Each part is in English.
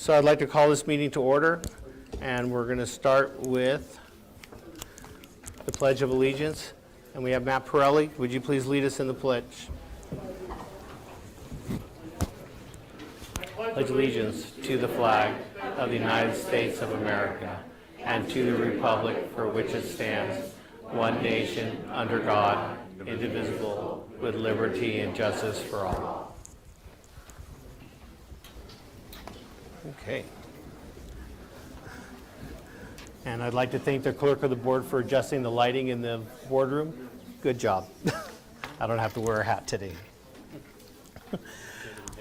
So I'd like to call this meeting to order, and we're going to start with the Pledge of Allegiance. And we have Matt Pirelli. Would you please lead us in the pledge? Pledge allegiance to the flag of the United States of America and to the republic for which it stands, one nation, under God, indivisible, with liberty and justice for all. Okay. And I'd like to thank the clerk of the board for adjusting the lighting in the boardroom. Good job. I don't have to wear a hat today.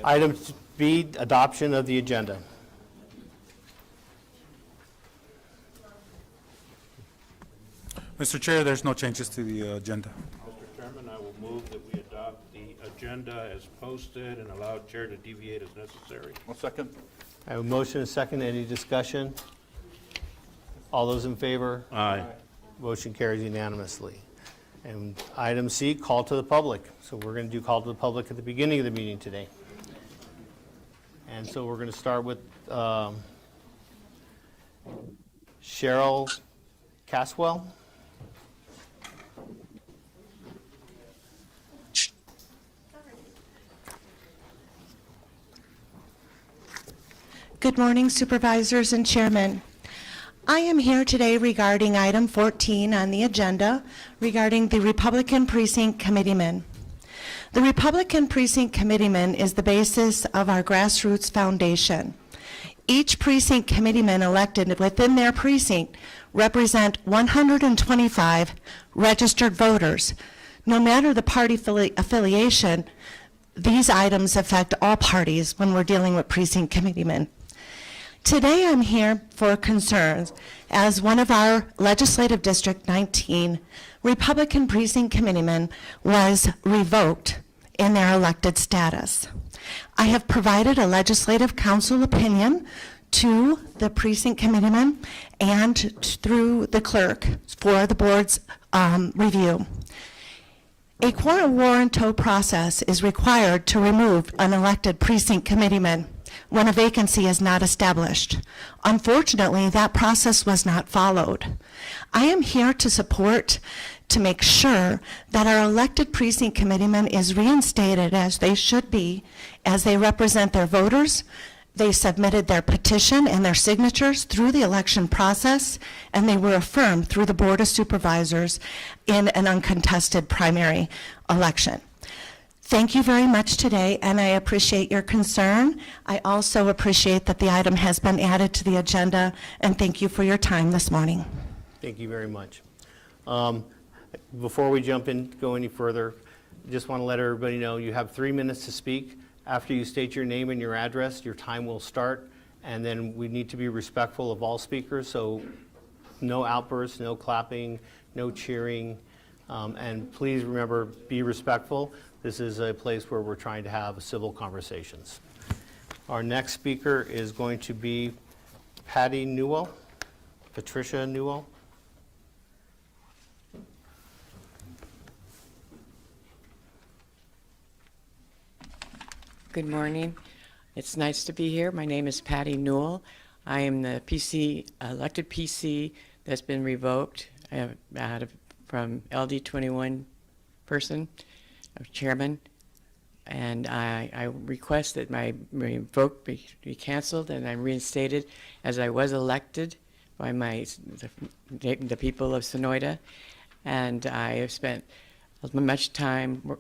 Item B, adoption of the agenda. Mr. Chair, there's no changes to the agenda. Mr. Chairman, I will move that we adopt the agenda as posted and allow chair to deviate as necessary. One second. I have a motion and a second. Any discussion? All those in favor? Aye. Motion carries unanimously. And item C, call to the public. So we're going to do call to the public at the beginning of the meeting today. And so we're going to start with Cheryl Caswell. Good morning, Supervisors and Chairman. I am here today regarding item 14 on the agenda regarding the Republican Precinct Committeeman. The Republican Precinct Committeeman is the basis of our grassroots foundation. Each precinct committeeman elected within their precinct represent 125 registered voters. No matter the party affiliation, these items affect all parties when we're dealing with precinct committeemen. Today I'm here for concerns as one of our Legislative District 19 Republican Precinct Committeemen was revoked in their elected status. I have provided a Legislative Council opinion to the Precinct Committeeman and through the clerk for the board's review. A quorum warranto process is required to remove an elected precinct committeeman when a vacancy is not established. Unfortunately, that process was not followed. I am here to support, to make sure that our elected precinct committeeman is reinstated as they should be, as they represent their voters. They submitted their petition and their signatures through the election process, and they were affirmed through the Board of Supervisors in an uncontested primary election. Thank you very much today, and I appreciate your concern. I also appreciate that the item has been added to the agenda, and thank you for your time this morning. Thank you very much. Before we go any further, just want to let everybody know you have 3 minutes to speak. After you state your name and your address, your time will start, and then we need to be respectful of all speakers, so no outbursts, no clapping, no cheering, and please remember, be respectful. This is a place where we're trying to have civil conversations. Our next speaker is going to be Patricia Newell. Good morning. It's nice to be here. My name is Patty Newell. I am the elected PC that's been revoked from LD 21 person, chairman, and I request that my revoke be canceled and I'm reinstated as I was elected by the people of Sonoyta, and I have spent much time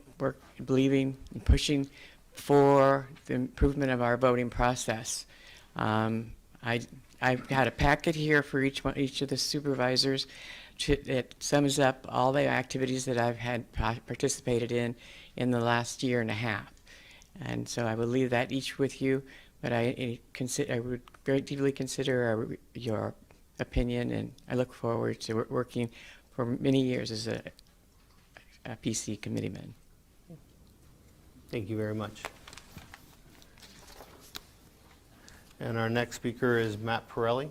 believing and pushing for the improvement of our voting process. I've got a packet here for each of the supervisors. It sums up all the activities that I've had participated in the last year and a half. And so I will leave that each with you, but I would very deeply consider your opinion, and I look forward to working for many years as a PC committeeman. Thank you very much. And our next speaker is Matt Pirelli.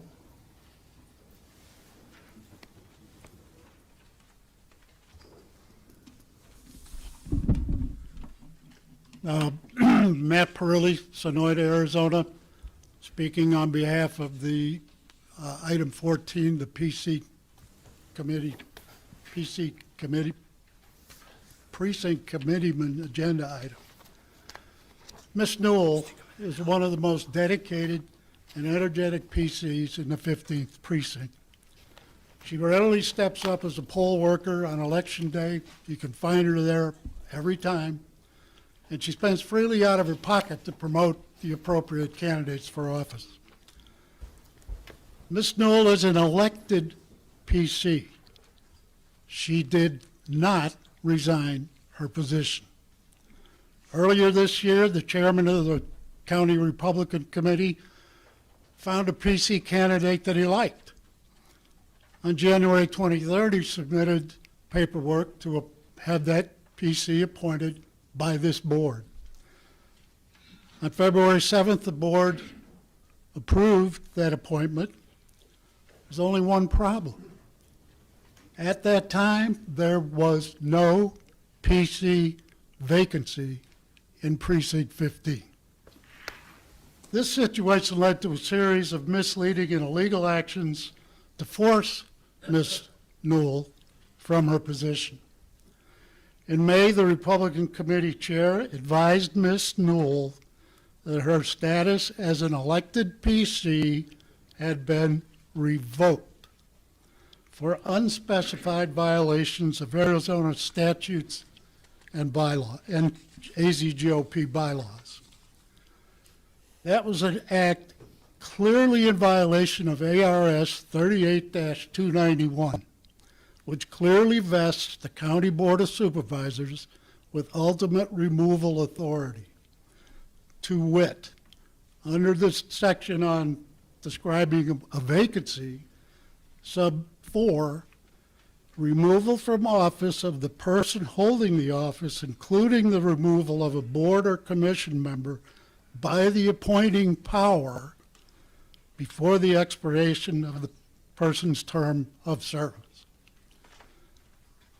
Matt Pirelli, Sonoyta, Arizona. speaking on behalf of the item 14, the precinct committeeman agenda item. Ms. Newell is one of the most dedicated and energetic PCs in the 15th precinct. She readily steps up as a poll worker on election day. You can find her there every time. And she spends freely out of her pocket to promote the appropriate candidates for office. Ms. Newell is an elected PC. She did not resign her position. Earlier this year, the chairman of the County Republican Committee found a PC candidate that he liked. On January 23rd, he submitted paperwork to have that PC appointed by this board. On February 7th, the board approved that appointment. There's only one problem. At that time, there was no PC vacancy in Precinct 15. This situation led to a series of misleading and illegal actions to force Ms. Newell from her position. In May, the Republican Committee Chair advised Ms. Newell that her status as an elected PC had been revoked for unspecified violations of Arizona statutes and AZGOP bylaws. That was an act clearly in violation of ARS 38-291, which clearly vests the County Board of Supervisors with ultimate removal authority. To wit, under this section on describing a vacancy, sub 4, removal from office of the person holding the office, including the removal of a board or commission member by the appointing power before the expiration of the person's term of service.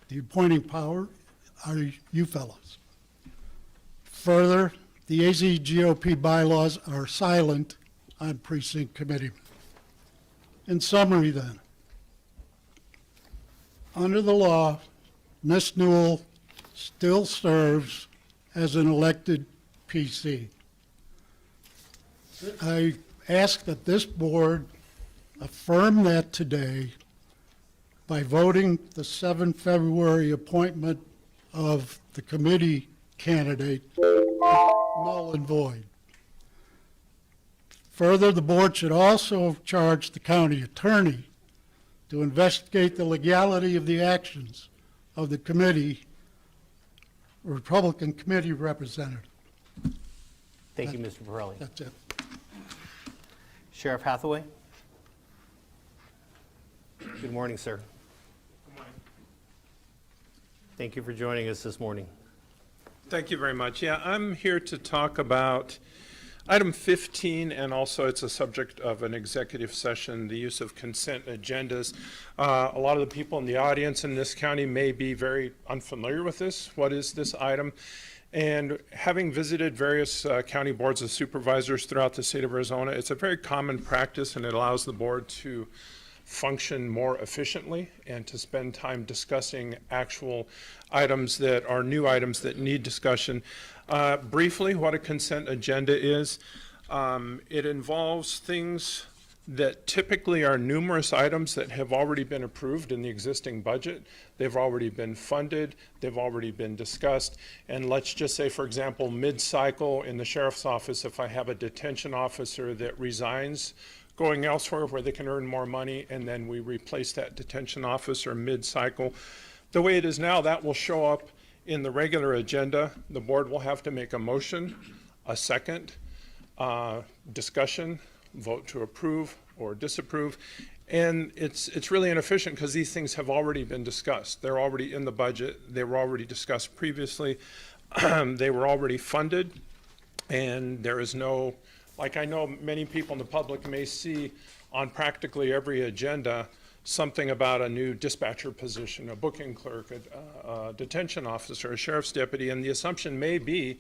The appointing power are you fellows. Further, the AZGOP bylaws are silent on precinct committeemen. In summary then, under the law, Ms. Newell still serves as an elected PC. I ask that this board affirm that today by voting the 7 February appointment of the committee candidate null and void. Further, the board should also charge the county attorney to investigate the legality of the actions of the committee, Republican committee representative. Thank you, Mr. Pirelli. That's it. Sheriff Hathaway? Good morning, sir. Good morning. Thank you for joining us this morning. Thank you very much. Yeah, I'm here to talk about item 15, and also it's a subject of an executive session, the use of consent agendas. A lot of the people in the audience in this county may be very unfamiliar with this. What is this item? And having visited various county boards of supervisors throughout the state of Arizona, it's a very common practice, and it allows the board to function more efficiently and to spend time discussing actual items that are new items that need discussion. Briefly, what a consent agenda is, it involves things that typically are numerous items that have already been approved in the existing budget. They've already been funded, they've already been discussed, and let's just say, for example, mid-cycle in the sheriff's office, if I have a detention officer that resigns, going elsewhere where they can earn more money, and then we replace that detention officer mid-cycle. The way it is now, that will show up in the regular agenda. The board will have to make a motion, a second, discussion, vote to approve or disapprove. And it's really inefficient because these things have already been discussed. They're already in the budget. They were already discussed previously. They were already funded. And there is no, like I know many people in the public may see on practically every agenda something about a new dispatcher position, a booking clerk, a detention officer, a sheriff's deputy, and the assumption may be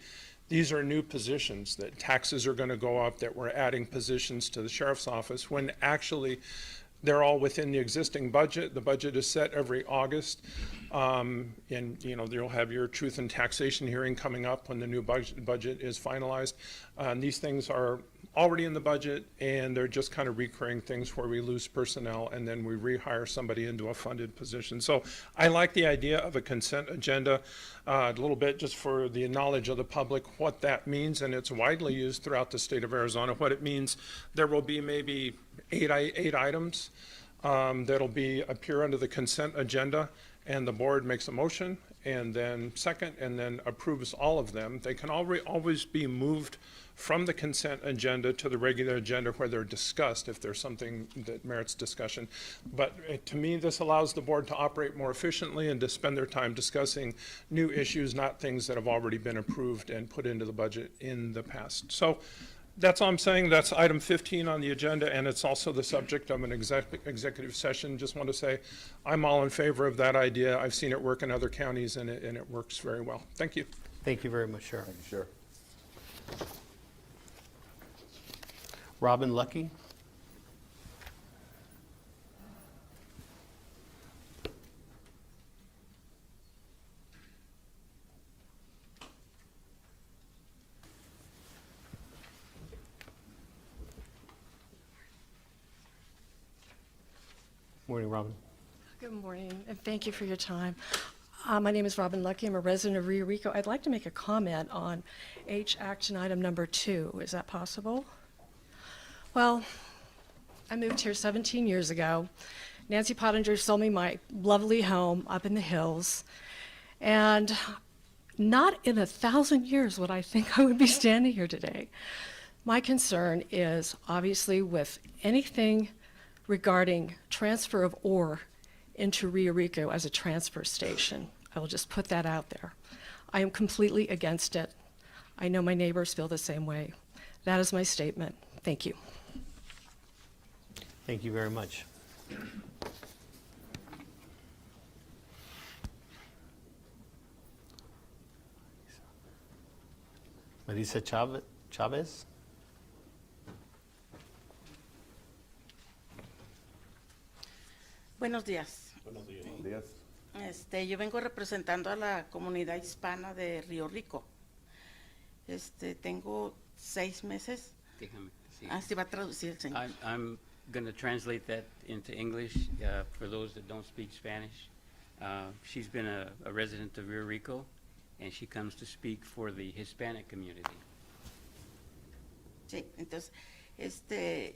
these are new positions, that taxes are going to go up, that we're adding positions to the sheriff's office, when actually they're all within the existing budget. The budget is set every August. And, you know, you'll have your truth and taxation hearing coming up when the new budget is finalized. And these things are already in the budget, and they're just kind of recurring things where we lose personnel and then we rehire somebody into a funded position. So I like the idea of a consent agenda, a little bit just for the knowledge of the public, what that means, and it's widely used throughout the state of Arizona. What it means, there will be maybe eight items that'll appear under the consent agenda, and the board makes a motion and then second and then approves all of them. They can always be moved from the consent agenda to the regular agenda where they're discussed if there's something that merits discussion. But to me, this allows the board to operate more efficiently and to spend their time discussing new issues, not things that have already been approved and put into the budget in the past. So that's all I'm saying. That's item 15 on the agenda, and it's also the subject of an executive session. Just want to say I'm all in favor of that idea. I've seen it work in other counties, and it works very well. Thank you. Thank you very much, Sheriff. Thank you, Sheriff. Robin Lucky? Morning, Robin. Good morning, and thank you for your time. My name is Robin Lucky. I'm a resident of Rio Rico. I'd like to make a comment on H action item number 2. Is that possible? Well, I moved here 17 years ago. Nancy Pottinger sold me my lovely home up in the hills, and not in 1,000 years would I think I would be standing here today. My concern is obviously with anything regarding transfer of ore into Rio Rico as a transfer station. I will just put that out there. I am completely against it. I know my neighbors feel the same way. That is my statement. Thank you. Thank you very much. Marisa Chavez? Buenos días. Buenos días. Díaz. Yo vengo representando a la comunidad hispana de Río Rico. Tengo 6 meses. Déjame, sí. Sí va a traducir el señor. I'm going to translate that into English for those that don't speak Spanish. She's been a resident of Rio Rico, and she comes to speak for the Hispanic community. Sí, entonces,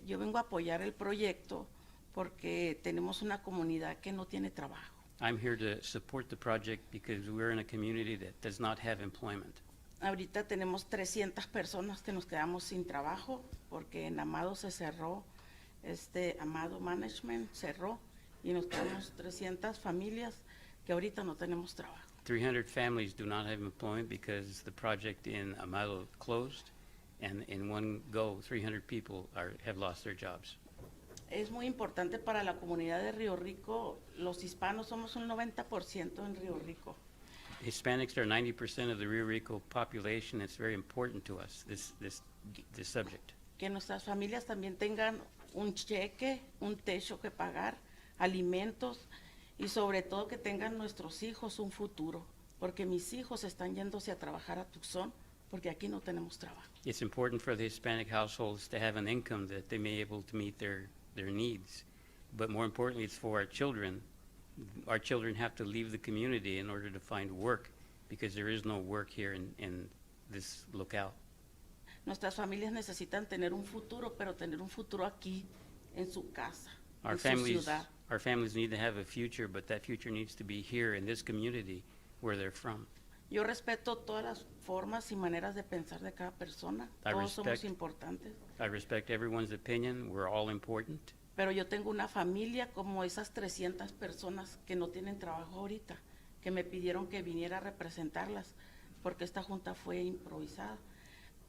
yo vengo a apoyar el proyecto porque tenemos una comunidad que no tiene trabajo. I'm here to support the project because we're in a community that does not have employment. Ahorita tenemos 300 personas que nos quedamos sin trabajo porque en Amado se cerró, Amado Management cerró y nos quedamos 300 familias que ahorita no tenemos trabajo. 300 families do not have employment because the project in Amado closed, and in one go, 300 people have lost their jobs. Es muy importante para la comunidad de Río Rico. Los hispanos somos un 90% en Río Rico. Hispanics are 90% of the Rio Rico population. It's very important to us, this subject. Que nuestras familias también tengan un cheque, un techo que pagar, alimentos y sobre todo que tengan nuestros hijos un futuro, porque mis hijos están yéndose a trabajar a Tucson porque aquí no tenemos trabajo. It's important for the Hispanic households to have an income that they may be able to meet their needs. But more importantly, it's for our children. Our children have to leave the community in order to find work because there is no work here in this locale. Nuestras familias necesitan tener un futuro, pero tener un futuro aquí, en su casa, Our en su families, ciudad. our families need to have a future, but that future needs to be here in this community where they're from. Yo respeto todas las formas y maneras de pensar de cada persona. I Todos somos respect- importantes. I respect everyone's opinion. We're all important. Pero yo tengo una familia como esas 300 personas que no tienen trabajo ahorita, que me pidieron que viniera a representarlas, porque esta junta fue improvisada.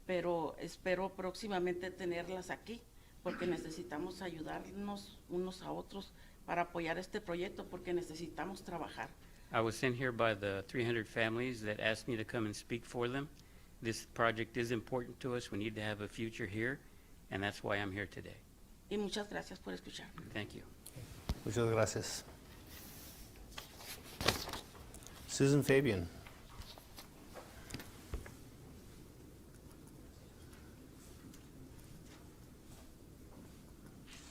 Pero espero próximamente tenerlas aquí, porque necesitamos ayudarnos unos a otros para apoyar este proyecto, porque necesitamos trabajar. I was sent here by the 300 families that asked me to come and speak for them This project is important to us. We need to have a future here, and that's why I'm here today. Y muchas gracias por escucharme. Thank you. Muchas gracias. Susan Fabian.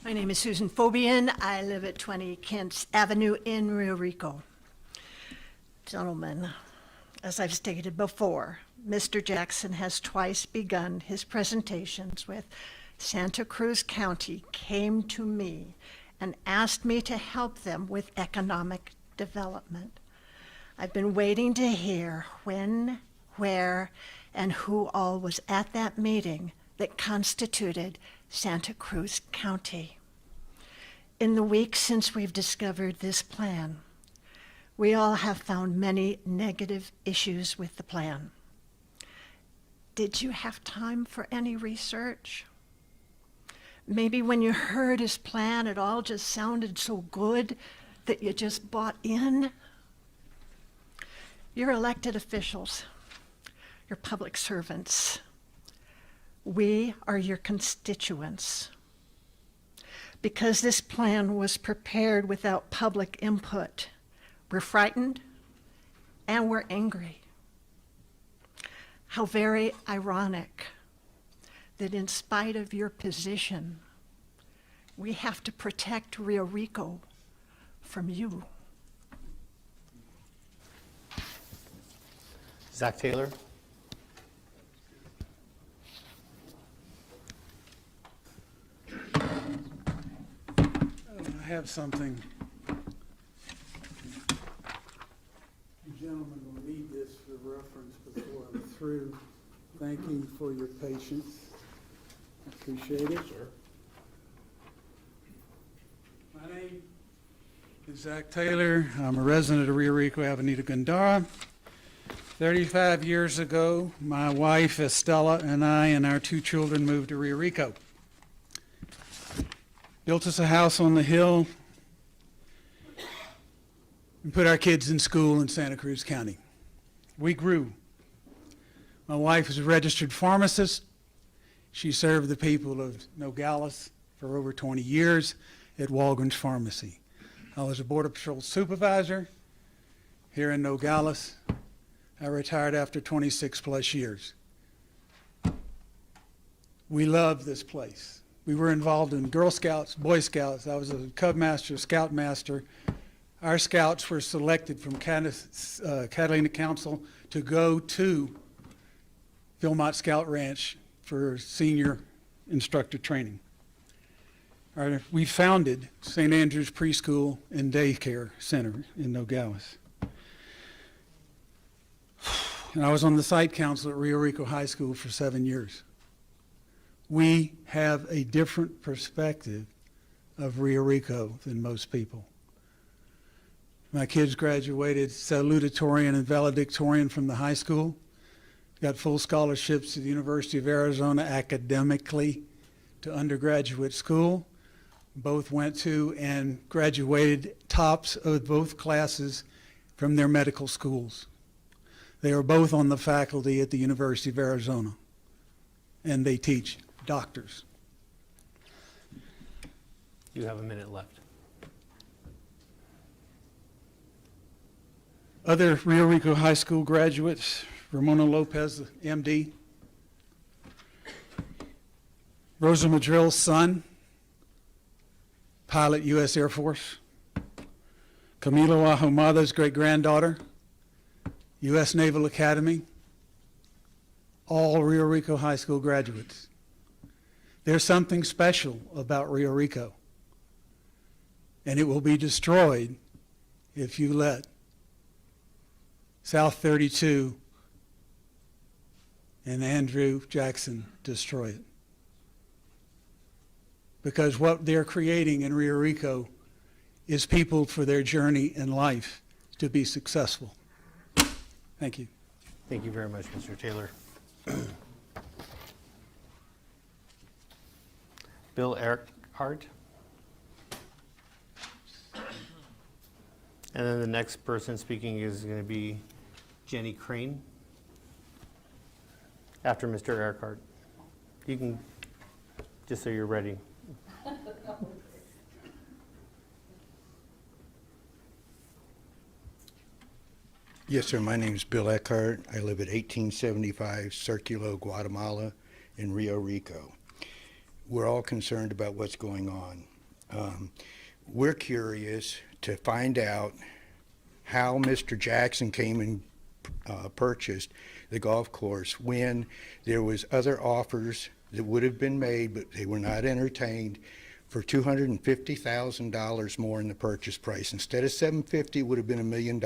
My name is Susan Fabian. I live at 20 Kent Avenue in Rio Rico. Gentlemen, as I've stated before, Mr. Jackson has twice begun his presentations with Santa Cruz County came to me and asked me to help them with economic development. I've been waiting to hear when, where, and who all was at that meeting that constituted Santa Cruz County. In the weeks since we've discovered this plan, we all have found many negative issues with the plan. Did you have time for any research? Maybe when you heard his plan, it all just sounded so good that you just bought in? You're elected officials. You're public servants. We are your constituents. Because this plan was prepared without public input, we're frightened and we're angry. How very ironic that in spite of your position, we have to protect Rio Rico from you. Zach Taylor. I have something. You gentlemen will need this for reference before I'm through. Thank you for your patience. I appreciate it. Sir? My name is Zach Taylor. I'm a resident of Rio Rico, Avenida Gandara. 35 years ago, my wife Estella and I and our 2 children moved to Rio Rico. Built us a house on the hill and put our kids in school in Santa Cruz County. We grew. My wife is a registered pharmacist. She served the people of Nogales for over 20 years at Walgreens Pharmacy. I was a Border Patrol supervisor here in Nogales. I retired after 26 plus years. We love this place. We were involved in Girl Scouts, Boy Scouts. I was a Cub Master, Scout Master. Our scouts were selected from Catalina Council to go to Philmont Scout Ranch for senior instructor training. We founded St. Andrew's Preschool and Daycare Center in Nogales. And I was on the site council at Rio Rico High School for 7 years. We have a different perspective of Rio Rico than most people. My kids graduated salutatorian and valedictorian from the high school, got full scholarships to the University of Arizona academically to undergraduate school. Both went to and graduated tops of both classes from their medical schools. They are both on the faculty at the University of Arizona, and they teach doctors. You have a minute left. Other Rio Rico High School graduates, Ramona Lopez, MD, Rosa Madril's son, pilot U.S. Air Force, Camilo Ahumada's great-granddaughter, U.S. Naval Academy, all Rio Rico High School graduates. There's something special about Rio Rico, and it will be destroyed if you let South 32 and Andrew Jackson destroy it. Because what they're creating in Rio Rico is people for their journey in life to be successful. Thank you. Thank you very much, Mr. Taylor. Bill Earhart. And then the next person speaking is going to be Jenny Crane. after Mr. Earhart. You can, just so you're ready. Yes, sir. My name is Bill Eckhart. I live at 1875 Circulo, Guatemala, in Rio Rico. We're all concerned about what's going on. We're curious to find out how Mr. Jackson came and purchased the golf course when there was other offers that would have been made, but they were not entertained, for $250,000 more in the purchase price. Instead of $750,000, it would have been $1 million.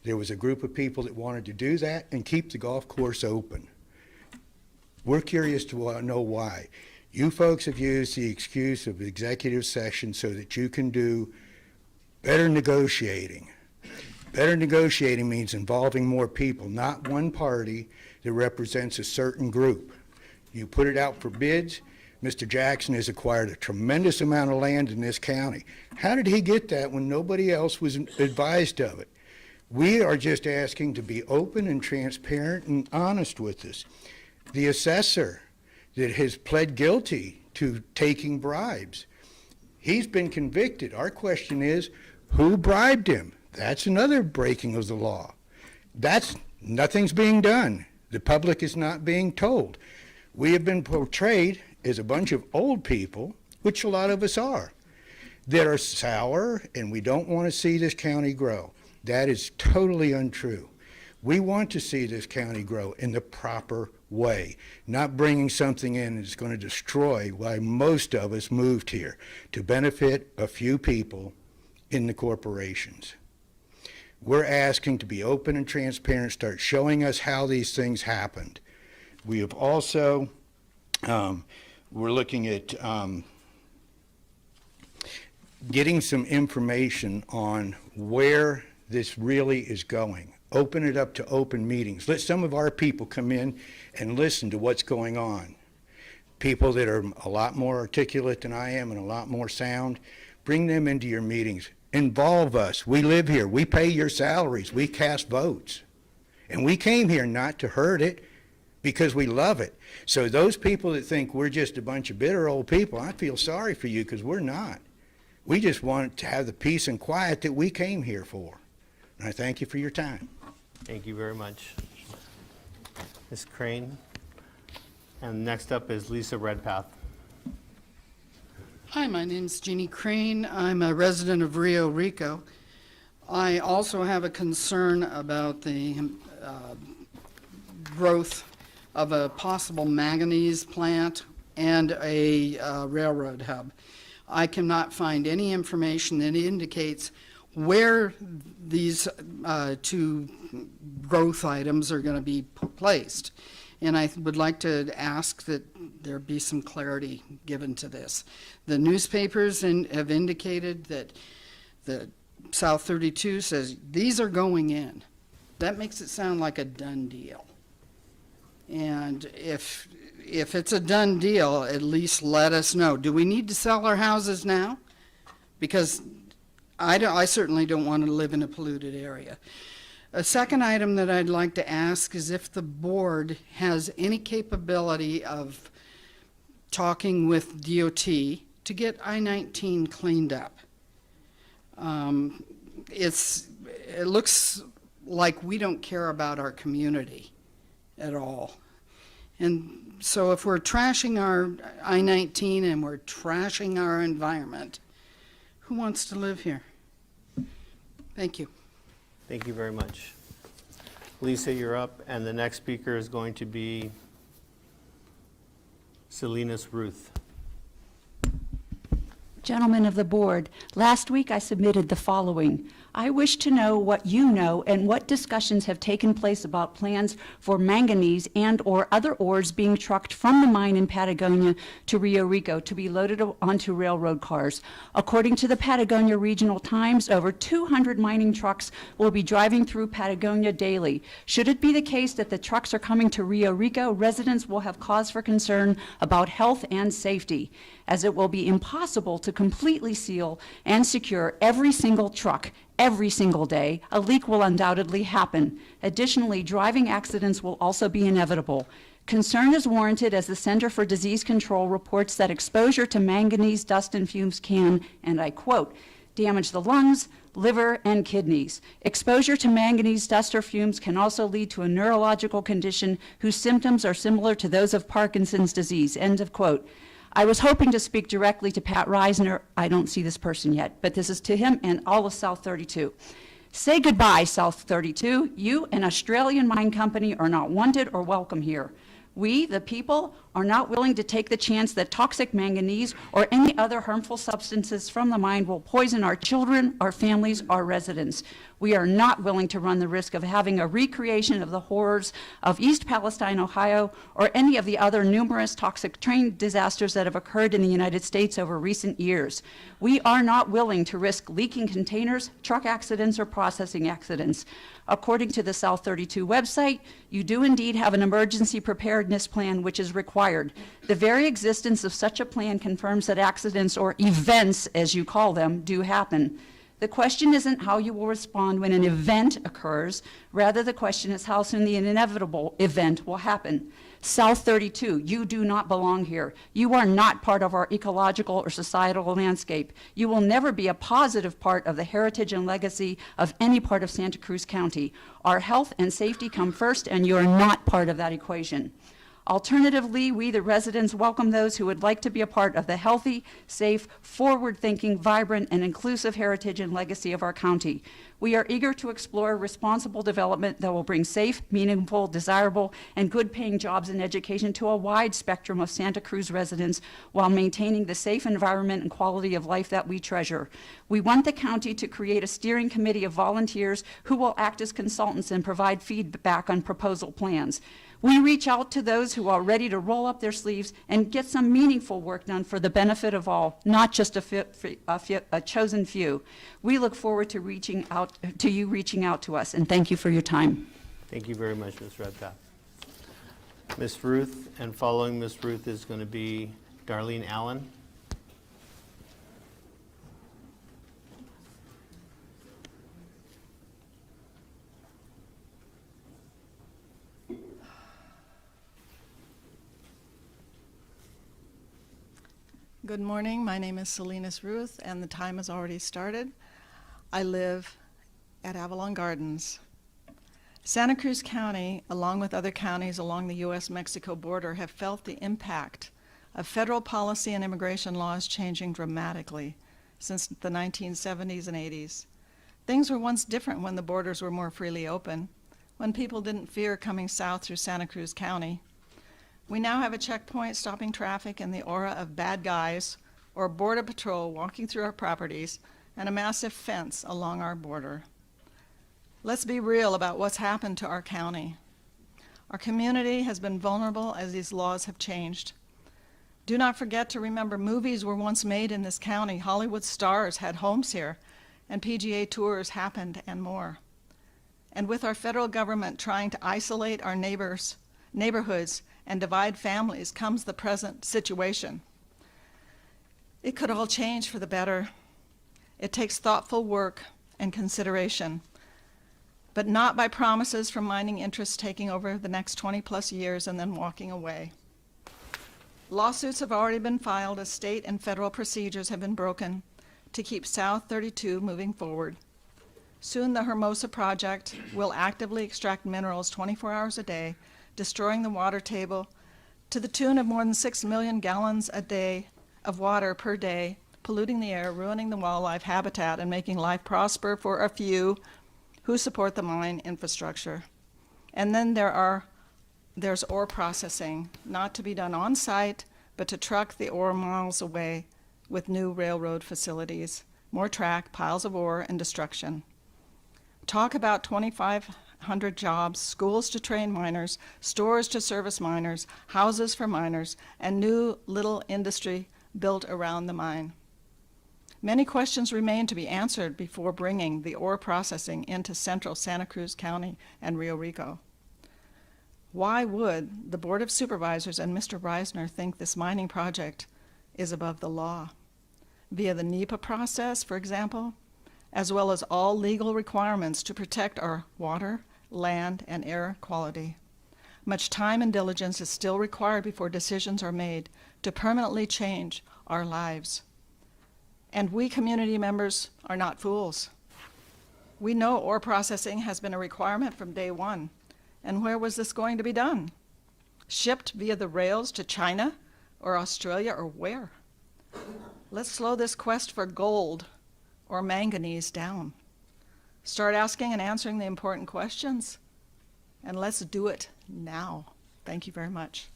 There was a group of people that wanted to do that and keep the golf course open. We're curious to know why. You folks have used the excuse of executive session so that you can do better negotiating. Better negotiating means involving more people, not one party that represents a certain group. You put it out for bids. Mr. Jackson has acquired a tremendous amount of land in this county. How did he get that when nobody else was advised of it? We are just asking to be open and transparent and honest with us. The assessor that has pled guilty to taking bribes, he's been convicted. Our question is, who bribed him? That's another breaking of the law. Nothing's being done. The public is not being told. We have been portrayed as a bunch of old people, which a lot of us are, that are sour and we don't want to see this county grow. That is totally untrue. We want to see this county grow in the proper way, not bringing something in that's going to destroy why most of us moved here, to benefit a few people in the corporations. We're asking to be open and transparent, start showing us how these things happened. We have also, we're looking at getting some information on where this really is going. Open it up to open meetings. Let some of our people come in and listen to what's going on. People that are a lot more articulate than I am and a lot more sound, bring them into your meetings. Involve us. We live here. We pay your salaries. We cast votes. And we came here not to hurt it, because we love it. So those people that think we're just a bunch of bitter old people, I feel sorry for you, because we're not. We just want to have the peace and quiet that we came here for. And I thank you for your time. Thank you very much. Ms. Crane. And next up is Lisa Redpath. Hi, my name's Jeannie Crane. I'm a resident of Rio Rico. I also have a concern about the growth of a possible manganese plant and a railroad hub. I cannot find any information that indicates where these two growth items are going to be placed. And I would like to ask that there be some clarity given to this. The newspapers have indicated that the South 32 says these are going in. That makes it sound like a done deal. And if it's a done deal, at least let us know. Do we need to sell our houses now? Because I certainly don't want to live in a polluted area. A second item that I'd like to ask is if the board has any capability of talking with DOT to get I-19 cleaned up. It looks like we don't care about our community at all. And so if we're trashing our I-19 and we're trashing our environment, who wants to live here? Thank you. Thank you very much. Lisa, you're up, and the next speaker is going to be Salinas Ruth. Gentlemen of the board, last week I submitted the following. I wish to know what you know and what discussions have taken place about plans for manganese and/or other ores being trucked from the mine in Patagonia to Rio Rico to be loaded onto railroad cars. According to the Patagonia Regional Times, over 200 mining trucks will be driving through Patagonia daily. Should it be the case that the trucks are coming to Rio Rico, residents will have cause for concern about health and safety, as it will be impossible to completely seal and secure every single truck every single day. A leak will undoubtedly happen. Additionally, driving accidents will also be inevitable. Concern is warranted as the Center for Disease Control reports that exposure to manganese dust and fumes can, and I quote, damage the lungs, liver, and kidneys. Exposure to manganese dust or fumes can also lead to a neurological condition whose symptoms are similar to those of Parkinson's disease, end of quote. I was hoping to speak directly to Pat Reisner. I don't see this person yet, but this is to him and all of South 32. Say goodbye, South 32. You, an Australian mine company, are not wanted or welcome here. We, the people, are not willing to take the chance that toxic manganese or any other harmful substances from the mine will poison our children, our families, our residents. We are not willing to run the risk of having a recreation of the horrors of East Palestine, Ohio, or any of the other numerous toxic train disasters that have occurred in the United States over recent years. We are not willing to risk leaking containers, truck accidents, or processing accidents. According to the South 32 website, you do indeed have an emergency preparedness plan which is required. The very existence of such a plan confirms that accidents, or events as you call them, do happen. The question isn't how you will respond when an event occurs. Rather, the question is how soon the inevitable event will happen. South 32, you do not belong here. You are not part of our ecological or societal landscape. You will never be a positive part of the heritage and legacy of any part of Santa Cruz County. Our health and safety come first, and you are not part of that equation. Alternatively, we, the residents, welcome those who would like to be a part of the healthy, safe, forward-thinking, vibrant, and inclusive heritage and legacy of our county. We are eager to explore responsible development that will bring safe, meaningful, desirable, and good-paying jobs and education to a wide spectrum of Santa Cruz residents while maintaining the safe environment and quality of life that we treasure. We want the county to create a steering committee of volunteers who will act as consultants and provide feedback on proposal plans. We reach out to those who are ready to roll up their sleeves and get some meaningful work done for the benefit of all, not just a chosen few. We look forward to you reaching out to us, and thank you for your time. Thank you very much, Ms. Redpath. Ms. Ruth, and following Ms. Ruth is going to be Darlene Allen. Good morning. My name is Salinas Ruth, and the time has already started. I live at Avalon Gardens. Santa Cruz County, along with other counties along the U.S.-Mexico border, have felt the impact of federal policy and immigration laws changing dramatically since the 1970s and 80s. Things were once different when the borders were more freely open, when people didn't fear coming south through Santa Cruz County. We now have a checkpoint stopping traffic and the aura of bad guys or border patrol walking through our properties and a massive fence along our border. Let's be real about what's happened to our county. Our community has been vulnerable as these laws have changed. Do not forget to remember movies were once made in this county, Hollywood stars had homes here, and PGA tours happened and more. And with our federal government trying to isolate our neighborhoods, and divide families comes the present situation. It could all change for the better. It takes thoughtful work and consideration, but not by promises from mining interests taking over the next 20+ years and then walking away. Lawsuits have already been filed as state and federal procedures have been broken to keep South 32 moving forward. Soon the Hermosa project will actively extract minerals 24 hours a day, destroying the water table to the tune of more than 6 million gallons a day of water per day, polluting the air, ruining the wildlife habitat, and making life prosper for a few who support the mine infrastructure. And then there's ore processing, not to be done on site, but to truck the ore miles away with new railroad facilities, more track, piles of ore, and destruction. Talk about 2,500 jobs, schools to train miners, stores to service miners, houses for miners, and new little industry built around the mine. Many questions remain to be answered before bringing the ore processing into central Santa Cruz County and Rio Rico. Why would the Board of Supervisors and Mr. Reisner think this mining project is above the law? Via the NEPA process, for example, as well as all legal requirements to protect our water, land, and air quality. Much time and diligence is still required before decisions are made to permanently change our lives. And we community members are not fools. We know ore processing has been a requirement from day one. And where was this going to be done? Shipped via the rails to China or Australia or where? Let's slow this quest for gold or manganese down. Start asking and answering the important questions, and let's do it now. Thank you very much.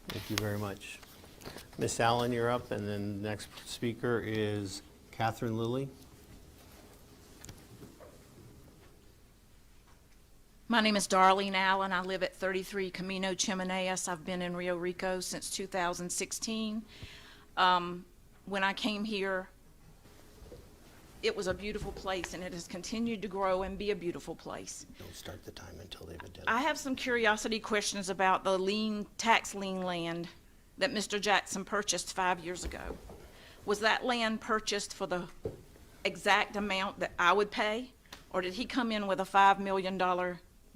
Thank you very much. Miss Allen, you're up, and then the next speaker is Catherine Lilly. My name is Darlene Allen. I live at 33 Camino Chimeneas. I've been in Rio Rico since 2016. When I came here, it was a beautiful place, and it has continued to grow and be a beautiful place. Don't start the time until they've identified. I have some curiosity questions about the tax lien land that Mr. Jackson purchased 5 years ago. Was that land purchased for the exact amount that I would pay? Or did he come in with a $5 million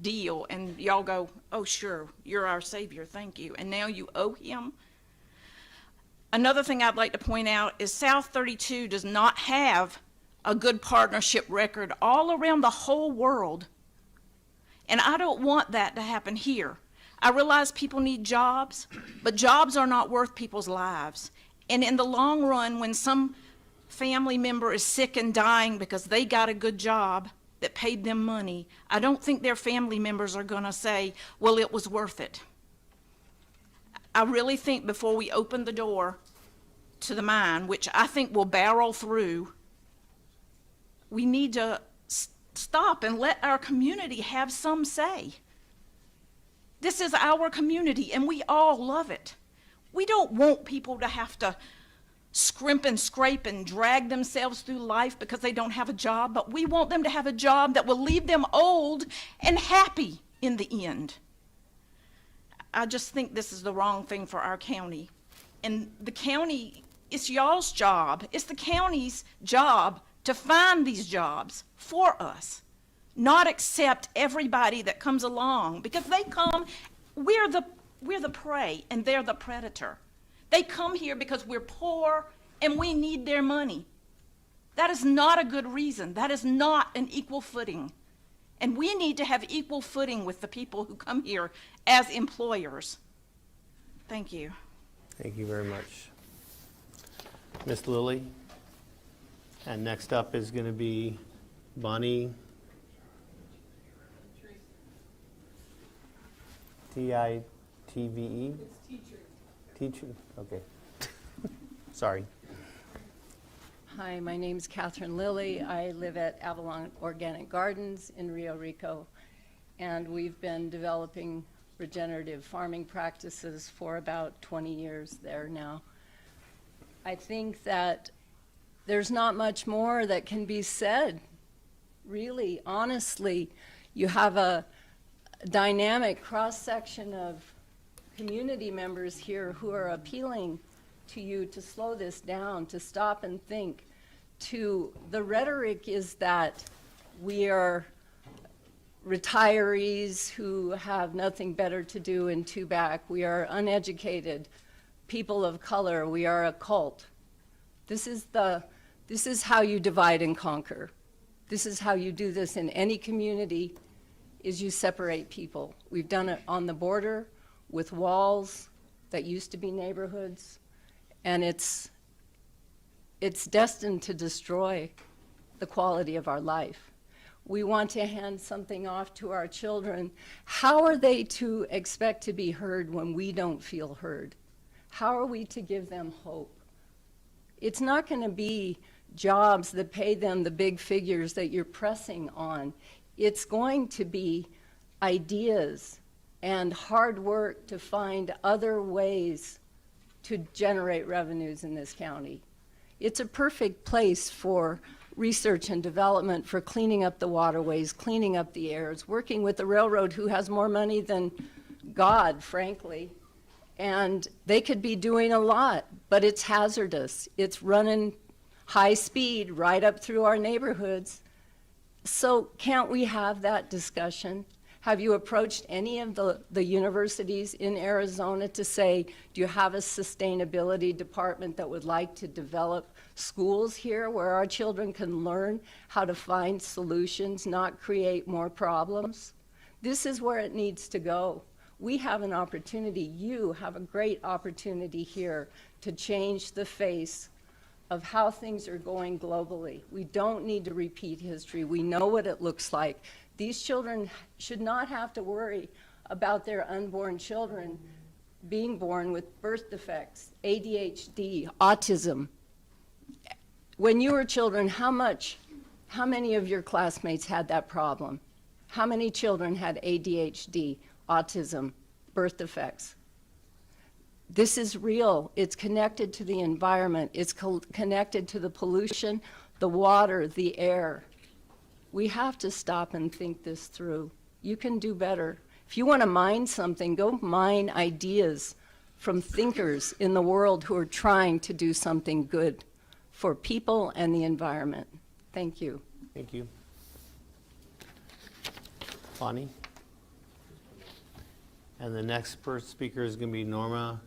deal and y'all go, oh sure, you're our savior, thank you, and now you owe him? Another thing I'd like to point out is South 32 does not have a good partnership record all around the whole world. And I don't want that to happen here. I realize people need jobs, but jobs are not worth people's lives. And in the long run, when some family member is sick and dying because they got a good job that paid them money, I don't think their family members are going to say, well, it was worth it. I really think before we open the door to the mine, which I think will barrel through, we need to stop and let our community have some say. This is our community, and we all love it. We don't want people to have to scrimp and scrape and drag themselves through life because they don't have a job, but we want them to have a job that will leave them old and happy in the end. I just think this is the wrong thing for our county. And the county, it's y'all's job. It's the county's job to find these jobs for us, not accept everybody that comes along, because they come, we're the prey and they're the predator. They come here because we're poor and we need their money. That is not a good reason. That is not an equal footing. And we need to have equal footing with the people who come here as employers. Thank you. Thank you very much. Miss Lilly. And next up is going to be Bonnie Tive. It's teacher. Teacher, okay. Sorry. Hi, my name's Catherine Lilly. I live at Avalon Organic Gardens in Rio Rico, and we've been developing regenerative farming practices for about 20 years there now. I think that there's not much more that can be said, really, honestly. You have a dynamic cross-section of community members here who are appealing to you to slow this down, to stop and think. The rhetoric is that we are retirees who have nothing better to do in Tubac. We are uneducated people of color. We are a cult. This is how you divide and conquer. This is how you do this in any community, is you separate people. We've done it on the border with walls that used to be neighborhoods, and it's destined to destroy the quality of our life. We want to hand something off to our children. How are they to expect to be heard when we don't feel heard? How are we to give them hope? It's not going to be jobs that pay them the big figures that you're pressing on. It's going to be ideas and hard work to find other ways to generate revenues in this county. It's a perfect place for research and development, for cleaning up the waterways, cleaning up the airs, working with the railroad, who has more money than God, frankly. And they could be doing a lot, but it's hazardous. It's running high speed right up through our neighborhoods. So can't we have that discussion? Have you approached any of the universities in Arizona to say, do you have a sustainability department that would like to develop schools here where our children can learn how to find solutions, not create more problems? This is where it needs to go. We have an opportunity, you have a great opportunity here to change the face of how things are going globally. We don't need to repeat history. We know what it looks like. These children should not have to worry about their unborn children being born with birth defects, ADHD, autism. When you were children, how many of your classmates had that problem? How many children had ADHD, autism, birth defects? This is real. It's connected to the environment. It's connected to the pollution, the water, the air. We have to stop and think this through. You can do better. If you want to mine something, go mine ideas from thinkers in the world who are trying to do something good for people and the environment. Thank you. Thank you. Bonnie? And the next first speaker is going to be Norma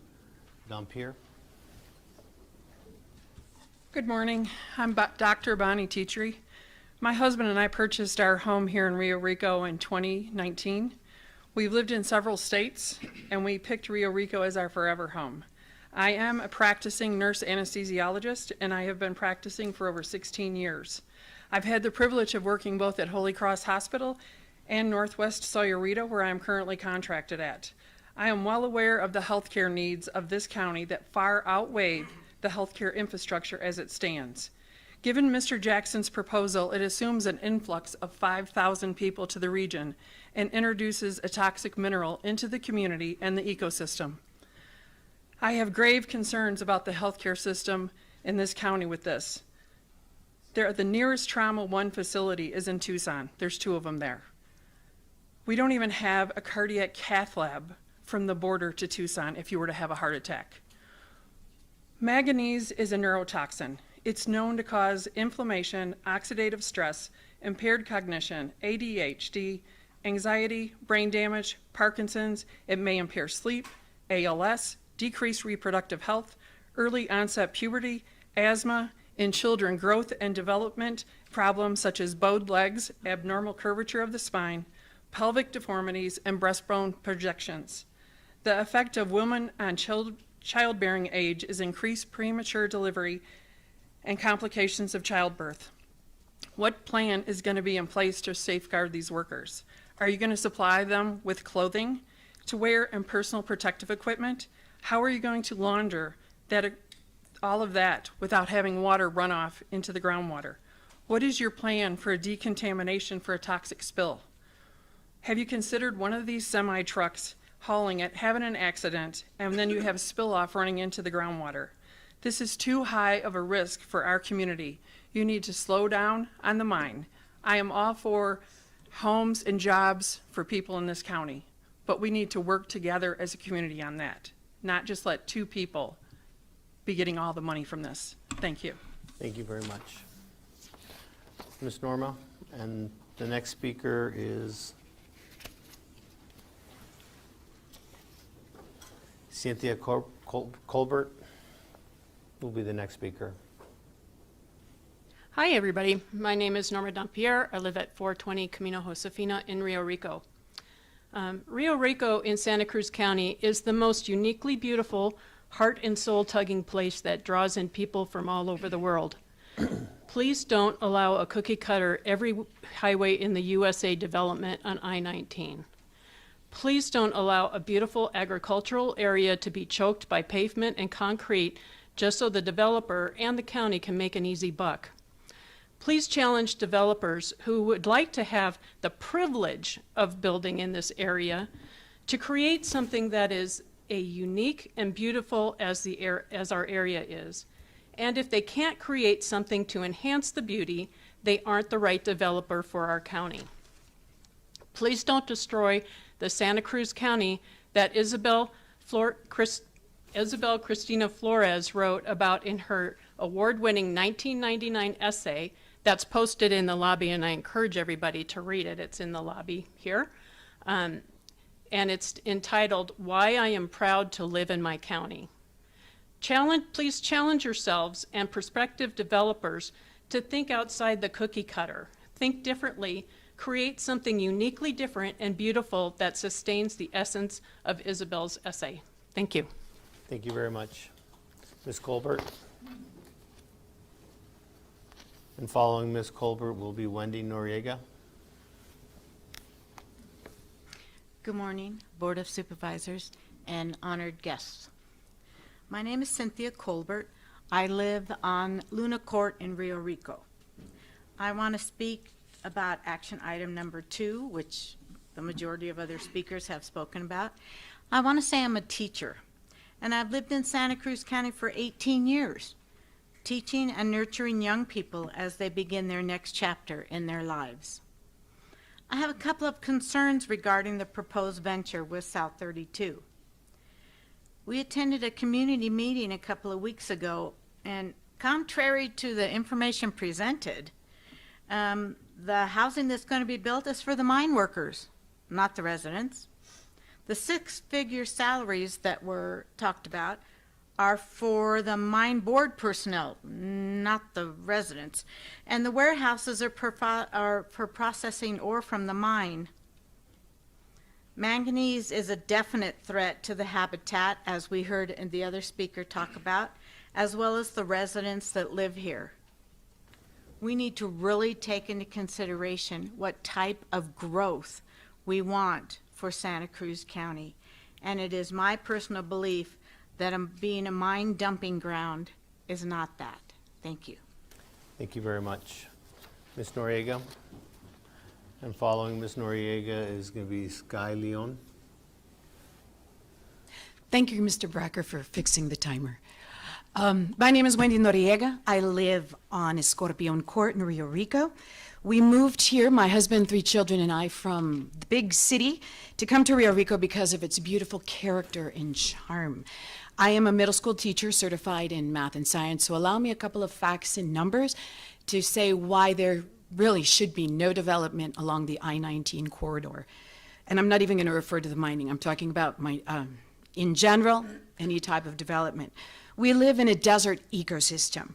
Dampier. Good morning. I'm Dr. Bonnie Teachery. My husband and I purchased our home here in Rio Rico in 2019. We've lived in several states, and we picked Rio Rico as our forever home. I am a practicing nurse anesthesiologist, and I have been practicing for over 16 years. I've had the privilege of working both at Holy Cross Hospital and Northwest Sahuarita, where I am currently contracted at. I am well aware of the healthcare needs of this county that far outweigh the healthcare infrastructure as it stands. Given Mr. Jackson's proposal, it assumes an influx of 5,000 people to the region and introduces a toxic mineral into the community and the ecosystem. I have grave concerns about the healthcare system in this county with this. The nearest Trauma 1 facility is in Tucson. There's 2 of them there. We don't even have a cardiac cath lab from the border to Tucson if you were to have a heart attack. Manganese is a neurotoxin. It's known to cause inflammation, oxidative stress, impaired cognition, ADHD, anxiety, brain damage, Parkinson's. It may impair sleep, ALS, decreased reproductive health, early onset puberty, asthma, in children growth and development problems such as bowed legs, abnormal curvature of the spine, pelvic deformities, and breastbone projections. The effect of women on childbearing age is increased premature delivery and complications of childbirth. What plan is going to be in place to safeguard these workers? Are you going to supply them with clothing to wear and personal protective equipment? How are you going to launder all of that without having water run off into the groundwater? What is your plan for a decontamination for a toxic spill? Have you considered one of these semi trucks hauling it, having an accident, and then you have a spill off running into the groundwater? This is too high of a risk for our community. You need to slow down on the mine. I am all for homes and jobs for people in this county, but we need to work together as a community on that, not just let 2 people be getting all the money from this. Thank you. Thank you very much. Ms. Norma, and the next speaker is Cynthia Colbert will be the next speaker. Hi, everybody. My name is Norma Dampier. I live at 420 Camino Josefina in Rio Rico. Rio Rico in Santa Cruz County is the most uniquely beautiful, heart and soul tugging place that draws in people from all over the world. Please don't allow a cookie cutter every highway in the USA development on I-19. Please don't allow a beautiful agricultural area to be choked by pavement and concrete just so the developer and the county can make an easy buck. Please challenge developers who would like to have the privilege of building in this area to create something that is a unique and beautiful as our area is. And if they can't create something to enhance the beauty, they aren't the right developer for our county. Please don't destroy the Santa Cruz County that Isabel Cristina Flores wrote about in her award-winning 1999 essay that's posted in the lobby, and I encourage everybody to read it. It's in the lobby here. and it's entitled, Why I Am Proud to Live in My County. Please challenge yourselves and prospective developers to think outside the cookie cutter. Think differently, create something uniquely different and beautiful that sustains the essence of Isabel's essay. Thank you. Thank you very much. Ms. Colbert? And following Ms. Colbert will be Wendy Noriega. Good morning, Board of Supervisors and honored guests. My name is Cynthia Colbert. I live on Luna Court in Rio Rico. I want to speak about action item number 2, which the majority of other speakers have spoken about. I want to say I'm a teacher, and I've lived in Santa Cruz County for 18 years, teaching and nurturing young people as they begin their next chapter in their lives. I have a couple of concerns regarding the proposed venture with South 32. We attended a community meeting a couple of weeks ago, and contrary to the information presented, the housing that's going to be built is for the mine workers, not the residents. The 6-figure salaries that were talked about are for the mine board personnel, not the residents. And the warehouses are for processing ore from the mine. Manganese is a definite threat to the habitat, as we heard in the other speaker talk about, as well as the residents that live here. We need to really take into consideration what type of growth we want for Santa Cruz County. And it is my personal belief that being a mine dumping ground is not that. Thank you. Thank you very much. Ms. Noriega? And following Ms. Noriega is going to be Sky Leon. Thank you, Mr. Bracker, for fixing the timer. My name is Wendy Noriega. I live on Escorpion Court in Rio Rico. We moved here, my husband, 3 children, and I, from the big city to come to Rio Rico because of its beautiful character and charm. I am a middle school teacher certified in math and science, so allow me a couple of facts and numbers to say why there really should be no development along the I-19 corridor. And I'm not even going to refer to the mining. I'm talking about in general, any type of development. We live in a desert ecosystem.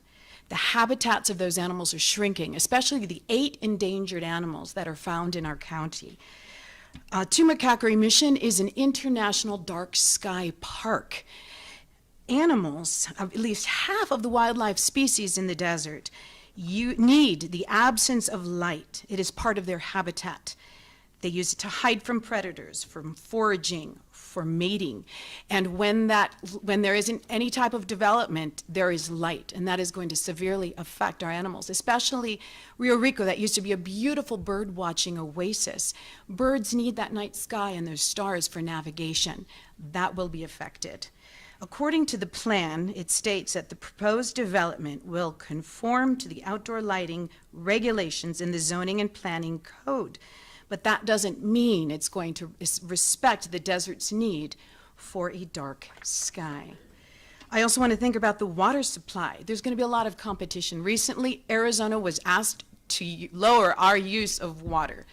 The habitats of those animals are shrinking, especially the 8 endangered animals that are found in our county. Tumacacori Mission is an international dark sky park. Animals, at least half of the wildlife species in the desert, need the absence of light. It is part of their habitat. They use it to hide from predators, from foraging, for mating. And when there isn't any type of development, there is light, and that is going to severely affect our animals, especially Rio Rico, that used to be a beautiful bird watching oasis. Birds need that night sky and those stars for navigation. That will be affected. According to the plan, it states that the proposed development will conform to the outdoor lighting regulations in the zoning and planning code. But that doesn't mean it's going to respect the desert's need for a dark sky. I also want to think about the water supply. There's going to be a lot of competition. Recently, Arizona was asked to lower our use of water.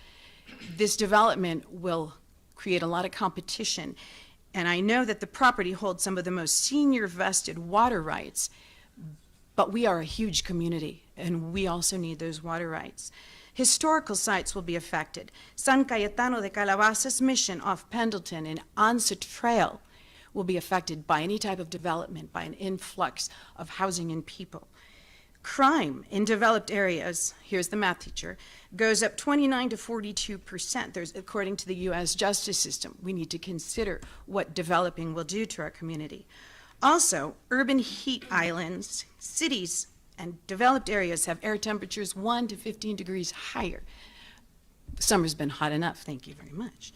This development will create a lot of competition. And I know that the property holds some of the most senior vested water rights, but we are a huge community, and we also need those water rights. Historical sites will be affected. San Cayetano de Calabasas Mission off Pendleton and Onset Trail will be affected by any type of development, by an influx of housing and people. Crime in developed areas, here's the math teacher, goes up 29 to 42%. According to the U.S. justice system, we need to consider what developing will do to our community. Also, urban heat islands, cities, and developed areas have air temperatures 1 to 15 degrees higher. Summer's been hot enough, thank you very much.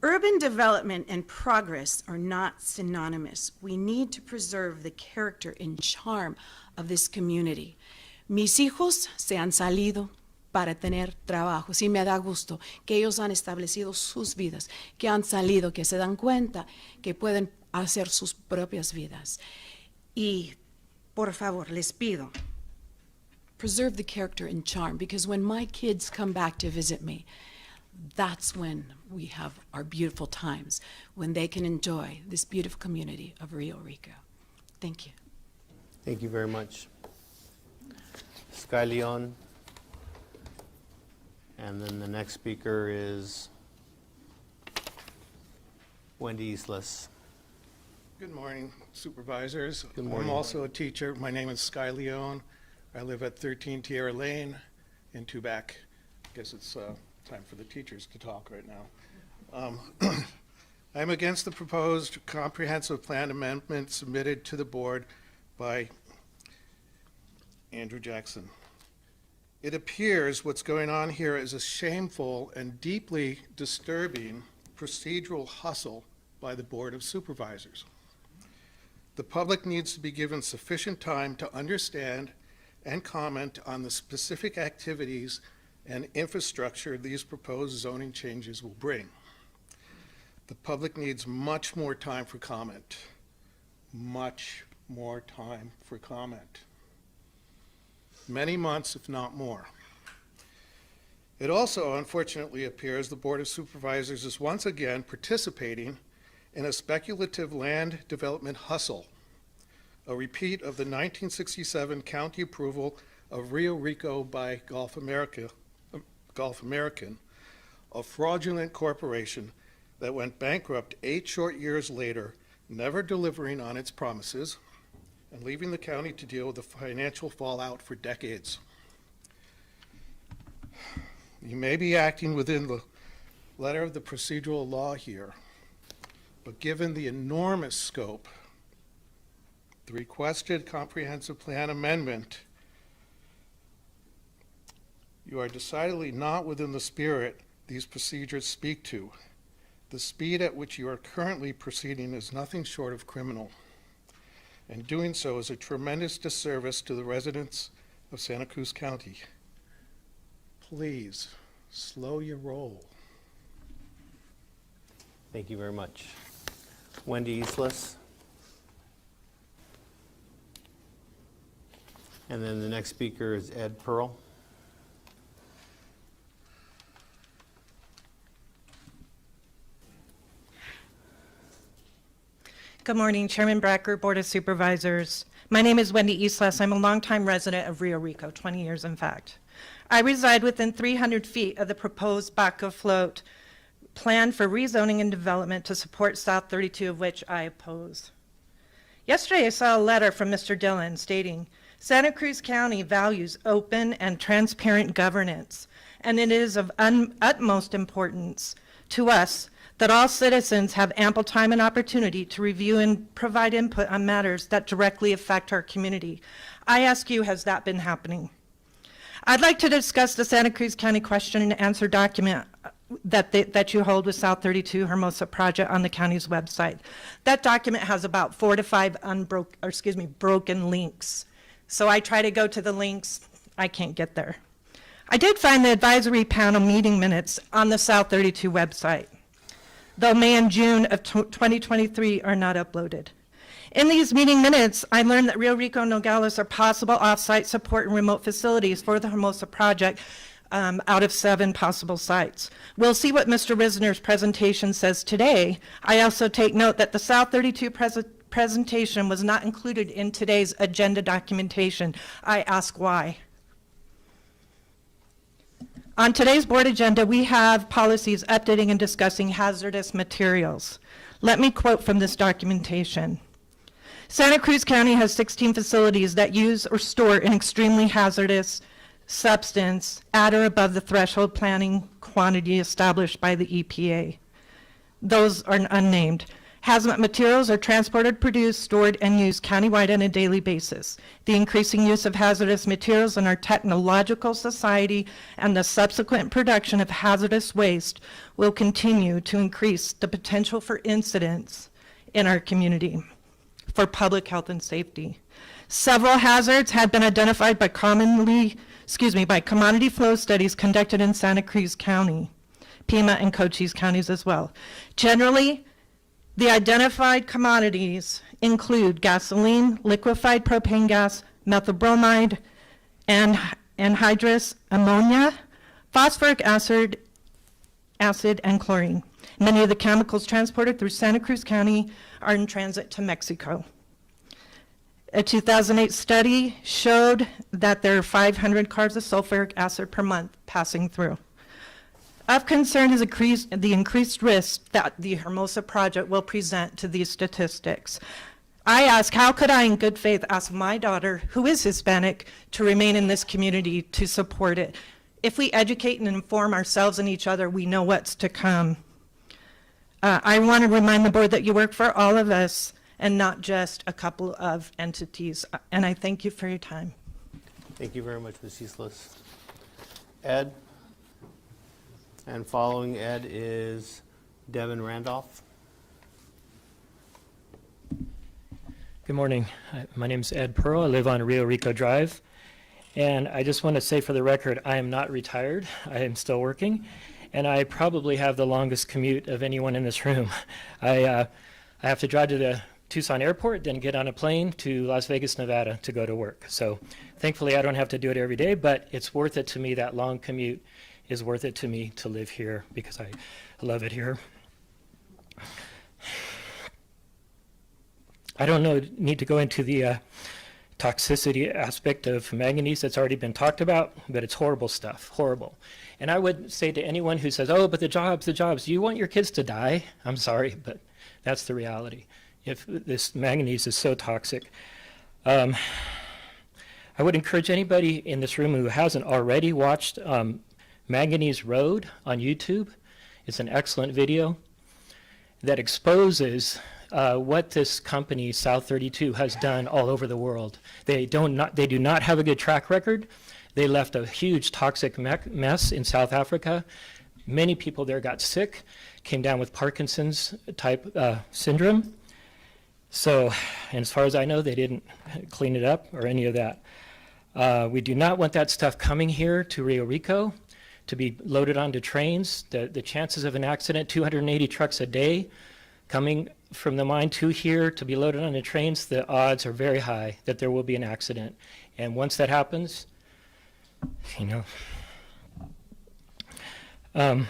Urban development and progress are not synonymous. We need to preserve the character and charm of this community. Mis hijos se han salido para tener trabajo. Sí me da gusto que ellos han establecido sus vidas, que han salido, que se dan cuenta que pueden hacer sus propias vidas. Y por favor, les pido, preserve the character and charm, because when my kids come back to visit me, that's when we have our beautiful times, when they can enjoy this beautiful community of Rio Rico. Thank you. Thank you very much. Sky Leon. And then the next speaker is Wendy Islas. Good morning, supervisors. Good morning. I'm also a teacher. My name is Sky Leone. I live at 13 Tierra Lane in Tubac. I guess it's time for the teachers to talk right now. I'm against the proposed comprehensive plan amendment submitted to the board by Andrew Jackson. It appears what's going on here is a shameful and deeply disturbing procedural hustle by the Board of Supervisors. The public needs to be given sufficient time to understand and comment on the specific activities and infrastructure these proposed zoning changes will bring. The public needs much more time for comment. Much more time for comment. Many months, if not more. It also, unfortunately, appears the Board of Supervisors is once again participating in a speculative land development hustle, a repeat of the 1967 county approval of Rio Rico by Gulf American, a fraudulent corporation that went bankrupt 8 short years later, never delivering on its promises, and leaving the county to deal with the financial fallout for decades. You may be acting within the letter of the procedural law here, but given the enormous scope, the requested comprehensive plan amendment, you are decidedly not within the spirit these procedures speak to. The speed at which you are currently proceeding is nothing short of criminal, and doing so is a tremendous disservice to the residents of Santa Cruz County. Please, slow your roll. Thank you very much. Wendy Islas. And then the next speaker is Ed Pearl. Good morning, Chairman Bracker, Board of Supervisors. My name is Wendy Islas. I'm a longtime resident of Rio Rico, 20 years in fact. I reside within 300 feet of the proposed Baca float plan for rezoning and development to support South 32, of which I oppose. Yesterday, I saw a letter from Mr. Dillon stating, Santa Cruz County values open and transparent governance, and it is of utmost importance to us that all citizens have ample time and opportunity to review and provide input on matters that directly affect our community. I ask you, has that been happening? I'd like to discuss the Santa Cruz County question and answer document that you hold with South 32 Hermosa project on the county's website. That document has about 4 to 5 broken links. So I try to go to the links, I can't get there. I did find the advisory panel meeting minutes on the South 32 website, though May and June of 2023 are not uploaded. In these meeting minutes, I learned that Rio Rico and Nogales are possible off-site support and remote facilities for the Hermosa project out of 7 possible sites. We'll see what Mr. Risner's presentation says today. I also take note that the South 32 presentation was not included in today's agenda documentation. I ask why. On today's board agenda, we have policies updating and discussing hazardous materials. Let me quote from this documentation. Santa Cruz County has 16 facilities that use or store an extremely hazardous substance at or above the threshold planning quantity established by the EPA. Those are unnamed. Hazmat materials are transported, produced, stored, and used countywide on a daily basis. The increasing use of hazardous materials in our technological society and the subsequent production of hazardous waste will continue to increase the potential for incidents in our community for public health and safety. Several hazards had been identified by commodity flow studies conducted in Santa Cruz County, Pima and Cochise counties as well. Generally, the identified commodities include gasoline, liquefied propane gas, methyl-bromide, and anhydrous ammonia, phosphoric acid, acid, and chlorine. Many of the chemicals transported through Santa Cruz County are in transit to Mexico. A 2008 study showed that there are 500 cars of sulfuric acid per month passing through. Of concern is the increased risk that the Hermosa project will present to these statistics. I ask, how could I in good faith ask my daughter, who is Hispanic, to remain in this community to support it? If we educate and inform ourselves and each other, we know what's to come. I want to remind the board that you work for all of us and not just a couple of entities. And I thank you for your time. Thank you very much, Ms. Islas. Ed? And following Ed is Devin Randolph. Good morning. My name is Ed Pearl. I live on Rio Rico Drive. And I just want to say for the record, I am not retired. I am still working. And I probably have the longest commute of anyone in this room. I have to drive to the Tucson airport, then get on a plane to Las Vegas, Nevada to go to work. So thankfully I don't have to do it every day, but it's worth it to me. That long commute is worth it to me to live here because I love it here. I don't need to go into the toxicity aspect of manganese that's already been talked about, but it's horrible stuff, horrible. And I would say to anyone who says, oh, but the jobs, do you want your kids to die? I'm sorry, but that's the reality. If this manganese is so toxic. I would encourage anybody in this room who hasn't already watched Manganese Road on YouTube. It's an excellent video that exposes what this company, South 32, has done all over the world. They do not have a good track record. They left a huge toxic mess in South Africa. Many people there got sick, came down with Parkinson's type syndrome. So, and as far as I know, they didn't clean it up or any of that. We do not want that stuff coming here to Rio Rico to be loaded onto trains. The chances of an accident, 280 trucks a day coming from the mine to here to be loaded onto trains, the odds are very high that there will be an accident. And once that happens, you know.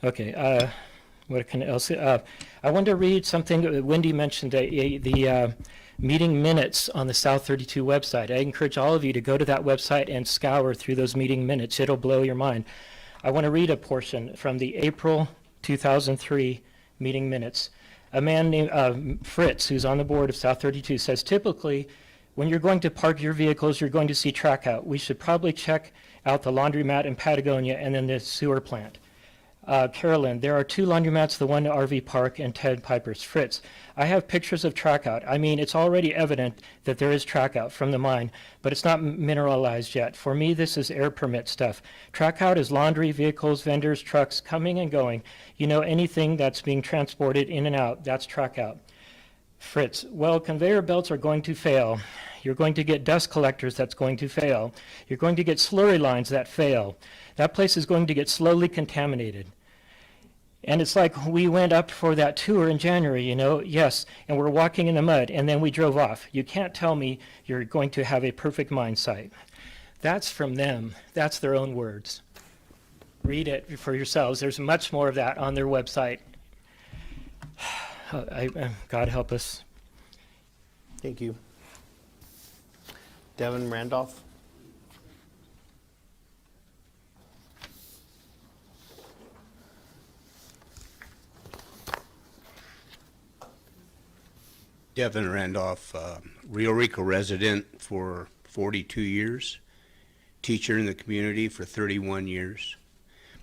Okay, what can else? I want to read something that Wendy mentioned, the meeting minutes on the South 32 website. I encourage all of you to go to that website and scour through those meeting minutes. It'll blow your mind. I want to read a portion from the April 2003 meeting minutes. A man named Fritz, who's on the board of South 32, says, typically, when you're going to park your vehicles, you're going to see track out. We should probably check out the laundromat in Patagonia and then the sewer plant. Carolyn, there are 2 laundromats, the one RV park and Ted Piper's. Fritz, I have pictures of track out. I mean, it's already evident that there is track out from the mine, but it's not mineralized yet. For me, this is air permit stuff. Track out is laundry, vehicles, vendors, trucks coming and going. You know, anything that's being transported in and out, that's track out. Fritz, well, conveyor belts are going to fail. You're going to get dust collectors that's going to fail. You're going to get slurry lines that fail. That place is going to get slowly contaminated. And it's like we went up for that tour in January, you know, yes, and we're walking in the mud, and then we drove off. You can't tell me you're going to have a perfect mine site. That's from them. That's their own words. Read it for yourselves. There's much more of that on their website. God help us. Thank you. Devin Randolph. Devin Randolph, Rio Rico resident for 42 years, teacher in the community for 31 years.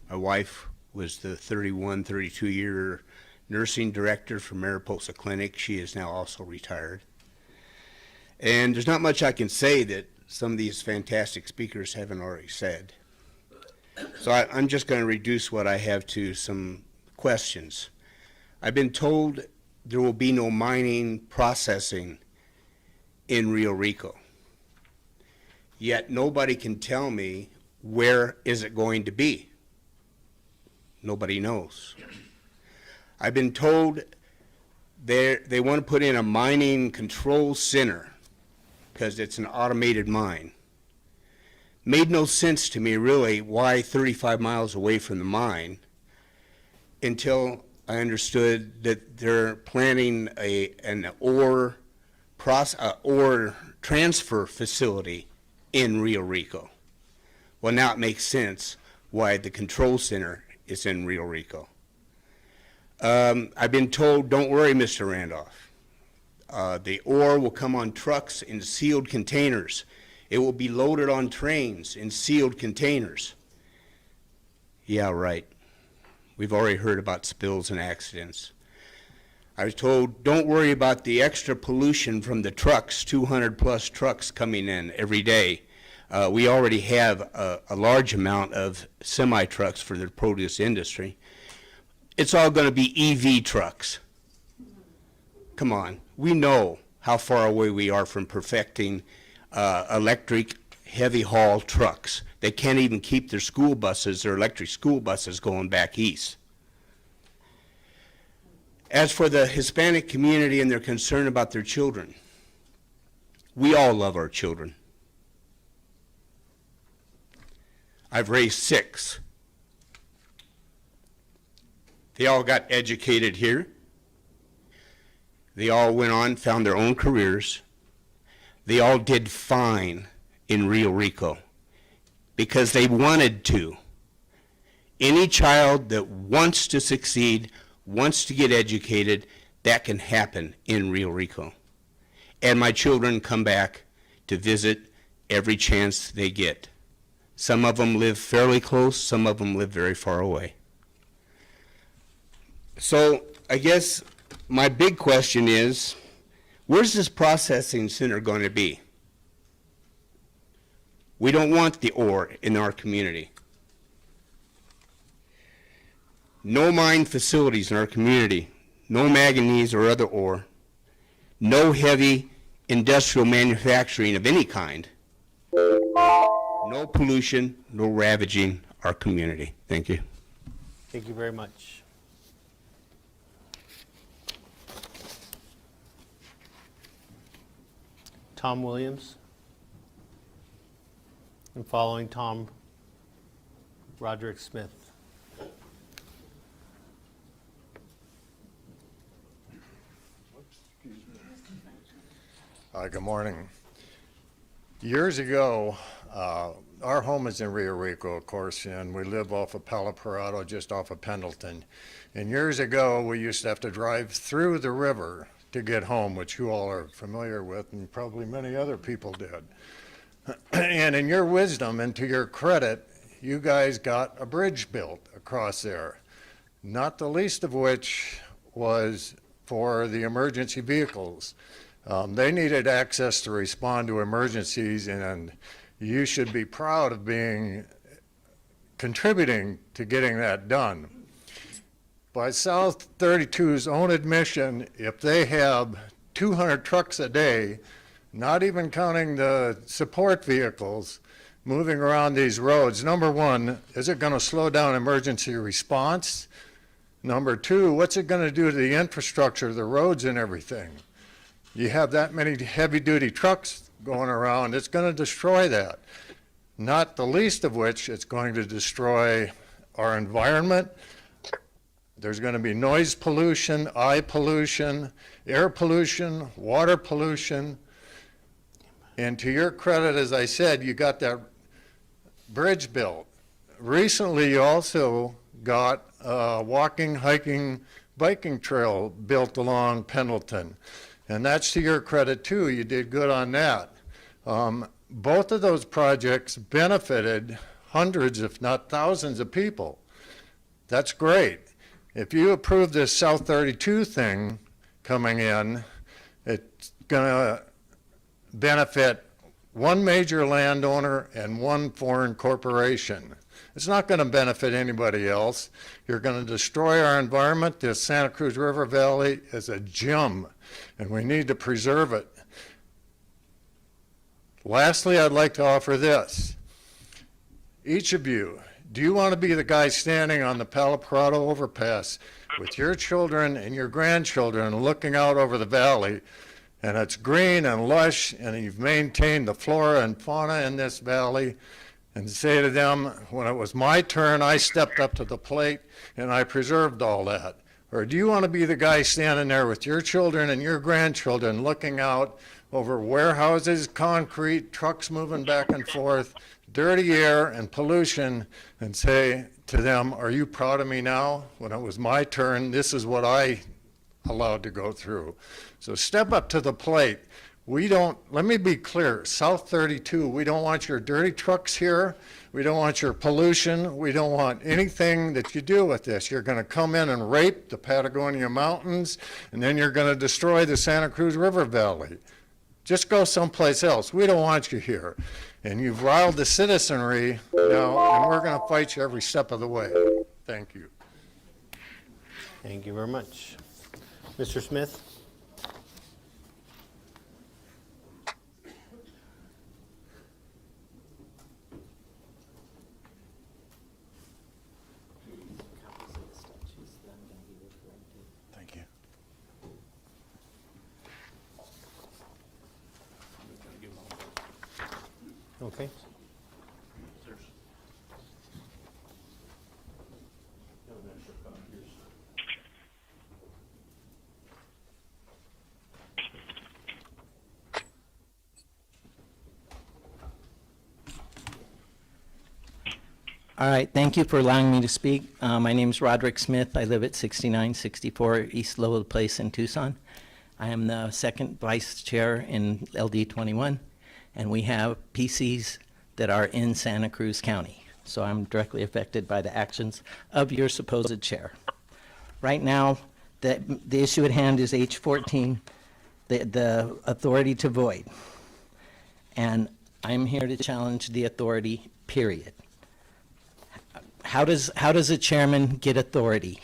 My wife was the 32-year nursing director for Mariposa Clinic. She is now also retired. And there's not much I can say that some of these fantastic speakers haven't already said. So I'm just going to reduce what I have to some questions. I've been told there will be no mining processing in Rio Rico. Yet nobody can tell me where is it going to be. Nobody knows. I've been told they want to put in a mining control center because it's an automated mine. Made no sense to me really why 35 miles away from the mine until I understood that they're planning an ore transfer facility in Rio Rico. Well, now it makes sense why the control center is in Rio Rico. I've been told, don't worry, Mr. Randolph. The ore will come on trucks in sealed containers. It will be loaded on trains in sealed containers. Yeah, right. We've already heard about spills and accidents. I was told, don't worry about the extra pollution from the trucks, 200 plus trucks coming in every day. We already have a large amount of semi-trucks for the produce industry. It's all going to be EV trucks. Come on, we know how far away we are from perfecting electric heavy haul trucks. They can't even keep their school buses, their electric school buses going back east. As for the Hispanic community and their concern about their children, we all love our children. I've raised 6. They all got educated here. They all went on, found their own careers. They all did fine in Rio Rico because they wanted to. Any child that wants to succeed, wants to get educated, that can happen in Rio Rico. And my children come back to visit every chance they get. Some of them live fairly close, some of them live very far away. So I guess my big question is, where's this processing center going to be? We don't want the ore in our community. No mine facilities in our community, no manganese or other ore, no heavy industrial manufacturing of any kind, no pollution, no ravaging our community. Thank you. Thank you very much. Tom Williams. And following Tom, Roderick Smith. Good morning. Years ago, our home is in Rio Rico, of course, and we live off of Palo Parado, just off of Pendleton. And years ago, we used to have to drive through the river to get home, which you all are familiar with, and probably many other people did. And in your wisdom and to your credit, you guys got a bridge built across there, not the least of which was for the emergency vehicles. They needed access to respond to emergencies, and you should be proud of contributing to getting that done. By South 32's own admission, if they have 200 trucks a day, not even counting the support vehicles moving around these roads, number one, is it going to slow down emergency response? Number two, what's it going to do to the infrastructure, the roads and everything? You have that many heavy-duty trucks going around, it's going to destroy that. Not the least of which, it's going to destroy our environment. There's going to be noise pollution, eye pollution, air pollution, water pollution. And to your credit, as I said, you got that bridge built. Recently, you also got a walking, hiking, biking trail built along Pendleton. And that's to your credit too, you did good on that. Both of those projects benefited hundreds, if not thousands of people. That's great. If you approve this South 32 thing coming in, it's gonna benefit one major landowner and one foreign corporation. It's not going to benefit anybody else. You're going to destroy our environment. This Santa Cruz River Valley is a gem, and we need to preserve it. Lastly, I'd like to offer this. Each of you, do you want to be the guy standing on the Palo Parado overpass with your children and your grandchildren looking out over the valley, and it's green and lush, and you've maintained the flora and fauna in this valley, and say to them, when it was my turn, I stepped up to the plate and I preserved all that? Or do you want to be the guy standing there with your children and your grandchildren looking out over warehouses, concrete, trucks moving back and forth, dirty air and pollution, and say to them, are you proud of me now? When it was my turn, this is what I allowed to go through. So step up to the plate. We don't, let me be clear, South 32, we don't want your dirty trucks here. We don't want your pollution. We don't want anything that you do with this. You're going to come in and rape the Patagonia Mountains, and then you're going to destroy the Santa Cruz River Valley. Just go someplace else. We don't want you here. And you've riled the citizenry now, and we're going to fight you every step of the way. Thank you. Thank you very much. Mr. Smith? Thank you. Okay. All right, thank you for allowing me to speak. My name is Roderick Smith. I live at 6964 East Lowell Place in Tucson. I am the second vice chair in LD 21, and we have PCs that are in Santa Cruz County. So I'm directly affected by the actions of your supposed chair. Right now, the issue at hand is H14, the authority to void. And I'm here to challenge the authority, period. How does a chairman get authority?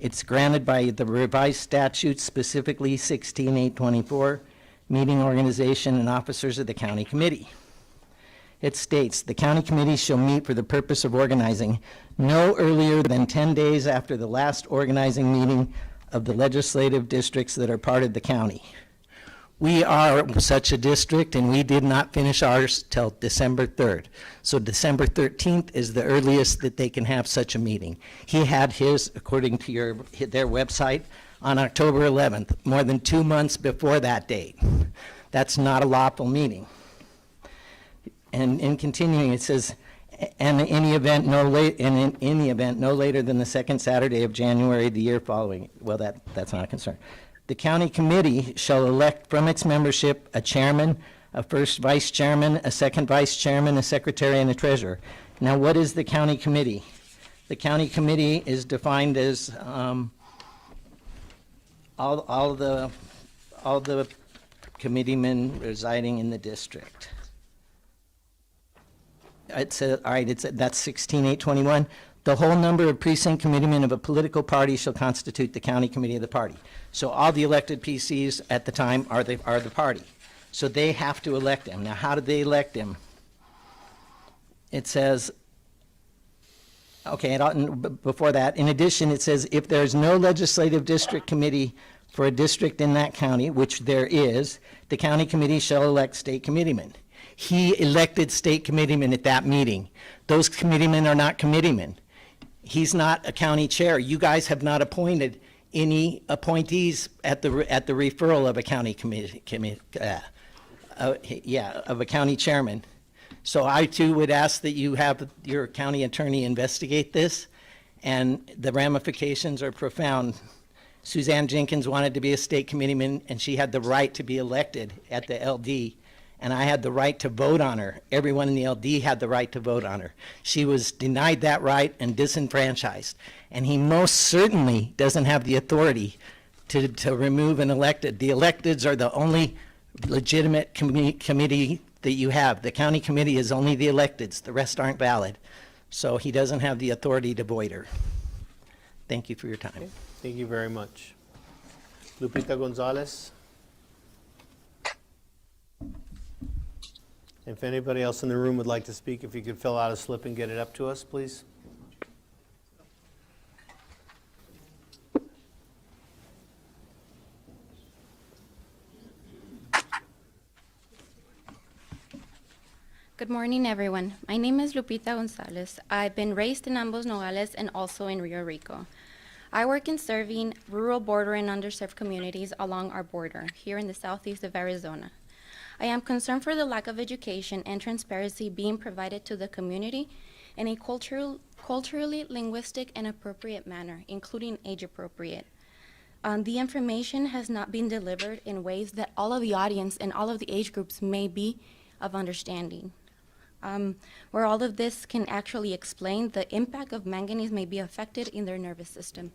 It's granted by the revised statutes, specifically 16824, meeting organization and officers of the county committee. It states, the county committee shall meet for the purpose of organizing no earlier than 10 days after the last organizing meeting of the legislative districts that are part of the county. We are such a district, and we did not finish ours till December 3rd. So December 13th is the earliest that they can have such a meeting. He had his, according to their website, on October 11th, more than 2 months before that date. That's not a lawful meeting. And in continuing, it says, and in any event no later than the second Saturday of January the year following. Well, that's not a concern. The county committee shall elect from its membership a chairman, a first vice chairman, a second vice chairman, a secretary, and a treasurer. Now, what is the county committee? The county committee is defined as all the committeemen residing in the district. That's 16821. The whole number of precinct committeemen of a political party shall constitute the county committee of the party. So all the elected PCs at the time are the party. So they have to elect him. Now, how do they elect him? It says, okay, before that, in addition, it says, if there's no legislative district committee for a district in that county, which there is, the county committee shall elect state committeemen. He elected state committeemen at that meeting. Those committeemen are not committeemen. He's not a county chair. You guys have not appointed any appointees at the referral of a county of a county chairman. So I too would ask that you have your county attorney investigate this, and the ramifications are profound. Suzanne Jenkins wanted to be a state committeeman, and she had the right to be elected at the LD. And I had the right to vote on her. Everyone in the LD had the right to vote on her. She was denied that right and disenfranchised. And he most certainly doesn't have the authority to remove an elected. The electeds are the only legitimate committee that you have. The county committee is only the electeds. The rest aren't valid. So he doesn't have the authority to void her. Thank you for your time. Okay. Thank you very much. Lupita Gonzalez. If anybody else in the room would like to speak, if you could fill out a slip and get it up to us, please. Good morning, everyone. My name is Lupita Gonzalez. I've been raised in Ambos Nogales and also in Rio Rico. I work in serving rural, border, and underserved communities along our border here in the southeast of Arizona. I am concerned for the lack of education and transparency being provided to the community in a culturally, linguistic, and appropriate manner, including age-appropriate. The information has not been delivered in ways that all of the audience and all of the age groups may be of understanding. Where all of this can actually explain the impact of manganese may be affected in their nervous system.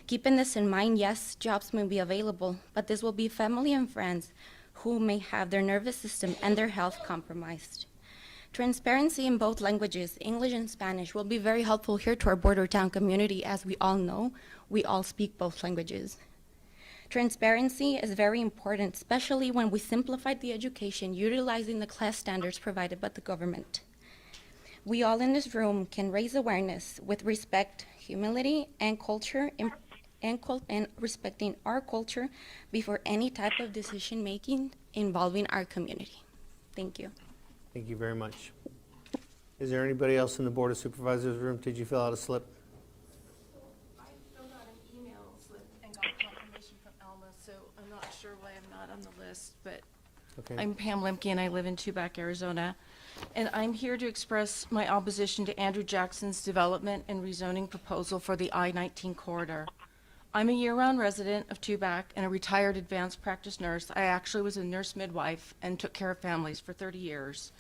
Keeping this in mind, yes, jobs may be available, but this will be family and friends who may have their nervous system and their health compromised. Transparency in both languages, English and Spanish, will be very helpful here to our border town community. As we all know, we all speak both languages. Transparency is very important, especially when we simplified the education utilizing the class standards provided by the government. We all in this room can raise awareness with respect, humility, and culture, and respecting our culture before any type of decision making involving our community. Thank you. Thank you very much. Is there anybody else in the Board of Supervisors room? Did you fill out a slip? I filled out an email slip and got confirmation from Alma, so I'm not sure why I'm not on the list, but Okay. I'm Pam Lemke and I live in Tubac, Arizona. And I'm here to express my opposition to Andrew Jackson's development and rezoning proposal for the I-19 corridor. I'm a year-round resident of Tubac and a retired advanced practice nurse. I actually was a nurse midwife and took care of families for 30 years.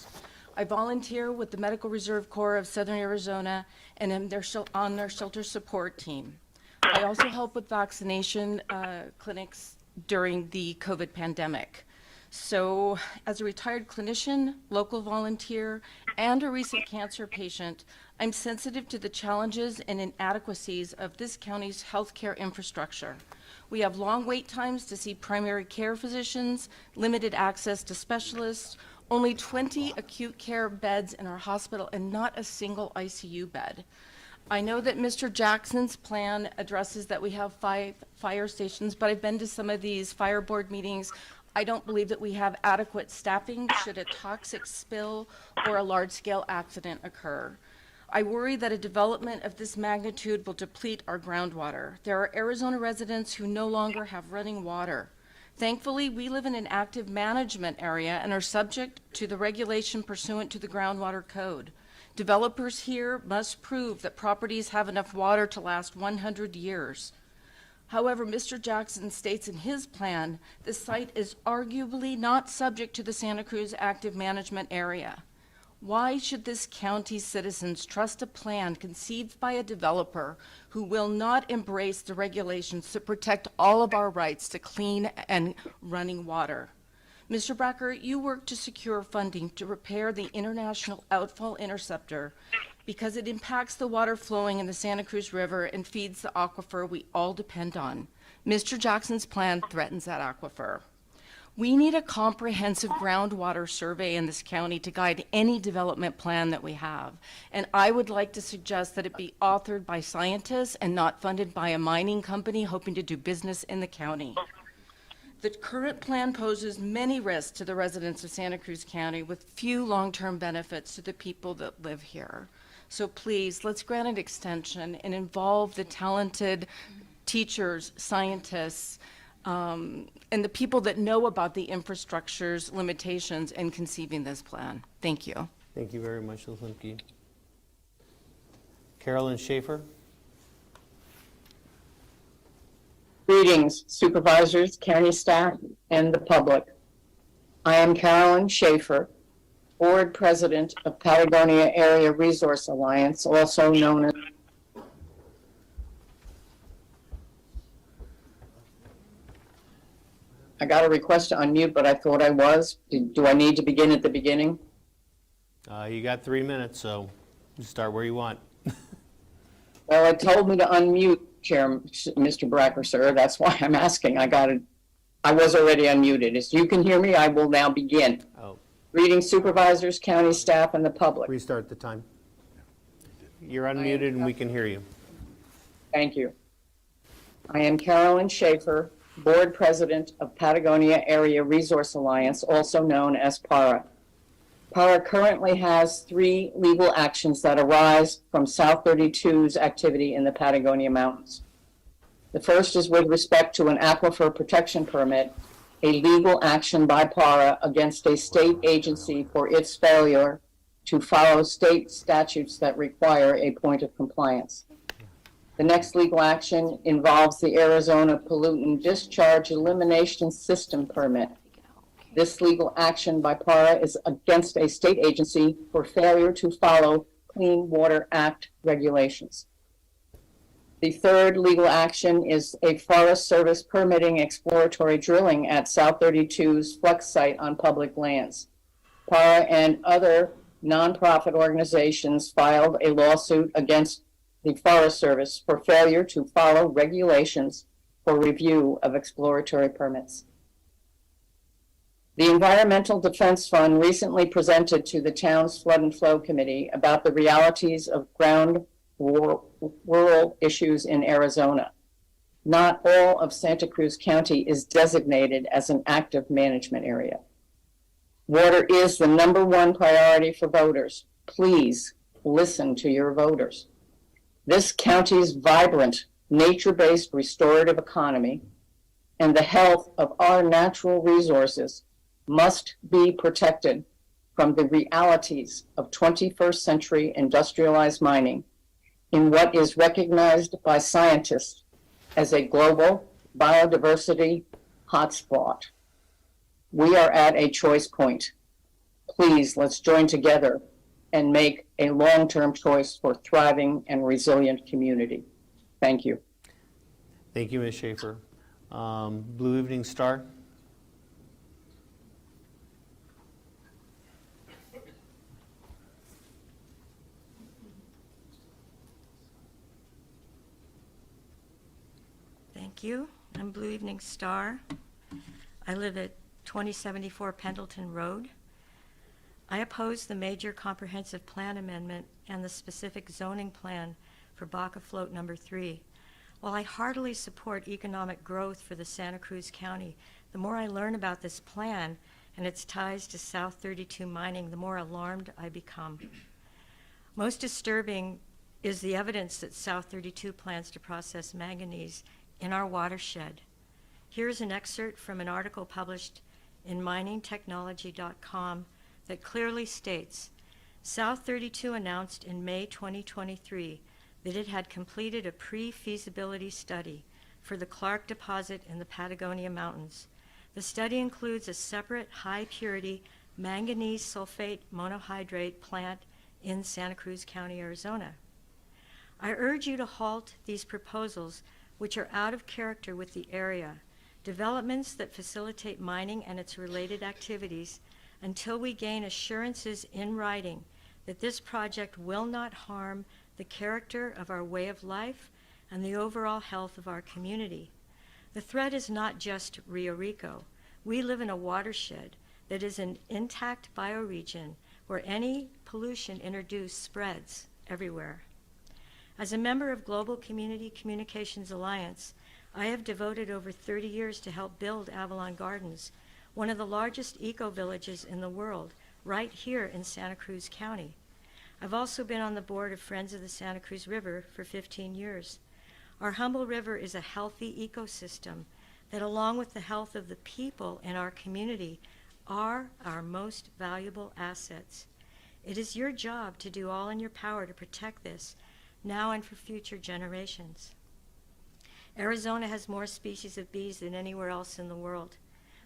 I volunteer with the Medical Reserve Corps of Southern Arizona and am on their shelter support team. I also help with vaccination clinics during the COVID pandemic. So as a retired clinician, local volunteer, and a recent cancer patient, I'm sensitive to the challenges and inadequacies of this county's healthcare infrastructure. We have long wait times to see primary care physicians, limited access to specialists, only 20 acute care beds in our hospital, and not a single ICU bed. I know that Mr. Jackson's plan addresses that we have 5 fire stations, but I've been to some of these fire board meetings. I don't believe that we have adequate staffing should a toxic spill or a large-scale accident occur. I worry that a development of this magnitude will deplete our groundwater. There are Arizona residents who no longer have running water. Thankfully, we live in an active management area and are subject to the regulation pursuant to the groundwater code. Developers here must prove that properties have enough water to last 100 years. However, Mr. Jackson states in his plan, the site is arguably not subject to the Santa Cruz active management area. Why should this county's citizens trust a plan conceived by a developer who will not embrace the regulations to protect all of our rights to clean and running water? Mr. Bracker, you worked to secure funding to repair the International Outfall Interceptor because it impacts the water flowing in the Santa Cruz River and feeds the aquifer we all depend on. Mr. Jackson's plan threatens that aquifer. We need a comprehensive groundwater survey in this county to guide any development plan that we have. And I would like to suggest that it be authored by scientists and not funded by a mining company hoping to do business in the county. The current plan poses many risks to the residents of Santa Cruz County with few long-term benefits to the people that live here. So please, let's grant an extension and involve the talented teachers, scientists, and the people that know about the infrastructure's limitations in conceiving this plan. Thank you. Thank you very much, Ms. Lemke. Carolyn Schaefer. Greetings, supervisors, county staff, and the public. I am Carolyn Schaefer, Board President of Patagonia Area Resource Alliance, also known as I got a request to unmute, but I thought I was. Do I need to begin at the beginning? You got 3 minutes, so you start where you want. Well, it told me to unmute, Mr. Bracker, sir. That's why I'm asking. I was already unmuted. As you can hear me, I will now begin. Oh. Greetings, supervisors, county staff, and the public. Restart the time. You're unmuted and we can hear you. Thank you. I am Carolyn Schaefer, Board President of Patagonia Area Resource Alliance, also known as PARA. PARA currently has 3 legal actions that arise from South 32's activity in the Patagonia Mountains. The first is with respect to an aquifer protection permit, a legal action by PARA against a state agency for its failure to follow state statutes that require a point of compliance. The next legal action involves the Arizona Pollutant Discharge Elimination System permit. This legal action by PARA is against a state agency for failure to follow Clean Water Act regulations. The third legal action is a Forest Service permitting exploratory drilling at South 32's flex site on public lands. PARA and other nonprofit organizations filed a lawsuit against the Forest Service for failure to follow regulations for review of exploratory permits. The Environmental Defense Fund recently presented to the town's Flood and Flow Committee about the realities of ground rural issues in Arizona. Not all of Santa Cruz County is designated as an active management area. Water is the #1 priority for voters. Please listen to your voters. This county's vibrant, nature-based restorative economy and the health of our natural resources must be protected from the realities of 21st century industrialized mining in what is recognized by scientists as a global biodiversity hotspot. We are at a choice point. Please, let's join together and make a long-term choice for thriving and resilient community. Thank you. Thank you, Ms. Schaefer. Blue Evening Star. Thank you. I'm Blue Evening Star. I live at 2074 Pendleton Road. I oppose the major comprehensive plan amendment and the specific zoning plan for Baca Float number 3. While I heartily support economic growth for the Santa Cruz County, the more I learn about this plan and its ties to South 32 mining, the more alarmed I become. Most disturbing is the evidence that South 32 plans to process manganese in our watershed. Here's an excerpt from an article published in miningtechnology.com that clearly states, South 32 announced in May 2023 that it had completed a pre-feasibility study for the Clark deposit in the Patagonia Mountains. The study includes a separate high-purity manganese sulfate monohydrate plant in Santa Cruz County, Arizona. I urge you to halt these proposals which are out of character with the area, developments that facilitate mining and its related activities, until we gain assurances in writing that this project will not harm the character of our way of life and the overall health of our community. The threat is not just Rio Rico. We live in a watershed that is an intact bioregion where any pollution introduced spreads everywhere. As a member of Global Community Communications Alliance, I have devoted over 30 years to help build Avalon Gardens, one of the largest eco-villages in the world, right here in Santa Cruz County. I've also been on the board of Friends of the Santa Cruz River for 15 years. Our humble river is a healthy ecosystem that, along with the health of the people in our community, are our most valuable assets. It is your job to do all in your power to protect this, now and for future generations. Arizona has more species of bees than anywhere else in the world.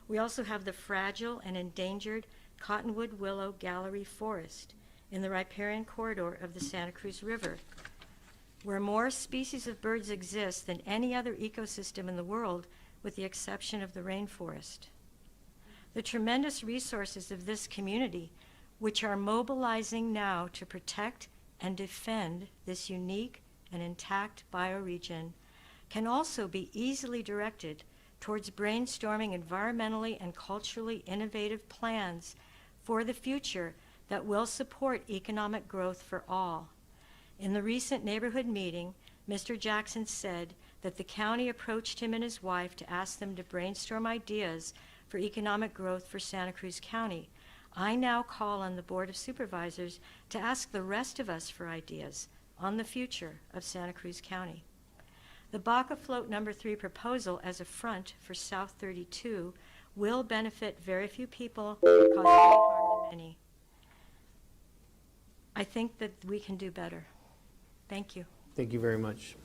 We also have the fragile and endangered cottonwood willow gallery forest in the riparian corridor of the Santa Cruz River, where more species of birds exist than any other ecosystem in the world, with the exception of the rainforest. The tremendous resources of this community, which are mobilizing now to protect and defend this unique and intact bioregion, can also be easily directed towards brainstorming environmentally and culturally innovative plans for the future that will support economic growth for all. In the recent neighborhood meeting, Mr. Jackson said that the county approached him and his wife to ask them to brainstorm ideas for economic growth for Santa Cruz County. I now call on the Board of Supervisors to ask the rest of us for ideas on the future of Santa Cruz County. The Baca Float Number 3 proposal as a front for South 32 will benefit very few people and cause great harm to many. I think that we can do better. Thank you. Thank you very much.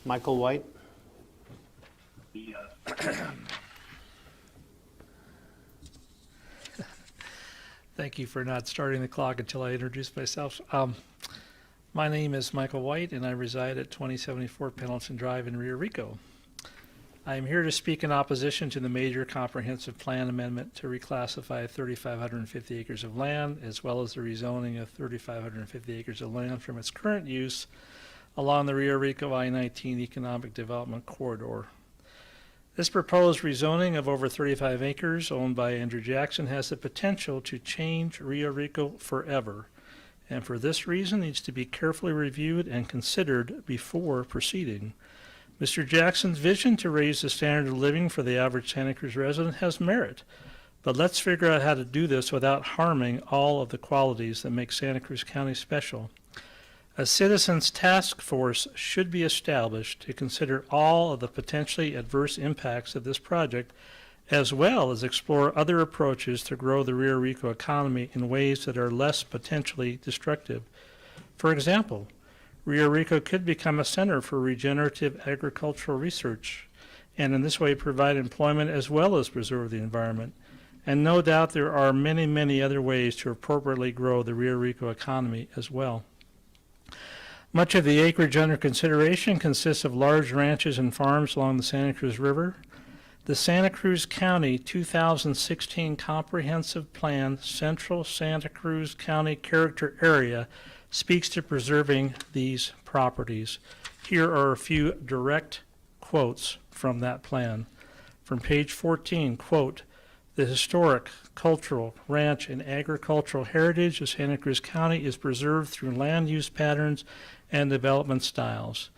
Michael White? Thank you for not starting the clock until I introduce myself. My name is Michael White, and I reside at 2074 Pendleton Drive in Rio Rico. I am here to speak in opposition to the major comprehensive plan amendment to reclassify 3,550 acres of land, as well as the rezoning of 3,550 acres of land from its current use along the Rio Rico I-19 Economic Development Corridor. This proposed rezoning of over 35 acres owned by Andrew Jackson has the potential to change Rio Rico forever, and for this reason needs to be carefully reviewed and considered before proceeding. Mr. Jackson's vision to raise the standard of living for the average Santa Cruz resident has merit, but let's figure out how to do this without harming all of the qualities that make Santa Cruz County special. A citizens task force should be established to consider all of the potentially adverse impacts of this project, as well as explore other approaches to grow the Rio Rico economy in ways that are less potentially destructive. For example, Rio Rico could become a center for regenerative agricultural research, and in this way provide employment as well as preserve the environment. And no doubt there are many, many other ways to appropriately grow the Rio Rico economy as well. Much of the acreage under consideration consists of large ranches and farms along the Santa Cruz River. The Santa Cruz County 2016 Comprehensive Plan Central Santa Cruz County Character Area speaks to preserving these properties. Here are a few direct quotes from that plan. From page 14, quote, "The historic, cultural, ranch, and agricultural heritage of Santa Cruz County is preserved through land use patterns and development styles."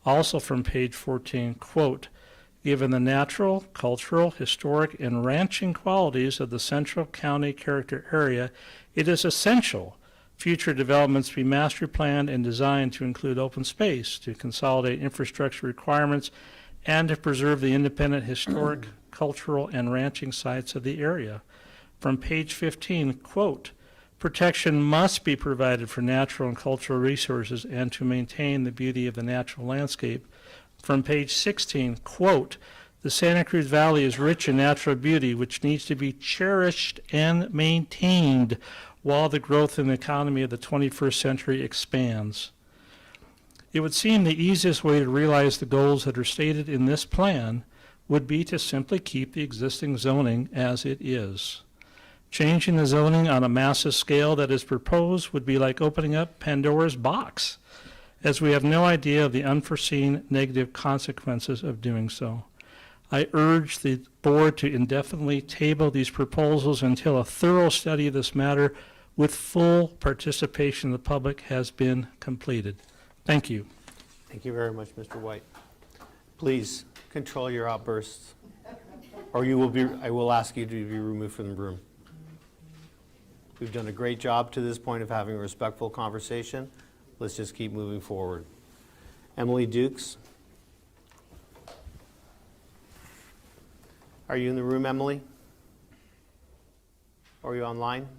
Also from page 14, quote, "Given the natural, cultural, historic, and ranching qualities of the Central County Character Area, it is essential future developments be master planned and designed to include open space, to consolidate infrastructure requirements, and to preserve the independent historic, cultural, and ranching sites of the area." From page 15, quote, "Protection must be provided for natural and cultural resources and to maintain the beauty of the natural landscape." From page 16, quote, "The Santa Cruz Valley is rich in natural beauty which needs to be cherished and maintained while the growth in the economy of the 21st century expands." It would seem the easiest way to realize the goals that are stated in this plan would be to simply keep the existing zoning as it is. Changing the zoning on a massive scale that is proposed would be like opening up Pandora's box, as we have no idea of the unforeseen negative consequences of doing so. I urge the board to indefinitely table these proposals until a thorough study of this matter with full participation of the public has been completed. Thank you. Thank you very much, Mr. White. Please control your outbursts, or I will ask you to be removed from the room. We've done a great job to this point of having a respectful conversation. Let's just keep moving forward. Emily Dukes. Are you in the room, Emily? Or are you online?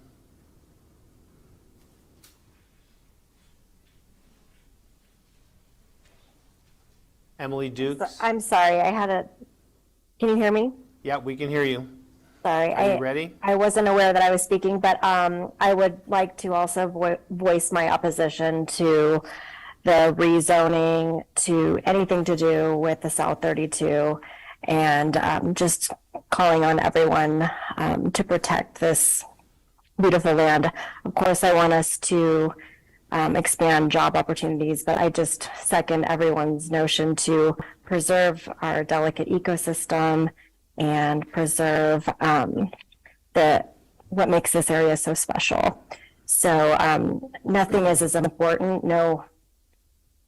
Emily Dukes? I'm sorry, can you hear me? Yeah, we can hear you. Sorry. Are you ready? I wasn't aware that I was speaking, but I would like to also voice my opposition to the rezoning, to anything to do with the South 32, and just calling on everyone to protect this beautiful land. Of course, I want us to expand job opportunities, but I just second everyone's notion to preserve our delicate ecosystem and preserve what makes this area so special. So nothing is as important, no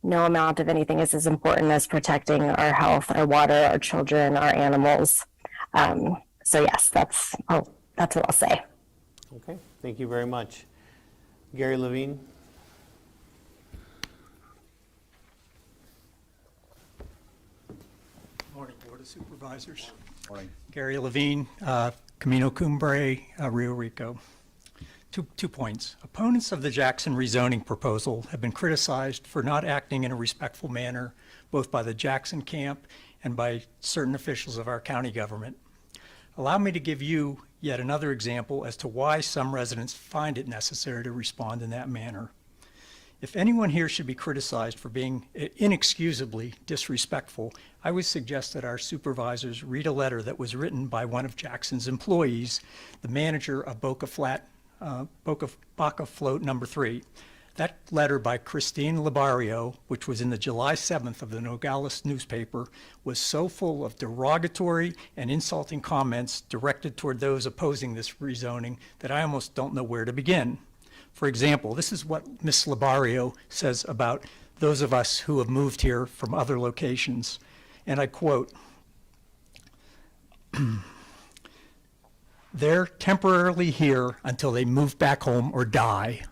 amount of anything is as important as protecting our health, our water, our children, our animals. So yes, that's what I'll say. Okay, thank you very much. Gary Levine? Morning, Board of Supervisors. Morning. Gary Levine, Camino Cumbre, Rio Rico. Two points. Opponents of the Jackson rezoning proposal have been criticized for not acting in a respectful manner, both by the Jackson camp and by certain officials of our county government. Allow me to give you yet another example as to why some residents find it necessary to respond in that manner. If anyone here should be criticized for being inexcusably disrespectful, I would suggest that our supervisors read a letter that was written by one of Jackson's employees, the manager of Baca Float number 3. That letter by Christine Labario, which was in the July 7th of the Nogales newspaper, was so full of derogatory and insulting comments directed toward those opposing this rezoning that I almost don't know where to begin. For example, this is what Ms. Labario says about those of us who have moved here from other locations. And I quote, "They're temporarily here until they move back home or die."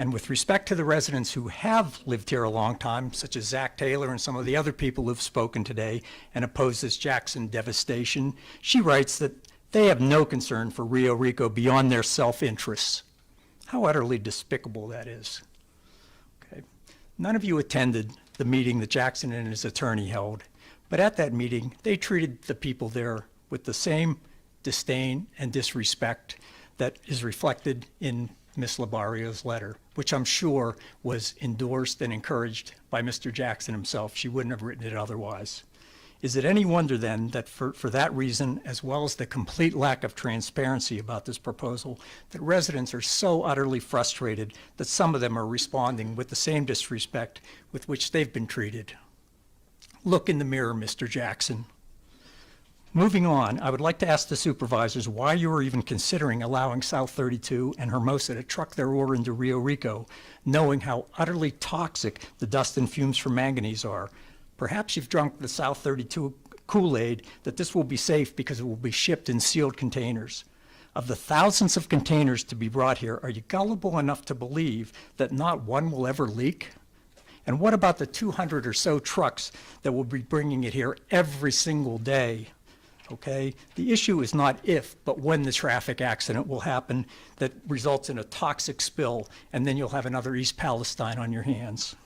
And with respect to the residents who have lived here a long time, such as Zach Taylor and some of the other people who've spoken today and oppose this Jackson devastation, she writes that they have no concern for Rio Rico beyond their self-interests. How utterly despicable that is. Okay. None of you attended the meeting that Jackson and his attorney held, but at that meeting, they treated the people there with the same disdain and disrespect that is reflected in Ms. Labario's letter, which I'm sure was endorsed and encouraged by Mr. Jackson himself. She wouldn't have written it otherwise. Is it any wonder then that for that reason, as well as the complete lack of transparency about this proposal, that residents are so utterly frustrated that some of them are responding with the same disrespect with which they've been treated? Look in the mirror, Mr. Jackson. Moving on, I would like to ask the supervisors why you are even considering allowing South 32 and Hermosa to truck their ore into Rio Rico, knowing how utterly toxic the dust and fumes from manganese are. Perhaps you've drunk the South 32 Kool-Aid that this will be safe because it will be shipped in sealed containers. Of the thousands of containers to be brought here, are you gullible enough to believe that not one will ever leak? And what about the 200 or so trucks that will be bringing it here every single day? Okay, the issue is not if, but when the traffic accident will happen that results in a toxic spill, and then you'll have another East Palestine on your hands.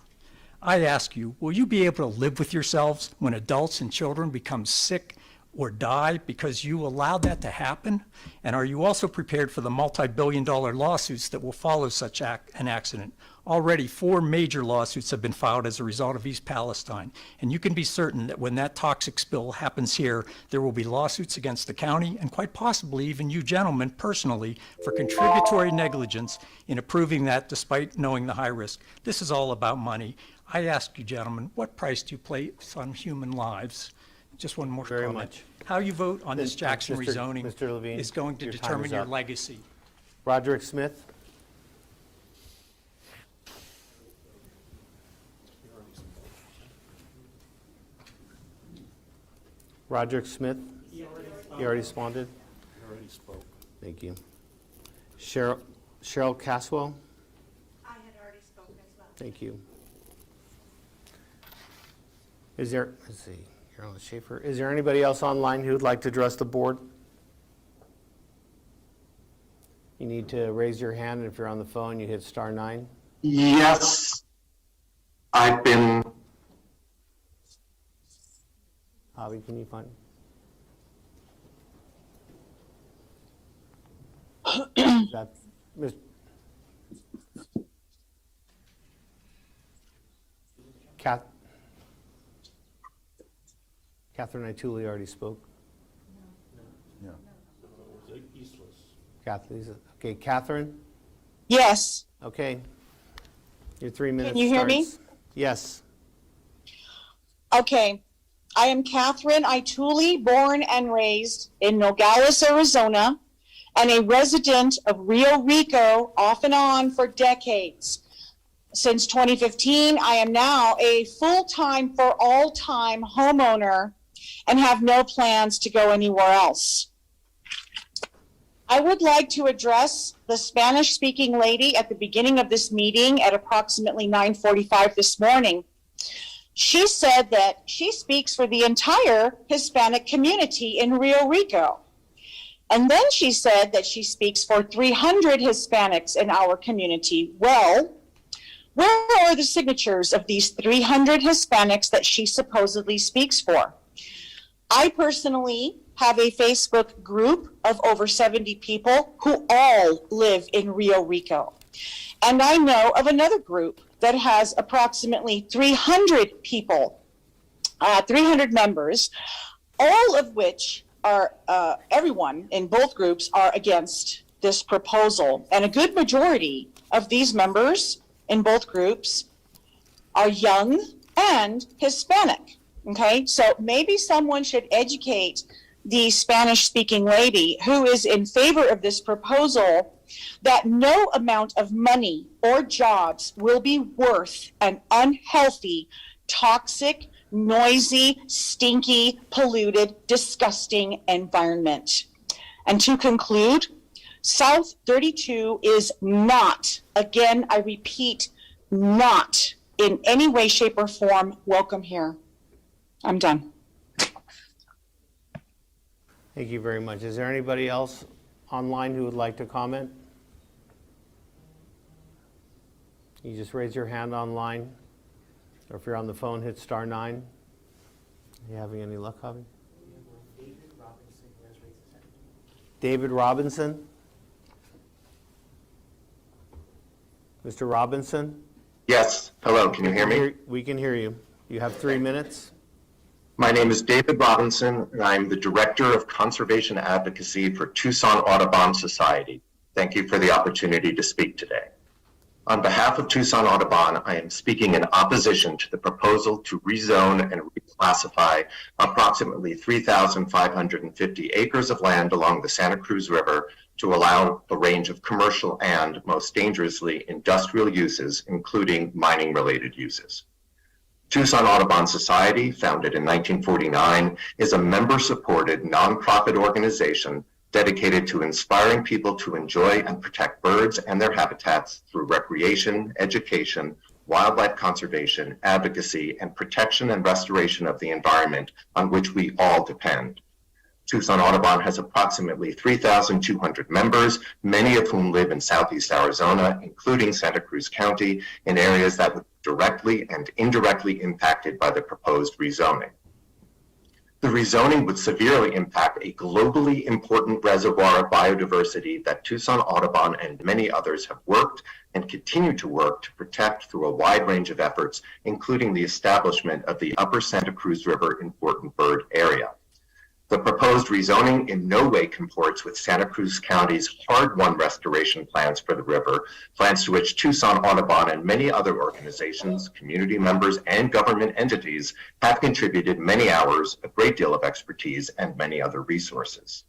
I ask you, will you be able to live with yourselves when adults and children become sick or die because you allowed that to happen? And are you also prepared for the multi-billion-dollar lawsuits that will follow such an accident? Already 4 major lawsuits have been filed as a result of East Palestine. And you can be certain that when that toxic spill happens here, there will be lawsuits against the county and quite possibly even you gentlemen personally for contributory negligence in approving that despite knowing the high risk. This is all about money. I ask you gentlemen, what price do you place on human lives? Just one more comment. Much. How you vote on this Jackson Mr. rezoning Mr. Levine, is going to your time determine is your up. legacy. Roderick Smith? Roderick Smith? He already responded? He already spoke. Thank you. Cheryl Caswell? I had already spoken as well. Thank you. Is there, let's see, Carolyn Schaefer, is there anybody else online who would like to address the board? You need to raise your hand, and if you're on the phone, you hit *9. Yes, I've been. Javi, can you find? That's Ms. Catherine Ituli already spoke. Yeah. Okay, Catherine? Yes. Okay. Your 3 minutes Can you hear me? starts. Yes. Okay. I am Catherine Ituli, born and raised in Nogales, Arizona, and a resident of Rio Rico off and on for decades. Since 2015, I am now a full-time for all-time homeowner and have no plans to go anywhere else. I would like to address the Spanish-speaking lady at the beginning of this meeting at approximately 9:45 this morning. She said that she speaks for the entire Hispanic community in Rio Rico. And then she said that she speaks for 300 Hispanics in our community. Well, where are the signatures of these 300 Hispanics that she supposedly speaks for? I personally have a Facebook group of over 70 people who all live in Rio Rico. And I know of another group that has approximately 300 people, 300 members, all of which are, everyone in both groups are against this proposal. And a good majority of these members in both groups are young and Hispanic. Okay, so maybe someone should educate the Spanish-speaking lady who is in favor of this proposal that no amount of money or jobs will be worth an unhealthy, toxic, noisy, stinky, polluted, disgusting environment. And to conclude, South 32 is not, again, I repeat, not in any way, shape, or form welcome here. I'm done. Thank you very much. Is there anybody else online who would like to comment? You just raise your hand online, or if you're on the phone, hit *9. Are you having any luck, Javi? David Robinson? Mr. Robinson? Yes. Hello, can you hear me? We can hear you. You have 3 minutes. My name is David Robinson, and I'm the Director of Conservation Advocacy for Tucson Audubon Society. Thank you for the opportunity to speak today. On behalf of Tucson Audubon, I am speaking in opposition to the proposal to rezone and reclassify approximately 3,550 acres of land along the Santa Cruz River to allow a range of commercial and, most dangerously, industrial uses, including mining-related uses. Tucson Audubon Society, founded in 1949, is a member-supported nonprofit organization dedicated to inspiring people to enjoy and protect birds and their habitats through recreation, education, wildlife conservation, advocacy, and protection and restoration of the environment on which we all depend. Tucson Audubon has approximately 3,200 members, many of whom live in Southeast Arizona, including Santa Cruz County, in areas that would be directly and indirectly impacted by the proposed rezoning. The rezoning would severely impact a globally important reservoir of biodiversity that Tucson Audubon and many others have worked and continue to work to protect through a wide range of efforts, including the establishment of the Upper Santa Cruz River Important Bird Area. The proposed rezoning in no way comports with Santa Cruz County's hard-won restoration plans for the river, plans to which Tucson Audubon and many other organizations, community members, and government entities have contributed many hours, a great deal of expertise, and many other resources.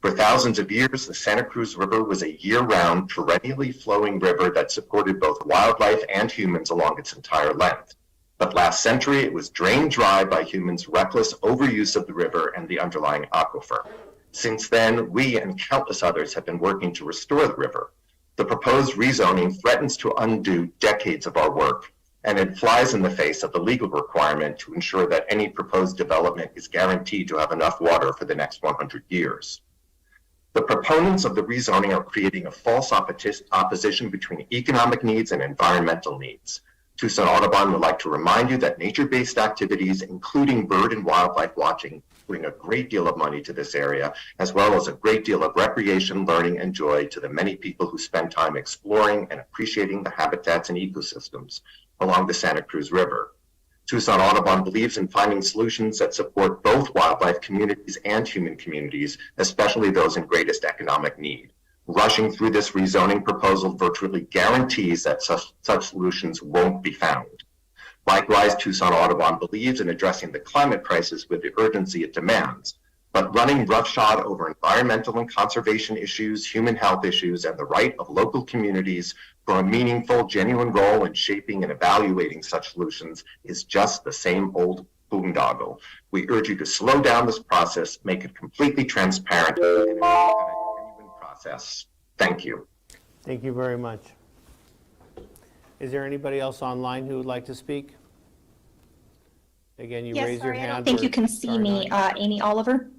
For thousands of years, the Santa Cruz River was a year-round, perennially flowing river that supported both wildlife and humans along its entire length. But last century, it was drained dry by humans' reckless overuse of the river and the underlying aquifer. Since then, we and countless others have been working to restore the river. The proposed rezoning threatens to undo decades of our work, and it flies in the face of the legal requirement to ensure that any proposed development is guaranteed to have enough water for the next 100 years. The proponents of the rezoning are creating a false opposition between economic needs and environmental needs. Tucson Audubon would like to remind you that nature-based activities, including bird and wildlife watching, bring a great deal of money to this area, as well as a great deal of recreation, learning, and joy to the many people who spend time exploring and appreciating the habitats and ecosystems along the Santa Cruz River. Tucson Audubon believes in finding solutions that support both wildlife communities and human communities, especially those in greatest economic need. Rushing through this rezoning proposal virtually guarantees that such solutions won't be found. Likewise, Tucson Audubon believes in addressing the climate crisis with the urgency it demands, but running roughshod over environmental and conservation issues, human health issues, and the right of local communities for a meaningful, genuine role in shaping and evaluating such solutions is just the same old boondoggle. We urge you to slow down this process, make it completely transparent, and process. Thank you. Thank you very much. Is there anybody else online who would like to speak? Again, you Yes, raise your sorry, I hand. don't think or you can see star me. 9. Amy Oliver.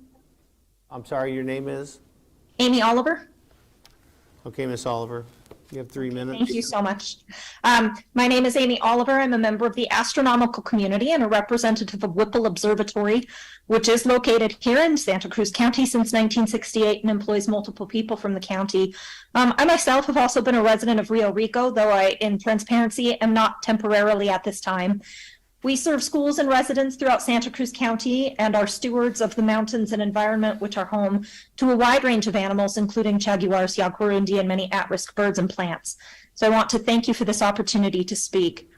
I'm sorry, your name is? Amy Oliver. Okay, Miss Oliver, you have 3 minutes. Thank you so much. My name is Amy Oliver. I'm a member of the astronomical community and a representative of Whipple Observatory, which is located here in Santa Cruz County since 1968 and employs multiple people from the county. I myself have also been a resident of Rio Rico, though I, in transparency, am not temporarily at this time. We serve schools and residents throughout Santa Cruz County and are stewards of the mountains and environment, which are home to a wide range of animals, including jaguars, yaguarundi, and many at-risk birds and plants. So I want to thank you for this opportunity to speak.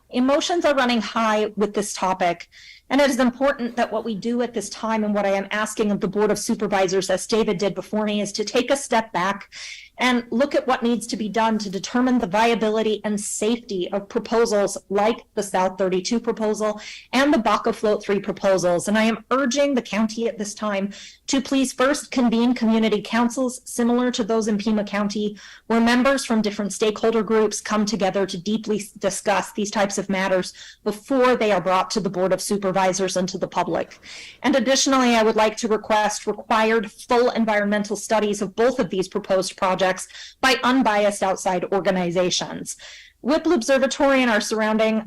Emotions are running high with this topic, and it is important that what we do at this time and what I am asking of the Board of Supervisors, as David did before me, is to take a step back and look at what needs to be done to determine the viability and safety of proposals like the South 32 proposal and the Baca Float 3 proposals. And I am urging the county at this time to please first convene community councils similar to those in Pima County, where members from different stakeholder groups come together to deeply discuss these types of matters before they are brought to the Board of Supervisors and to the public. And additionally, I would like to request required full environmental studies of both of these proposed projects by unbiased outside organizations. Whipple Observatory and our surrounding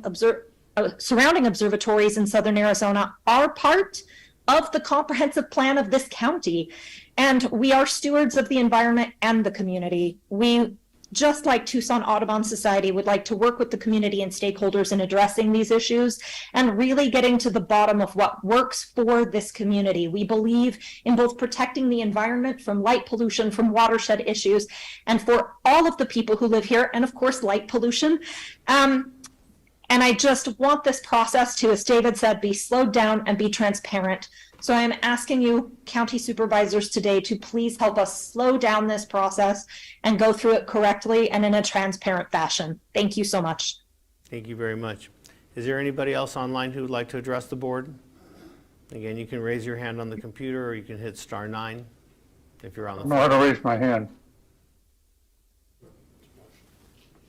observatories in southern Arizona are part of the comprehensive plan of this county, and we are stewards of the environment and the community. We, just like Tucson Audubon Society, would like to work with the community and stakeholders in addressing these issues and really getting to the bottom of what works for this community. We believe in both protecting the environment from light pollution, from watershed issues, and for all of the people who live here, and of course, light pollution. And I just want this process to, as David said, be slowed down and be transparent. So I am asking you, county supervisors, today to please help us slow down this process and go through it correctly and in a transparent fashion. Thank you so much. Thank you very much. Is there anybody else online who would like to address the board? Again, you can raise your hand on the computer or you can hit star 9 if you're on the I know how to raise my hand.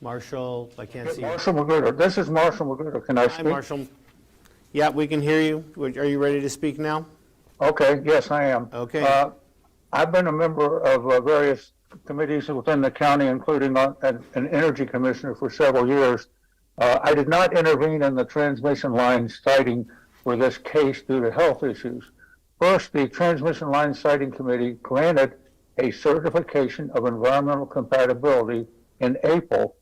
Marshall, I can't see you. Marshall Magruder. This is Marshall Magruder. Can I Hi, speak? Marshall. Yeah, we can hear you. Are you ready to speak now? Okay, yes, I am. Okay. I've been a member of various committees within the county, including an energy commissioner for several years. I did not intervene in the transmission line siting for this case due to health issues. First, the Transmission Line Siting Committee granted a certification of environmental compatibility in April,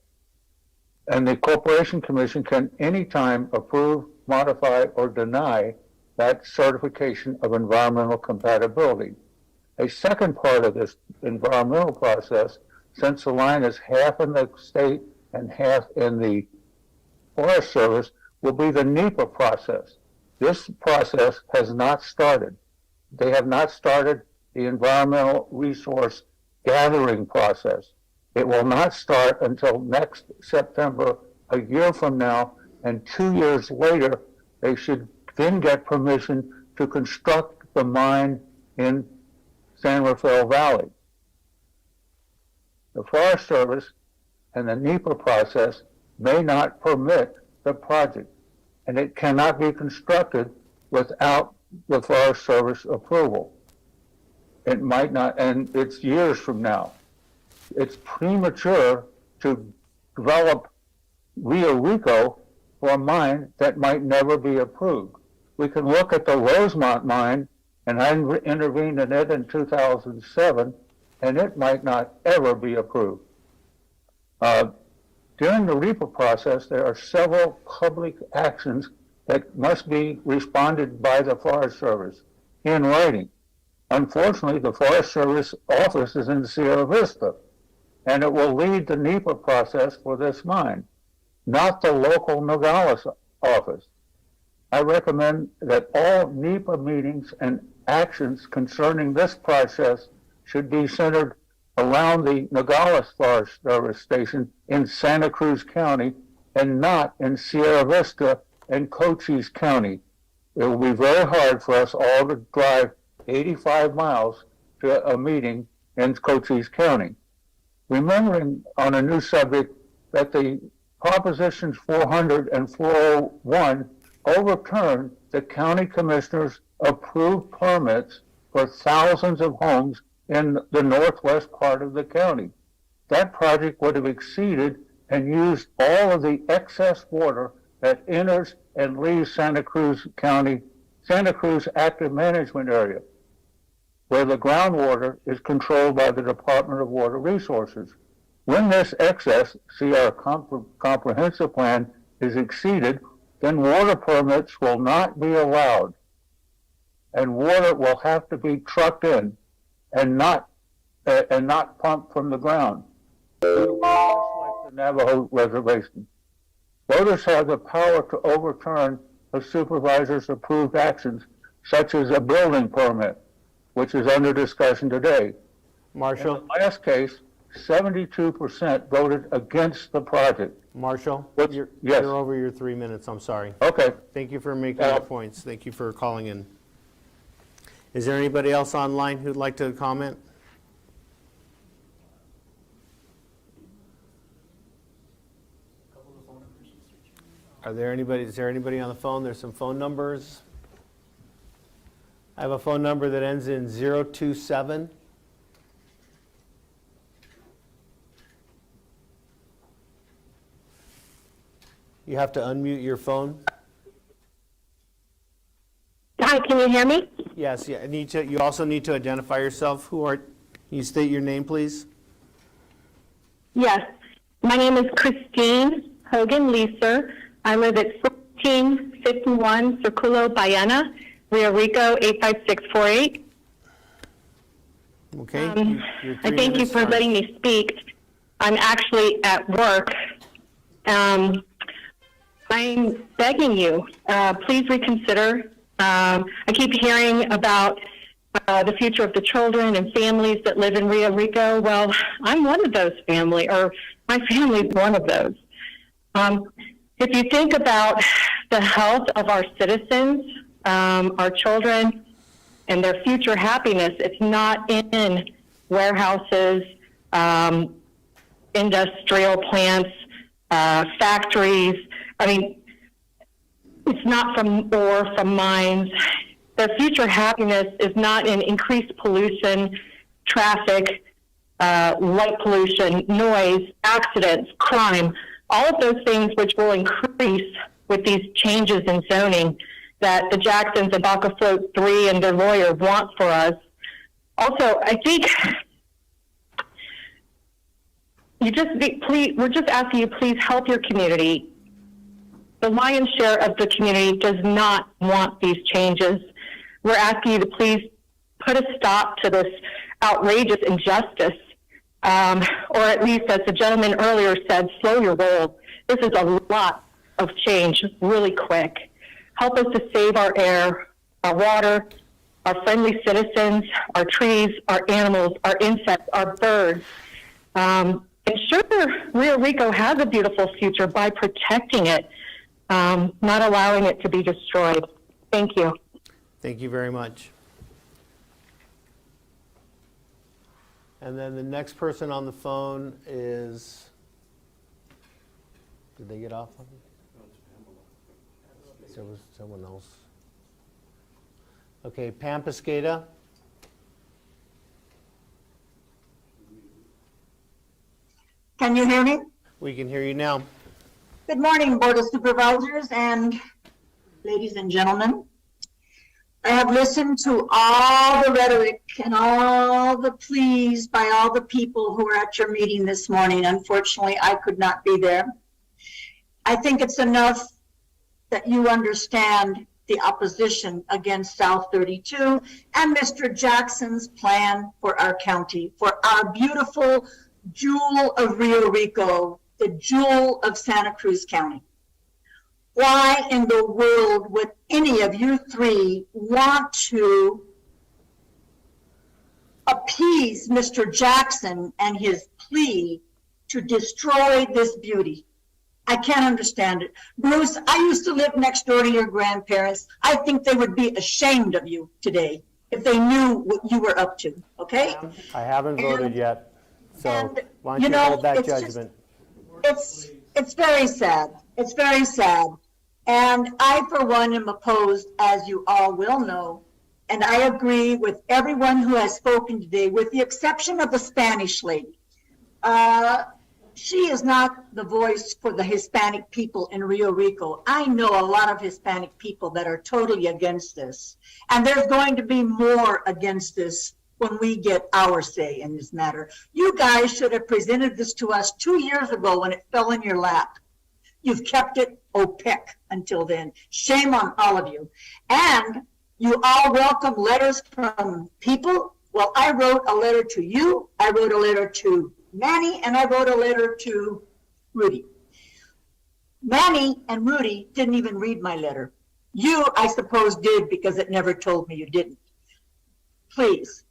and the Corporation Commission can anytime approve, modify, or deny that certification of environmental compatibility. A second part of this environmental process, since the line is half in the state and half in the Forest Service, will be the NEPA process. This process has not started. They have not started the environmental resource gathering process. It will not start until next September, a year from now, and 2 years later, they should then get permission to construct the mine in San Rafael Valley. The Forest Service and the NEPA process may not permit the project, and it cannot be constructed without the Forest Service approval. It might not, and it's years from now. It's premature to develop Rio Rico for a mine that might never be approved. We can look at the Rosemont mine, and I intervened in it in 2007, and it might not ever be approved. During the REPA process, there are several public actions that must be responded by the Forest Service in writing. Unfortunately, the Forest Service office is in Sierra Vista, and it will lead the NEPA process for this mine, not the local Nogales office. I recommend that all NEPA meetings and actions concerning this process should be centered around the Nogales Forest Service Station in Santa Cruz County and not in Sierra Vista and Cochise County. It will be very hard for us all to drive 85 miles to a meeting in Cochise County. Remembering on a new subject that the Propositions 400 and 401 overturned the county commissioners' approved permits for thousands of homes in the northwest part of the county. That project would have exceeded and used all of the excess water that enters and leaves Santa Cruz County, Santa Cruz Active Management Area, where the groundwater is controlled by the Department of Water Resources. When this excess, see our comprehensive plan, is exceeded, then water permits will not be allowed. And water will have to be trucked in and not pumped from the ground. Just like the Navajo Reservation. Voters have the power to overturn a supervisor's approved actions, such as a building permit, which is under discussion today. Marshall? In the last case, 72% voted against the project. Marshall, Yes. you're over your 3 minutes, I'm sorry. Okay. Thank you for making your points. Thank you for calling in. Is there anybody else online who'd like to comment? Is there anybody on the phone? There's some phone numbers. I have a phone number that ends in 027. You have to unmute your phone. Hi, can you hear me? Yes, yeah. You also need to identify yourself. Can you state your name, please? Yes. My name is Christine Hogan Leeser. I live at 1451 Circulo Bayana, Rio Rico 85648. Okay. I thank you for letting me speak. I'm actually at work. I'm begging you, please reconsider. I keep hearing about the future of the children and families that live in Rio Rico. Well, I'm one of those family, or my family's one of those. If you think about the health of our citizens, our children, and their future happiness, it's not in warehouses, industrial plants, factories. I mean, it's not from ore, from mines. Their future happiness is not in increased pollution, traffic, light pollution, noise, accidents, crime, all of those things which will increase with these changes in zoning that the Jacksons and Baca Float 3 and their lawyer want for us. Also, I think we're just asking you, please help your community. The lion's share of the community does not want these changes. We're asking you to please put a stop to this outrageous injustice, or at least, as the gentleman earlier said, slow your roll. This is a lot of change really quick. Help us to save our air, our water, our friendly citizens, our trees, our animals, our insects, our birds. Ensure Rio Rico has a beautiful future by protecting it, not allowing it to be destroyed. Thank you. Thank you very much. And then the next person on the phone is, did they get off of me? There was someone else. Okay, Pam Pesqueda. Can you hear me? We can hear you now. Good morning, Board of Supervisors and ladies and gentlemen. I have listened to all the rhetoric and all the pleas by all the people who were at your meeting this morning. Unfortunately, I could not be there. I think it's enough that you understand the opposition against South 32 and Mr. Jackson's plan for our county, for our beautiful jewel of Rio Rico, the jewel of Santa Cruz County. Why in the world would any of you three want to appease Mr. Jackson and his plea to destroy this beauty? I can't understand it. Bruce, I used to live next door to your grandparents. I think they would be ashamed of you today if they knew what you were up to, okay? I haven't voted yet, so and, why don't you you know, hold that it's just- judgment? It's very sad. It's very sad. And I, for one, am opposed, as you all will know. And I agree with everyone who has spoken today, with the exception of the Spanish lady. She is not the voice for the Hispanic people in Rio Rico. I know a lot of Hispanic people that are totally against this. And there's going to be more against this when we get our say in this matter. You guys should have presented this to us 2 years ago when it fell in your lap. You've kept it opaque until then. Shame on all of you. And you all welcome letters from people. Well, I wrote a letter to you. I wrote a letter to Manny, and I wrote a letter to Rudy. Manny and Rudy didn't even read my letter. You, I suppose, did, because it never told me you didn't. Please,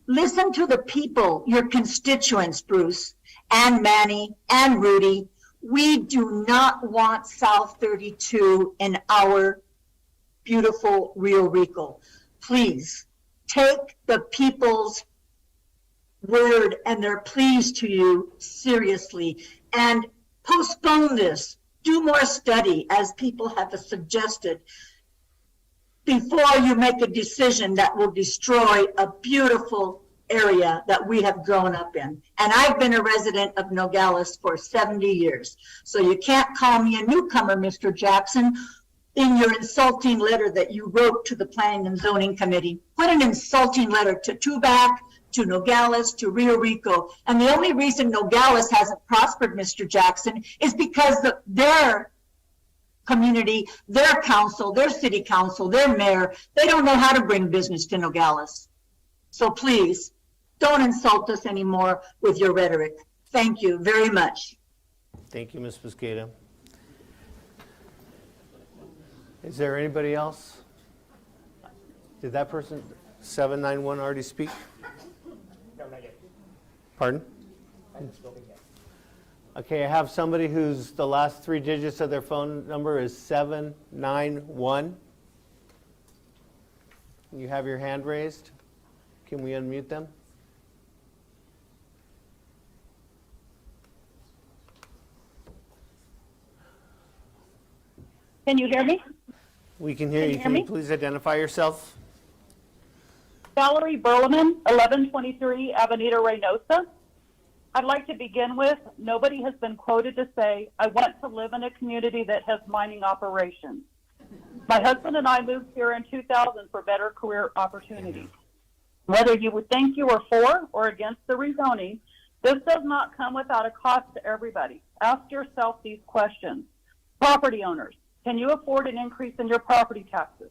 listen to the people, your constituents, Bruce, and Manny, and Rudy. We do not want South 32 in our beautiful Rio Rico. Please, take the people's word and their pleas to you seriously and postpone this. Do more study, as people have suggested, before you make a decision that will destroy a beautiful area that we have grown up in. And I've been a resident of Nogales for 70 years. So you can't call me a newcomer, Mr. Jackson, in your insulting letter that you wrote to the Planning and Zoning Committee. What an insulting letter to Tubac, to Nogales, to Rio Rico. And the only reason Nogales hasn't prospered, Mr. Jackson, is because their community, their council, their city council, their mayor, they don't know how to bring business to Nogales. So please, don't insult us anymore with your rhetoric. Thank you very much. Thank you, Ms. Mosqueda. Is there anybody else? Did that person, 791, already speak? No, not yet. Pardon? I haven't spoken yet. Okay, I have somebody whose the last 3 digits of their phone number is 791. You have your hand raised. Can we unmute them? Can you hear me? We can hear Can you. you hear Can you me? please identify yourself? Valerie Burleman, 1123 Avenida Reynosa. I'd like to begin with, nobody has been quoted to say, I want to live in a community that has mining operations. My husband and I moved here in 2000 for better career opportunities. Whether you would think you are for or against the rezoning, this does not come without a cost to everybody. Ask yourself these questions. Property owners, can you afford an increase in your property taxes?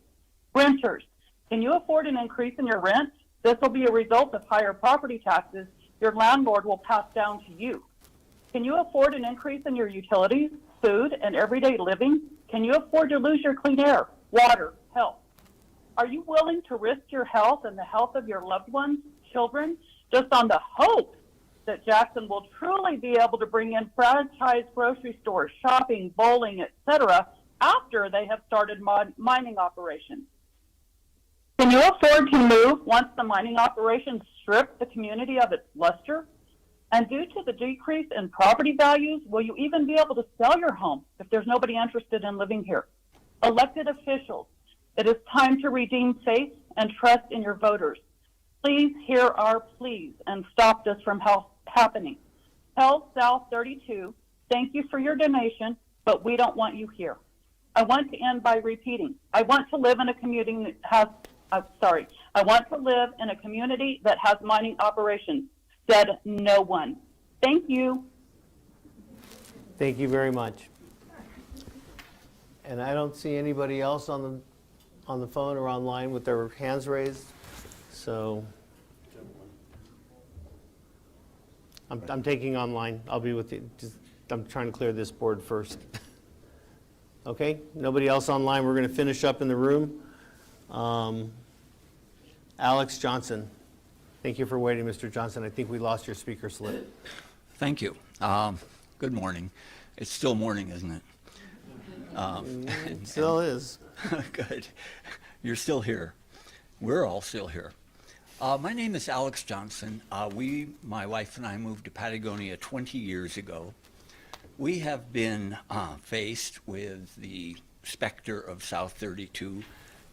Renters, can you afford an increase in your rent? This will be a result of higher property taxes your landlord will pass down to you. Can you afford an increase in your utilities, food, and everyday living? Can you afford to lose your clean air, water, health? Are you willing to risk your health and the health of your loved ones, children, just on the hope that Jackson will truly be able to bring in franchised grocery stores, shopping, bowling, etc., after they have started mining operations? Can you afford to move once the mining operations strip the community of its luster? And due to the decrease in property values, will you even be able to sell your home if there's nobody interested in living here? Elected officials, it is time to redeem faith and trust in your voters. Please hear our pleas and stop this from happening. Tell South 32, thank you for your donation, but we don't want you here. I want to end by repeating, I want to live in a community that has I want to live in a community that has mining operations. Said no one. Thank you. Thank you very much. And I don't see anybody else on the phone or online with their hands raised. So I'm taking online. I'll be with you. I'm trying to clear this board first. Okay, nobody else online. We're going to finish up in the room. Alex Johnson. Thank you for waiting, Mr. Johnson. I think we lost your speaker slip. Thank you. Good morning. It's still morning, isn't it? It still is. Good. You're still here. We're all still here. My name is Alex Johnson. My wife and I moved to Patagonia 20 years ago. We have been faced with the specter of South 32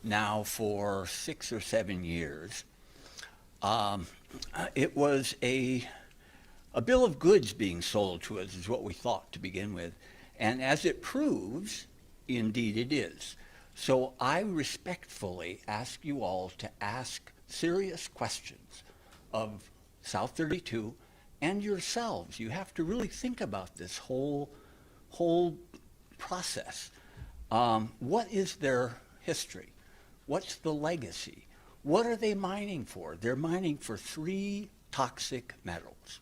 now for 6 or 7 years. It was a bill of goods being sold to us is what we thought to begin with. And as it proves, indeed it is. So I respectfully ask you all to ask serious questions of South 32 and yourselves. You have to really think about this whole process. What is their history? What's the legacy? What are they mining for? They're mining for 3 toxic metals: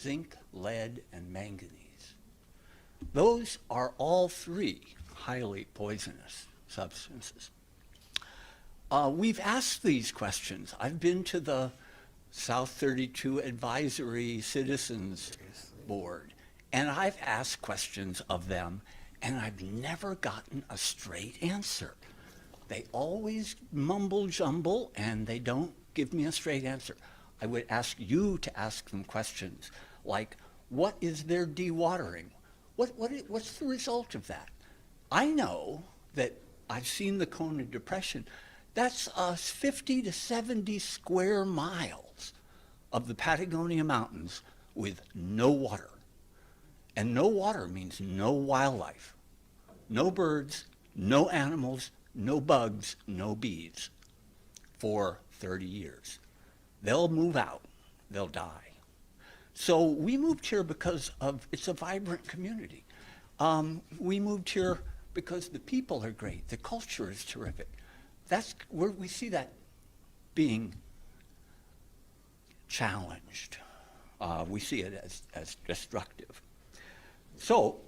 zinc, lead, and manganese. Those are all 3 highly poisonous substances. We've asked these questions. I've been to the South 32 Advisory Citizens Board, and I've asked questions of them, and I've never gotten a straight answer. They always mumble jumble, and they don't give me a straight answer. I would ask you to ask them questions like, what is their dewatering? What's the result of that? I know that I've seen the Kona Depression. That's 50 to 70 square miles of the Patagonia Mountains with no water. And no water means no wildlife, no birds, no animals, no bugs, no bees for 30 years. They'll move out, they'll die. So we moved here because it's a vibrant community. We moved here because the people are great, the culture is terrific. That's where we see that being challenged. We see it as destructive. So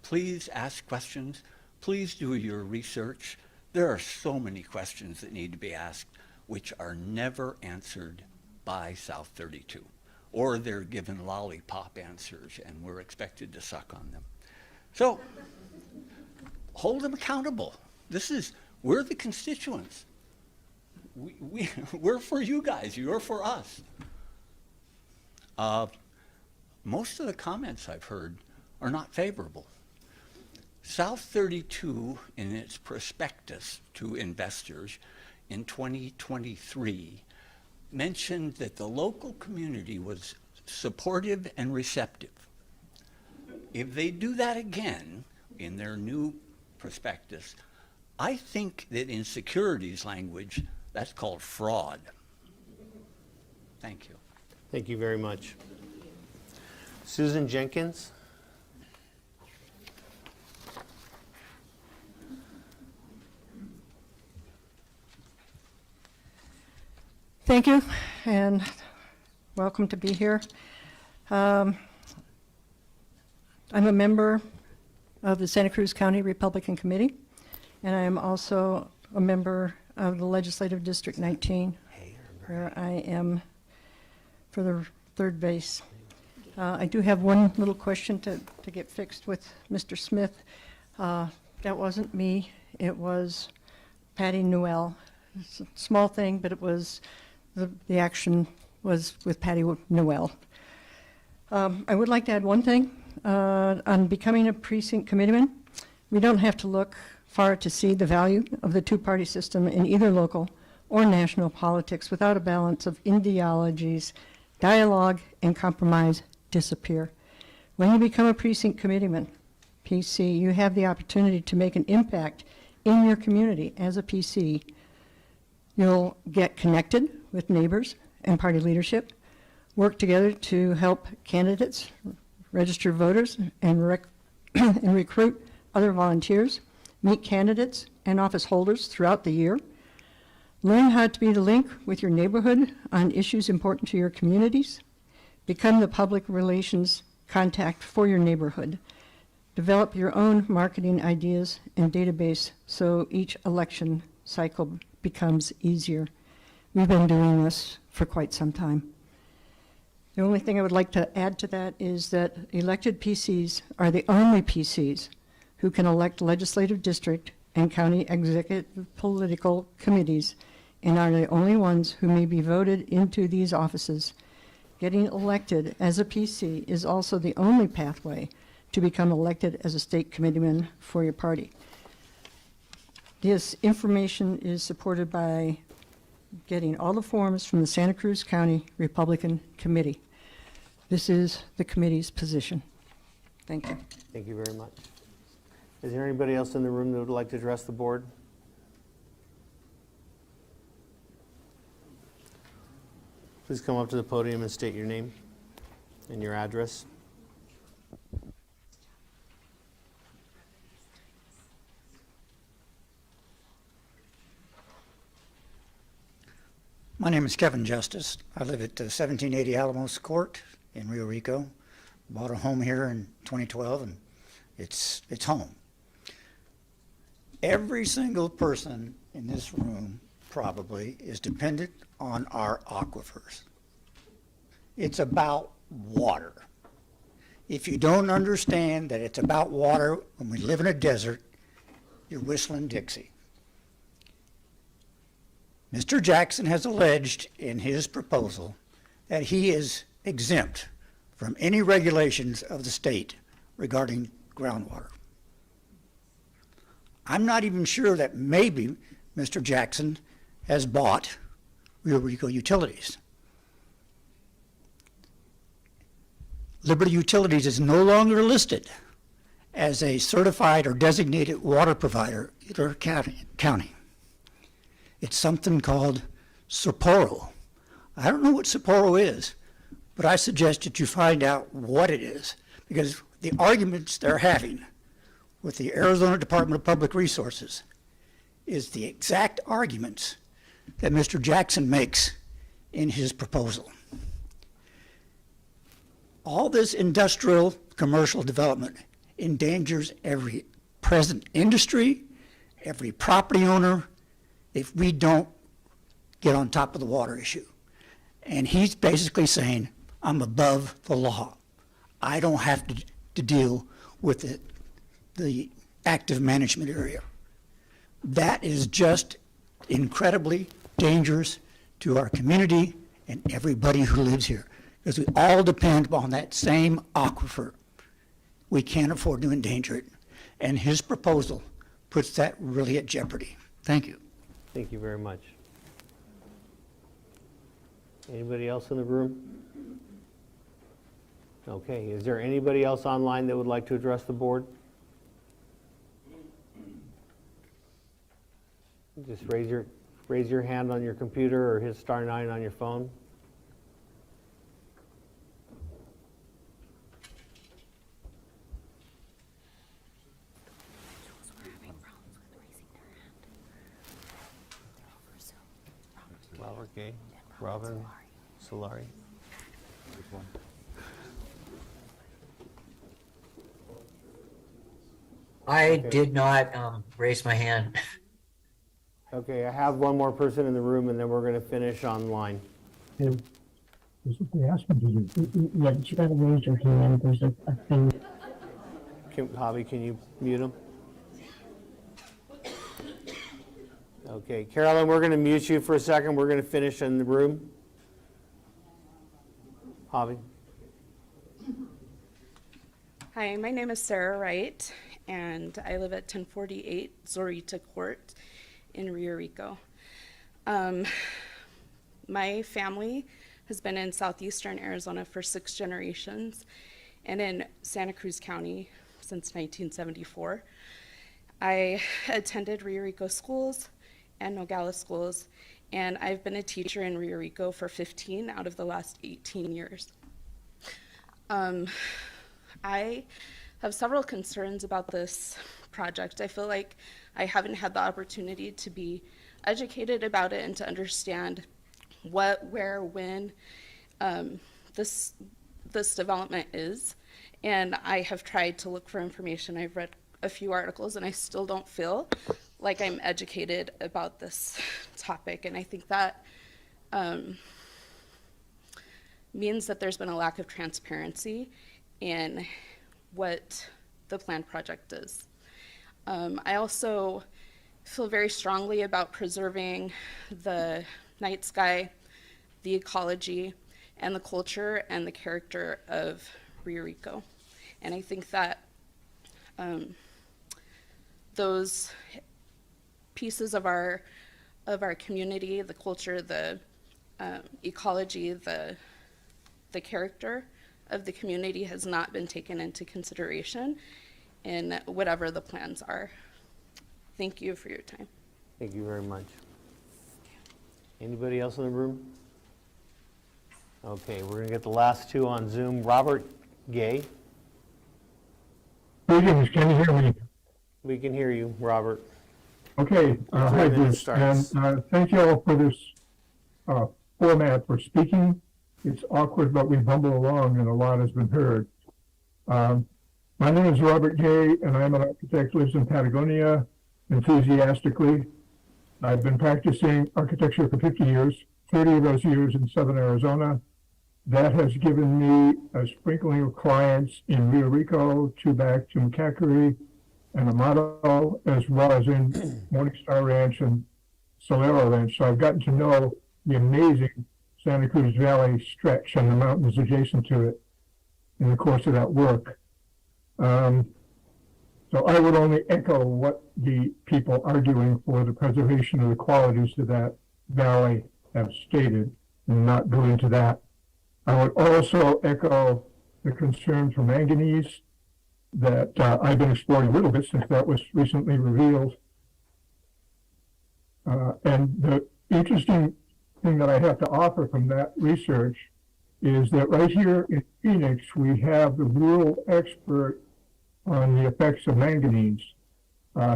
please ask questions. Please do your research. There are so many questions that need to be asked which are never answered by South 32, or they're given lollipop answers and we're expected to suck on them. So hold them accountable. We're the constituents. We're for you guys, you're for us. Most of the comments I've heard are not favorable. South 32, in its prospectus to investors in 2023, mentioned that the local community was supportive and receptive. If they do that again in their new prospectus, I think that in securities language, that's called fraud. Thank you. Thank you very much. Susan Jenkins. Thank you, and welcome to be here. I'm a member of the Santa Cruz County Republican Committee, and I am also a member of the Legislative District 19, where I am for the third base. I do have one little question to get fixed with Mr. Smith. That wasn't me, it was Patty Newell. It's a small thing, but it was the action was with Patty Newell. I would like to add one thing. On becoming a precinct committeeman, we don't have to look far to see the value of the two-party system in either local or national politics. Without a balance of ideologies, dialogue and compromise disappear. When you become a precinct committeeman, PC, you have the opportunity to make an impact in your community as a PC. You'll get connected with neighbors and party leadership, work together to help candidates, register voters, and recruit other volunteers, meet candidates and office holders throughout the year, learn how to be the link with your neighborhood on issues important to your communities, become the public relations contact for your neighborhood, develop your own marketing ideas and database so each election cycle becomes easier. We've been doing this for quite some time. The only thing I would like to add to that is that elected PCs are the only PCs who can elect legislative district and county executive political committees and are the only ones who may be voted into these offices. Getting elected as a PC is also the only pathway to become elected as a state committeeman for your party. This information is supported by getting all the forms from the Santa Cruz County Republican Committee. This is the committee's position. Thank you. Thank you very much. Is there anybody else in the room that would like to address the board? Please come up to the podium and state your name and your address. My name is Kevin Justice. I live at 1780 Alamos Court in Rio Rico. Bought a home here in 2012, and it's home. Every single person in this room probably is dependent on our aquifers. It's about water. If you don't understand that it's about water when we live in a desert, you're whistling Dixie. Mr. Jackson has alleged in his proposal that he is exempt from any regulations of the state regarding groundwater. I'm not even sure that maybe Mr. Jackson has bought Rio Rico Utilities. Liberty Utilities is no longer listed as a certified or designated water provider in our county. It's something called Sapporo. I don't know what Sapporo is, but I suggest that you find out what it is, because the arguments they're having with the Arizona Department of Public Resources is the exact arguments that Mr. Jackson makes in his proposal. All this industrial commercial development endangers every present industry, every property owner, if we don't get on top of the water issue. And he's basically saying, I'm above the law. I don't have to deal with the active management area. That is just incredibly dangerous to our community and everybody who lives here, because we all depend on that same aquifer. We can't afford to endanger it. And his proposal puts that really at jeopardy. Thank you. Thank you very much. Anybody else in the room? Okay, is there anybody else online that would like to address the board? Just raise your hand on your computer or hit *9 on your phone. Flower Gay, Robin Solari. I did not raise my hand. Okay, I have one more person in the room, and then we're going to finish online. This is what they asked me to do. Yeah, but you gotta raise your hand. There's a thing. Javi, can you mute him? Okay, Carolyn, we're going to mute you for a second. We're going to finish in the room. Javi. Hi, my name is Sarah Wright, and I live at 1048 Zorita Court in Rio Rico. My family has been in southeastern Arizona for 6 generations and in Santa Cruz County since 1974. I attended Rio Rico schools and Nogales schools, and I've been a teacher in Rio Rico for 15 out of the last 18 years. I have several concerns about this project. I feel like I haven't had the opportunity to be educated about it and to understand what, where, when this development is. And I have tried to look for information. I've read a few articles, and I still don't feel like I'm educated about this topic. And I think that means that there's been a lack of transparency in what the planned project is. I also feel very strongly about preserving the night sky, the ecology, and the culture and the character of Rio Rico. And I think that those pieces of our community, the culture, the ecology, the character of the community has not been taken into consideration in whatever the plans are. Thank you for your time. Thank you very much. Anybody else in the room? Okay, we're going to get the last two on Zoom. Robert Gay. Greetings, can you hear me? We can hear you, Robert. Okay, hi Bruce, and thank you all for this format for speaking. It's awkward, but we bumble along and a lot has been heard. My name is Robert Gay, and I'm an architect who lives in Patagonia enthusiastically. I've been practicing architecture for 50 years, 30 of those years in Southern Arizona. That has given me a sprinkling of clients in Rio Rico, back to McCackery, and Amato, as well as in Morningstar Ranch and Solero Ranch. So I've gotten to know the amazing Santa Cruz Valley stretch and the mountains adjacent to it in the course of that work. So I would only echo what the people arguing for the preservation of the qualities of that valley have stated and not go into that. I would also echo the concern for manganese that I've been exploring a little bit since that was recently revealed. And the interesting thing that I have to offer from that research is that right here in Phoenix, we have the rural expert on the effects of manganese.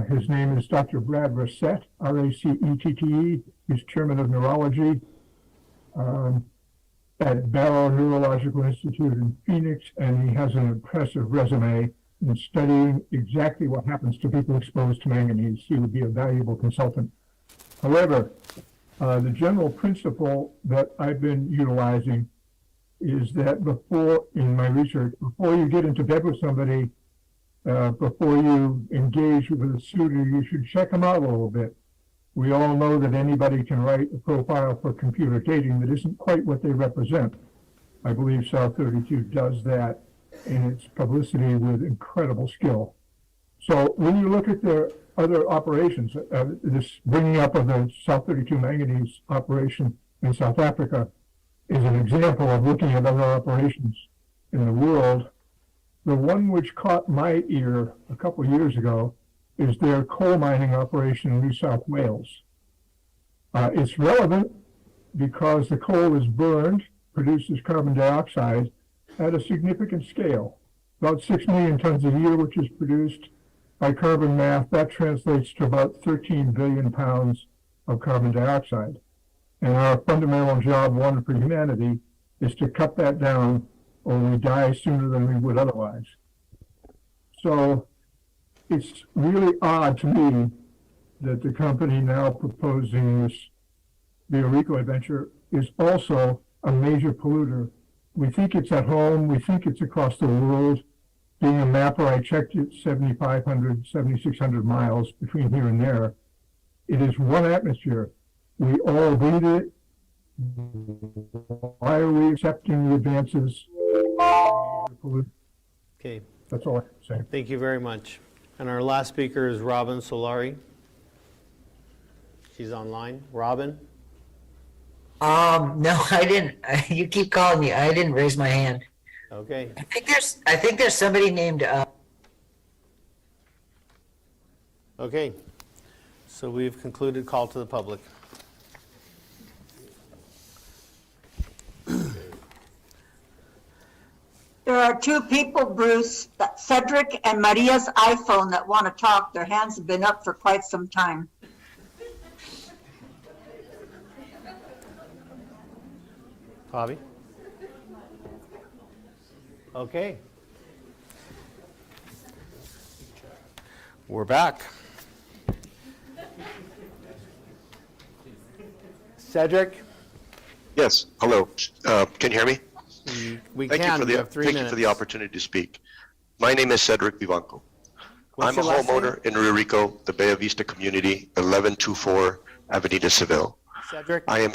His name is Dr. Brad Racette, R-A-C-E-T-T-E. He's chairman of neurology at Barrow Neurological Institute in Phoenix, and he has an impressive resume in studying exactly what happens to people exposed to manganese. He would be a valuable consultant. However, the general principle that I've been utilizing is that before, in my research, before you get into bed with somebody, before you engage with a suitor, you should check them out a little bit. We all know that anybody can write a profile for computer dating that isn't quite what they represent. I believe South 32 does that in its publicity with incredible skill. So when you look at the other operations, this bringing up of the South 32 manganese operation in South Africa is an example of looking at other operations in the world. The one which caught my ear a couple of years ago is their coal mining operation in New South Wales. It's relevant because the coal is burned, produces carbon dioxide at a significant scale, about 6 million tons a year, which is produced by carbon math. That translates to about 13 billion pounds of carbon dioxide. And our fundamental job, one for humanity, is to cut that down or we die sooner than we would otherwise. So it's really odd to me that the company now proposing this Rio Rico adventure is also a major polluter. We think it's at home, we think it's across the world. Being a mapper, I checked it 7,500, 7,600 miles between here and there. It is one atmosphere. We all breathe it. Why are we accepting the advances? Okay. That's all I have to say. Thank you very much. And our last speaker is Robin Solari. She's online. Robin? No, I didn't. You keep calling me. I didn't raise my hand. Okay. I think there's somebody named. Okay. So we've concluded call to the public. There are two people, Bruce, Cedric and Maria's iPhone, that want to talk. Their hands have been up for quite some time. Bobby? Okay. We're back. Cedric? Yes, hello. Can you hear me? We Thank can. you for You the have 3 thank you minutes. for the opportunity to speak. My name is Cedric Vivanco. What's I'm a your last name? homeowner in Rio Rico, the Bay Vista community, 1124 Avenida Seville. Cedric? I am,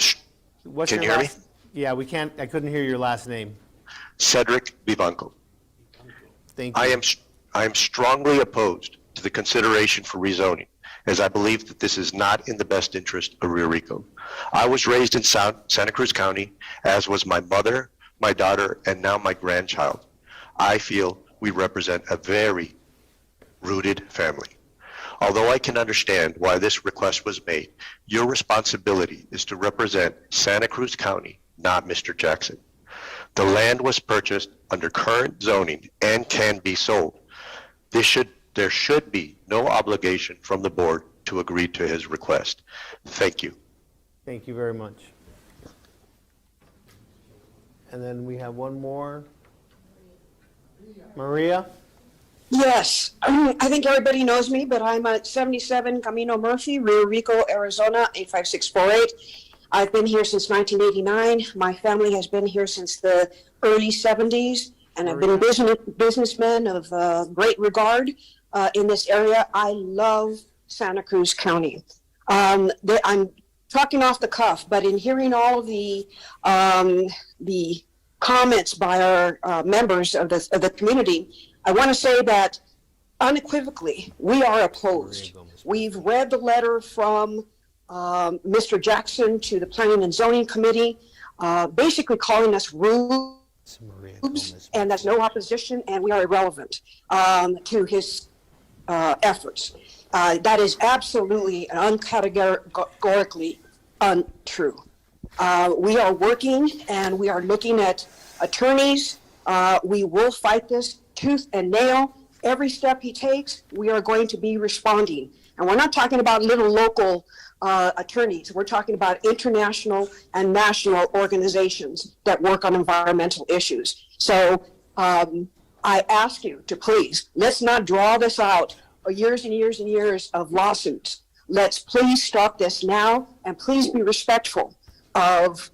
What's can your you hear me? last? Yeah, I couldn't hear your last name. Cedric Vivanco. Thank you. I am strongly opposed to the consideration for rezoning, as I believe that this is not in the best interest of Rio Rico. I was raised in Santa Cruz County, as was my mother, my daughter, and now my grandchild. I feel we represent a very rooted family. Although I can understand why this request was made, your responsibility is to represent Santa Cruz County, not Mr. Jackson. The land was purchased under current zoning and can be sold. There should be no obligation from the board to agree to his request. Thank you. Thank you very much. And then we have one more. Maria? Yes, I think everybody knows me, but I'm at 77 Camino Murphy, Rio Rico, Arizona, 85648. I've been here since 1989. My family has been here since the early 70s, and I've been businessmen of great regard in this area. I love Santa Cruz County. I'm talking off the cuff, but in hearing all of the comments by our members of the community, I want to say that unequivocally, we are opposed. We've read the letter from Mr. Jackson to the Planning and Zoning Committee, basically calling us rude, and that's no opposition, and we are irrelevant to his efforts. That is absolutely and uncategorically untrue. We are working and we are looking at attorneys. We will fight this tooth and nail. Every step he takes, we are going to be responding. And we're not talking about little local attorneys. We're talking about international and national organizations that work on environmental issues. So I ask you to please, let's not draw this out for years and years and years of lawsuits. Let's please stop this now, and please be respectful of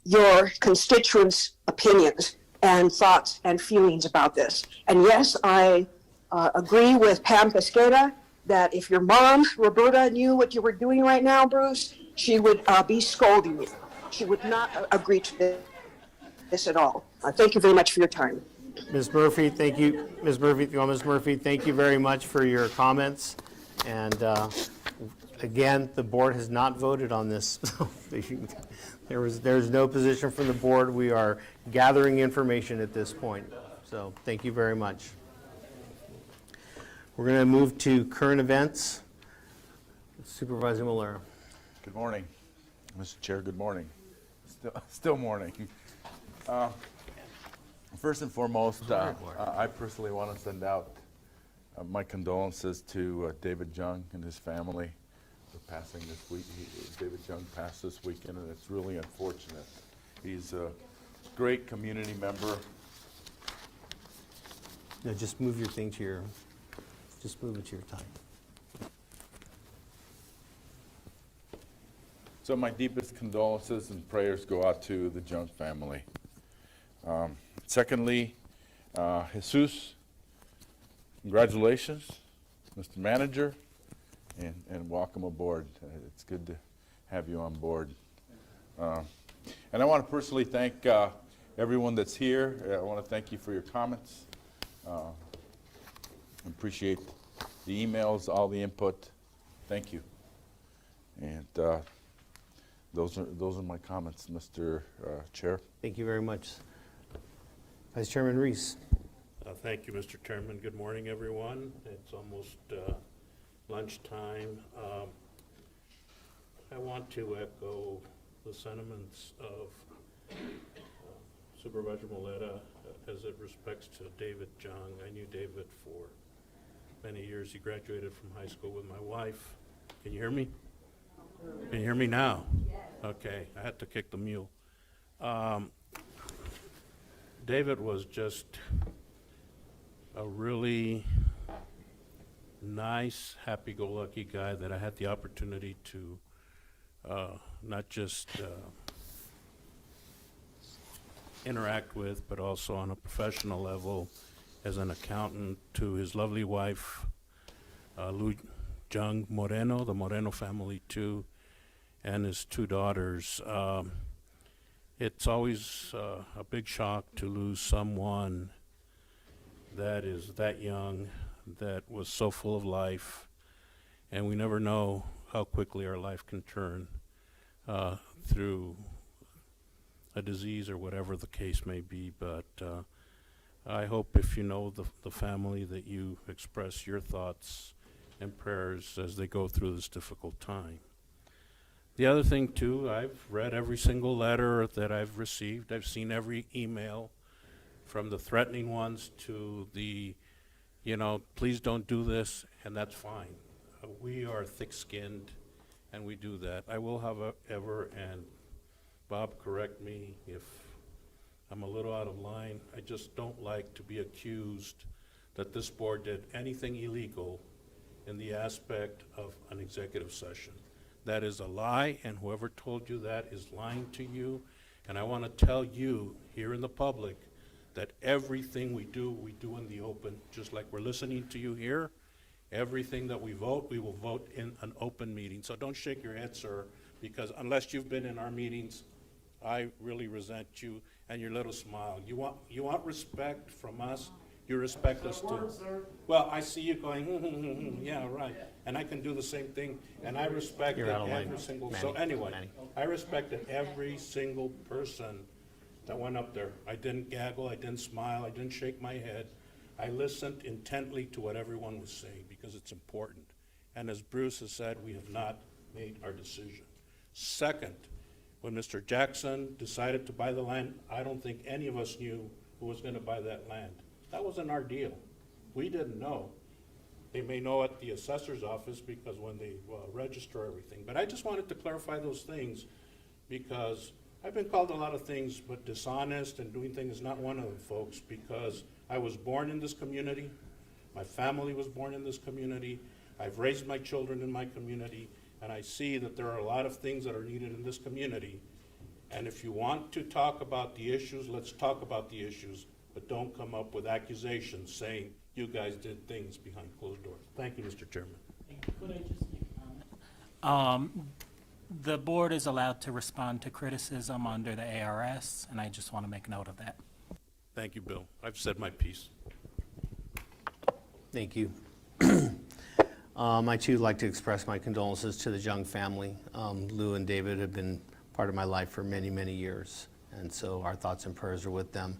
your constituents' opinions and thoughts and feelings about this. And yes, I agree with Pam Pesqueda that if your mom, Roberta, knew what you were doing right now, Bruce, she would be scolding you. She would not agree to this at all. Thank you very much for your time. Ms. Murphy, thank you. Ms. Murphy, thank you very much for your comments. And again, the board has not voted on this. There's no position from the board. We are gathering information at this point. So thank you very much. We're going to move to current events. Supervisor Malera. Good morning, Mr. Chair. Good morning. Still morning. First and foremost, I personally want to send out my condolences to David Jung and his family for passing this week. David Jung passed this weekend, and it's really unfortunate. He's a great community member. No, just move your thing to your, just move it to your time. So my deepest condolences and prayers go out to the Jung family. Secondly, Jesus, congratulations, Mr. Manager, and welcome aboard. It's good to have you on board. And I want to personally thank everyone that's here. I want to thank you for your comments. Appreciate the emails, all the input. Thank you. And those are my comments, Mr. Chair. Thank you very much. Vice Chairman Reese. Thank you, Mr. Chairman. Good morning, everyone. It's almost lunchtime. I want to echo the sentiments of Supervisor Maleta as it respects to David Jung. I knew David for many years. He graduated from high school with my wife. Can you hear me? Can you hear me now? Okay, I had to kick the mule. David was just a really nice, happy-go-lucky guy that I had the opportunity to not just interact with, but also on a professional level as an accountant, to his lovely wife, Lu Jung Moreno, the Moreno family too, and his 2 daughters. It's always a big shock to lose someone that is that young, that was so full of life, and we never know how quickly our life can turn through a disease or whatever the case may be. But I hope if you know the family that you express your thoughts and prayers as they go through this difficult time. The other thing too, I've read every single letter that I've received. I've seen every email, from the threatening ones to the, please don't do this, and that's fine. We are thick-skinned, and we do that. I will, however, and Bob, correct me if I'm a little out of line, I just don't like to be accused that this board did anything illegal in the aspect of an executive session. That is a lie, and whoever told you that is lying to you. And I want to tell you here in the public that everything we do in the open, just like we're listening to you here. Everything that we vote, we will vote in an open meeting. So don't shake your head, sir, because unless you've been in our meetings, I really resent you and your little smile. You want respect from us. You respect us too. Well, I see you going, yeah, right. And I can do the same thing. And I respected every single, so anyway, I respected every single person that went up there. I didn't gaggle, I didn't smile, I didn't shake my head. I listened intently to what everyone was saying because it's important. And as Bruce has said, we have not made our decision. Second, when Mr. Jackson decided to buy the land, I don't think any of us knew who was going to buy that land. That wasn't our deal. We didn't know. They may know at the assessor's office because when they register everything. But I just wanted to clarify those things because I've been called a lot of things, but dishonest and doing things is not one of them, folks, because I was born in this community. My family was born in this community. I've raised my children in my community, and I see that there are a lot of things that are needed in this community. And if you want to talk about the issues, let's talk about the issues, but don't come up with accusations saying you guys did things behind closed doors. Thank you, Mr. Chairman. Could I just make a comment? The board is allowed to respond to criticism under the ARS, and I just want to make note of that. Thank you, Bill. I've said my piece. Thank you. I too like to express my condolences to the Jung family. Lou and David have been part of my life for many, many years, and so our thoughts and prayers are with them.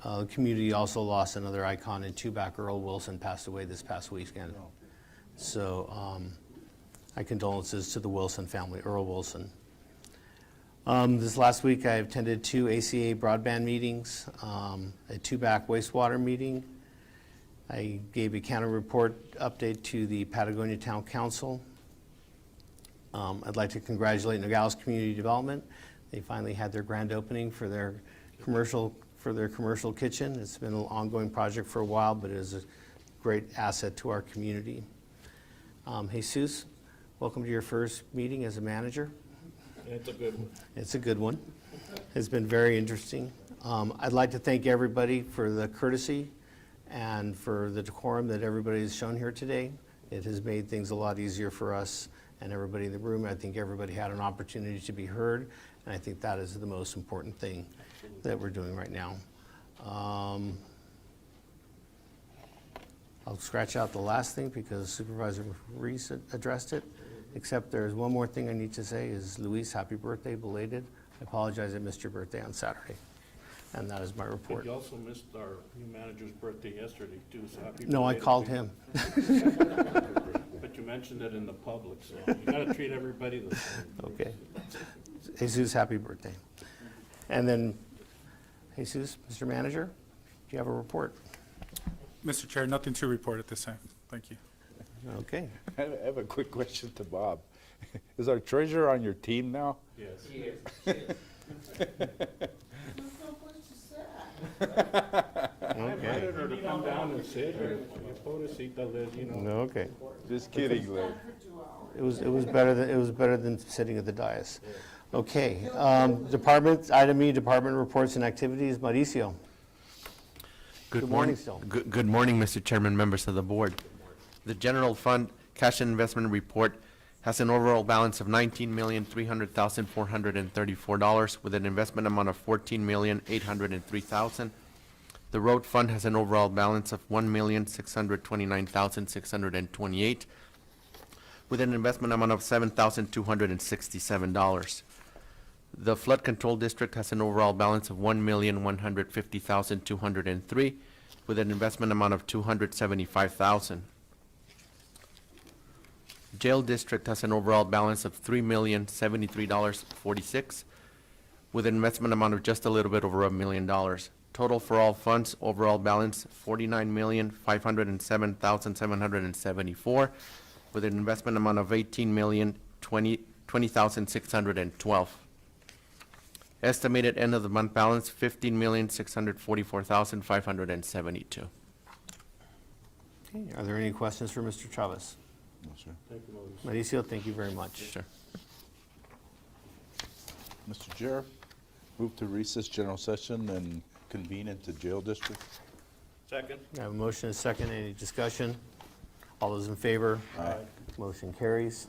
The community also lost another icon in Tubac. Earl Wilson passed away this past weekend. So my condolences to the Wilson family, Earl Wilson. This last week I attended 2 ACA broadband meetings, a Tubac wastewater meeting. I gave a county report update to the Patagonia Town Council. I'd like to congratulate Nogales Community Development. They finally had their grand opening for their commercial kitchen. It's been an ongoing project for a while, but it is a great asset to our community. Jesus, welcome to your first meeting as a manager. It's a good one. It's a good one. It's been very interesting. I'd like to thank everybody for the courtesy and for the decorum that everybody has shown here today. It has made things a lot easier for us and everybody in the room. I think everybody had an opportunity to be heard, and I think that is the most important thing that we're doing right now. I'll scratch out the last thing because Supervisor Reese addressed it, except there's one more thing I need to say is, Luis, happy birthday, belated. I apologize I missed your birthday on Saturday, and that is my report. You also missed our new manager's birthday yesterday too, so happy No, I belated called to you. him. But you mentioned it in the public, so you gotta treat everybody the same. Okay. Jesus, happy birthday. And then, Jesus, Mr. Manager, do you have a report? Mr. Chair, nothing to report at this time. Thank you. Okay. I have a quick question to Bob. Is our treasurer on your team now? Yes. I invited her to come down and sit, or pobrecita Liz, you know. Okay. Just kidding, Liz. It was better than sitting at the dais. Okay. Department, item E, department reports and activities. Mauricio. Good morning still. Good morning, Mr. Chairman, members of the board. The general fund cash and investment report has an overall balance of $19,300,434 with an investment amount of $14,803,000. The road fund has an overall balance of $1,629,628 with an investment amount of $7,267. The flood control district has an overall balance of $1,150,203 with an investment amount of $275,000. Jail district has an overall balance of $3,073.46 with an investment amount of just a little bit over $1 million. Total for all funds, overall balance $49,507,774 with an investment amount of $18,020,612. Estimated end of the month balance, $15,644,572. Okay, are there any questions for Mr. Chavez? No, sir. Thank you, Mauricio. Mauricio, thank you very much. Sure. Mr. Chair, move to recess general session and convene into jail district. Second. I have a motion and a second. Any discussion? All those in favor? Aye. Motion carries.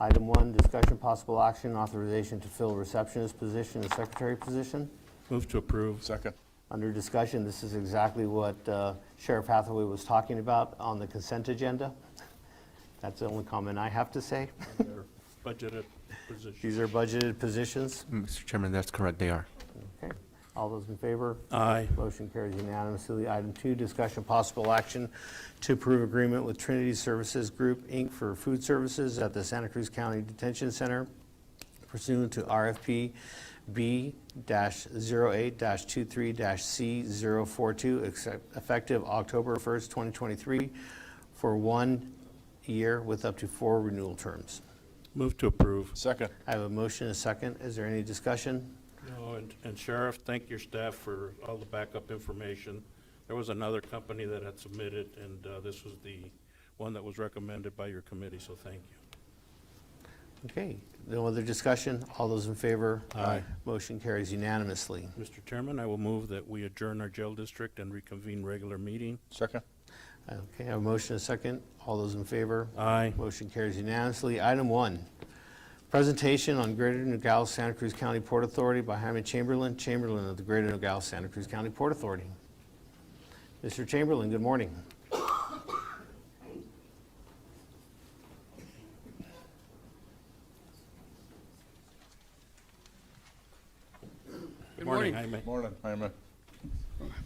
Item 1, discussion possible action, authorization to fill receptionist position and secretary position. Move to approve. Second. Under discussion, this is exactly what Sheriff Hathaway was talking about on the consent agenda. That's the only comment I have to say. They're budgeted positions. These are budgeted positions. Mr. Chairman, that's correct, they are. Okay. All those in favor? Aye. Motion carries unanimously. Item 2, discussion possible action to approve agreement with Trinity Services Group, Inc. for food services at the Santa Cruz County Detention Center pursuant to RFP B-08-23-C042, effective October 1st, 2023, for 1 year with up to 4 renewal terms. Move to approve. Second. I have a motion and a second. Is there any discussion? No, and Sheriff, thank your staff for all the backup information. There was another company that had submitted, and this was the one that was recommended by your committee, so thank you. Okay, no other discussion? All those in favor? Aye. Motion carries unanimously. Mr. Chairman, I will move that we adjourn our jail district and reconvene regular meeting. Second. Okay, I have a motion and a second. All those in favor? Aye. Motion carries unanimously. Item 1, presentation on Greater Nogales Santa Cruz County Port Authority by Jaime Chamberlain, Chamberlain of the Greater Nogales Santa Cruz County Port Authority. Mr. Chamberlain, good morning. Good morning, Jaime. Morning, Jaime.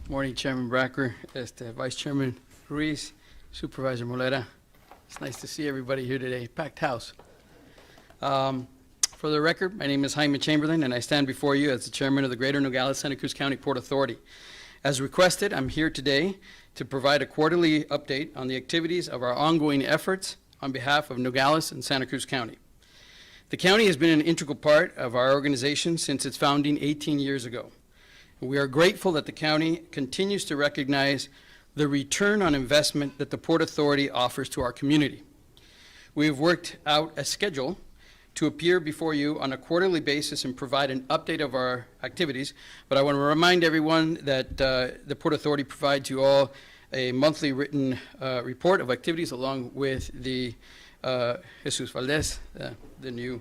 Morning, Chairman Bracker, Vice Chairman Ruiz, Supervisor Molera. It's nice to see everybody here today. Packed house. For the record, my name is Jaime Chamberlain, and I stand before you as the Chairman of the Greater Nogales Santa Cruz County Port Authority. As requested, I'm here today to provide a quarterly update on the activities of our ongoing efforts on behalf of Nogales and Santa Cruz County. The county has been an integral part of our organization since its founding 18 years ago. We are grateful that the county continues to recognize the return on investment that the Port Authority offers to our community. We have worked out a schedule to appear before you on a quarterly basis and provide an update of our activities, but I want to remind everyone that the Port Authority provides you all a monthly written report of activities along with the Jesus Valdez, the new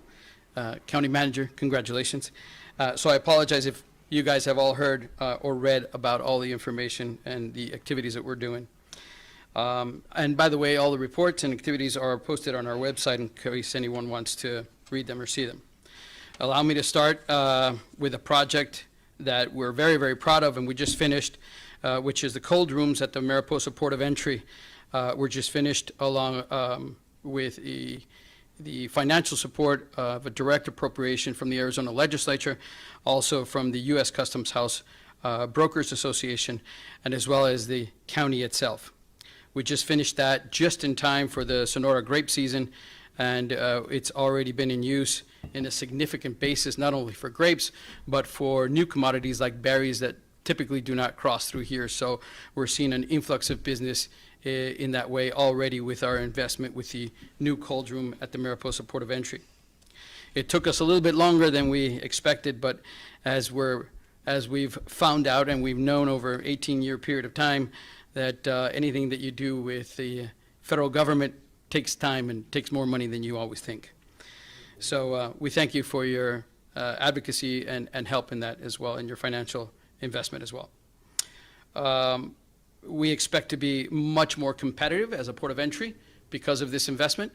county manager. Congratulations. So I apologize if you guys have all heard or read about all the information and the activities that we're doing. And by the way, all the reports and activities are posted on our website in case anyone wants to read them or see them. Allow me to start with a project that we're very, very proud of and we just finished, which is the cold rooms at the Mariposa Port of Entry. We're just finished along with the financial support of a direct appropriation from the Arizona Legislature, also from the U.S. Customs House Brokers Association, and as well as the county itself. We just finished that just in time for the Sonora grape season, and it's already been in use in a significant basis, not only for grapes, but for new commodities like berries that typically do not cross through here. So we're seeing an influx of business in that way already with our investment with the new cold room at the Mariposa Port of Entry. It took us a little bit longer than we expected, but as as we've found out and we've known over an 18-year period of time that anything that you do with the federal government takes time and takes more money than you always think. So we thank you for your advocacy and help in that as well, and your financial investment as well. We expect to be much more competitive as a port of entry because of this investment.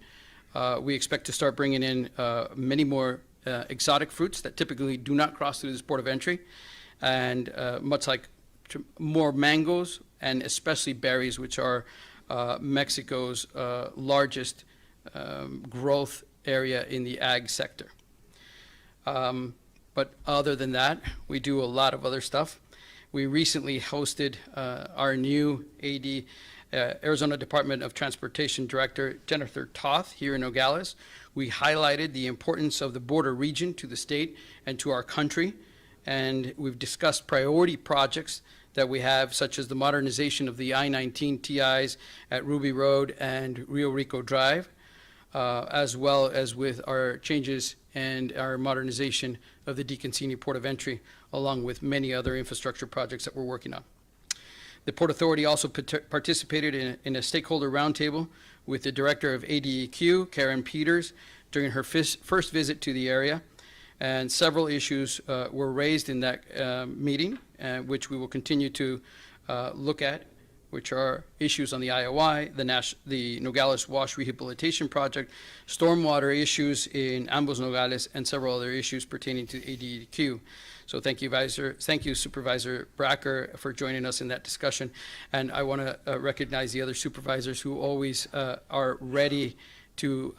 We expect to start bringing in many more exotic fruits that typically do not cross through this port of entry, and much like more mangoes and especially berries, which are Mexico's largest growth area in the ag sector. But other than that, we do a lot of other stuff. We recently hosted our new AD, Arizona Department of Transportation Director, Jennifer Toth, here in Nogales. We highlighted the importance of the border region to the state and to our country, and we've discussed priority projects that we have, such as the modernization of the I-19 TIs at Ruby Road and Rio Rico Drive, as well as with our changes and our modernization of the DeConcini Port of Entry, along with many other infrastructure projects that we're working on. The Port Authority also participated in a stakeholder roundtable with the Director of ADEQ, Karen Peters, during her first visit to the area. And several issues were raised in that meeting, which we will continue to look at, which are issues on the IOI, the Nogales Wash Rehabilitation Project, stormwater issues in ambos Nogales, and several other issues pertaining to ADEQ. So thank you, Supervisor Bracker, for joining us in that discussion. And I want to recognize the other supervisors who always are ready to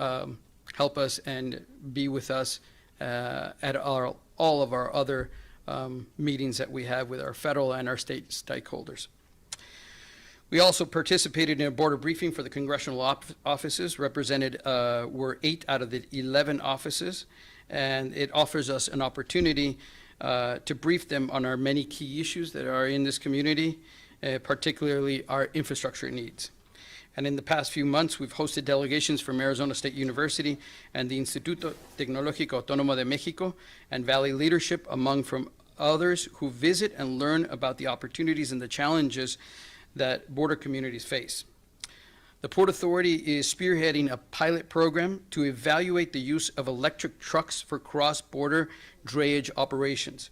help us and be with us at all of our other meetings that we have with our federal and our state stakeholders. We also participated in a border briefing for the congressional offices. Represented were 8 out of the 11 offices, and it offers us an opportunity to brief them on our many key issues that are in this community, particularly our infrastructure needs. And in the past few months, we've hosted delegations from Arizona State University and the Instituto Tecnológico Autónomo de México and Valley Leadership, among from others who visit and learn about the opportunities and the challenges that border communities face. The Port Authority is spearheading a pilot program to evaluate the use of electric trucks for cross-border drayage operations.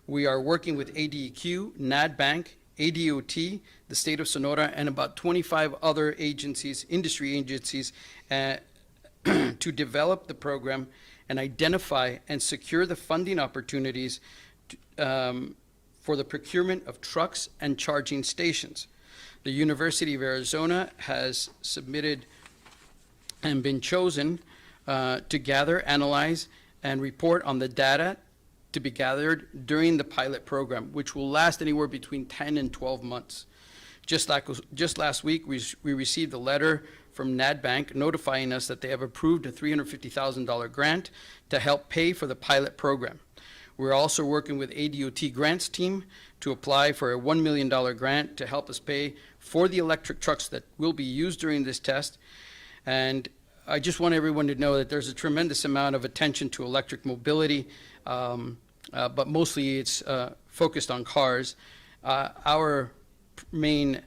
We are working with ADEQ, NADBank, ADOT, the state of Sonora, and about 25 other agencies, industry agencies, to develop the program and identify and secure the funding opportunities for the procurement of trucks and charging stations. The University of Arizona has submitted and been chosen to gather, analyze, and report on the data to be gathered during the pilot program, which will last anywhere between 10 and 12 months. Just last week, we received a letter from NADBank notifying us that they have approved a $350,000 grant to help pay for the pilot program. We're also working with ADOT grants team to apply for a $1 million grant to help us pay for the electric trucks that will be used during this test. And I just want everyone to know that there's a tremendous amount of attention to electric mobility, but mostly it's focused on cars. Our main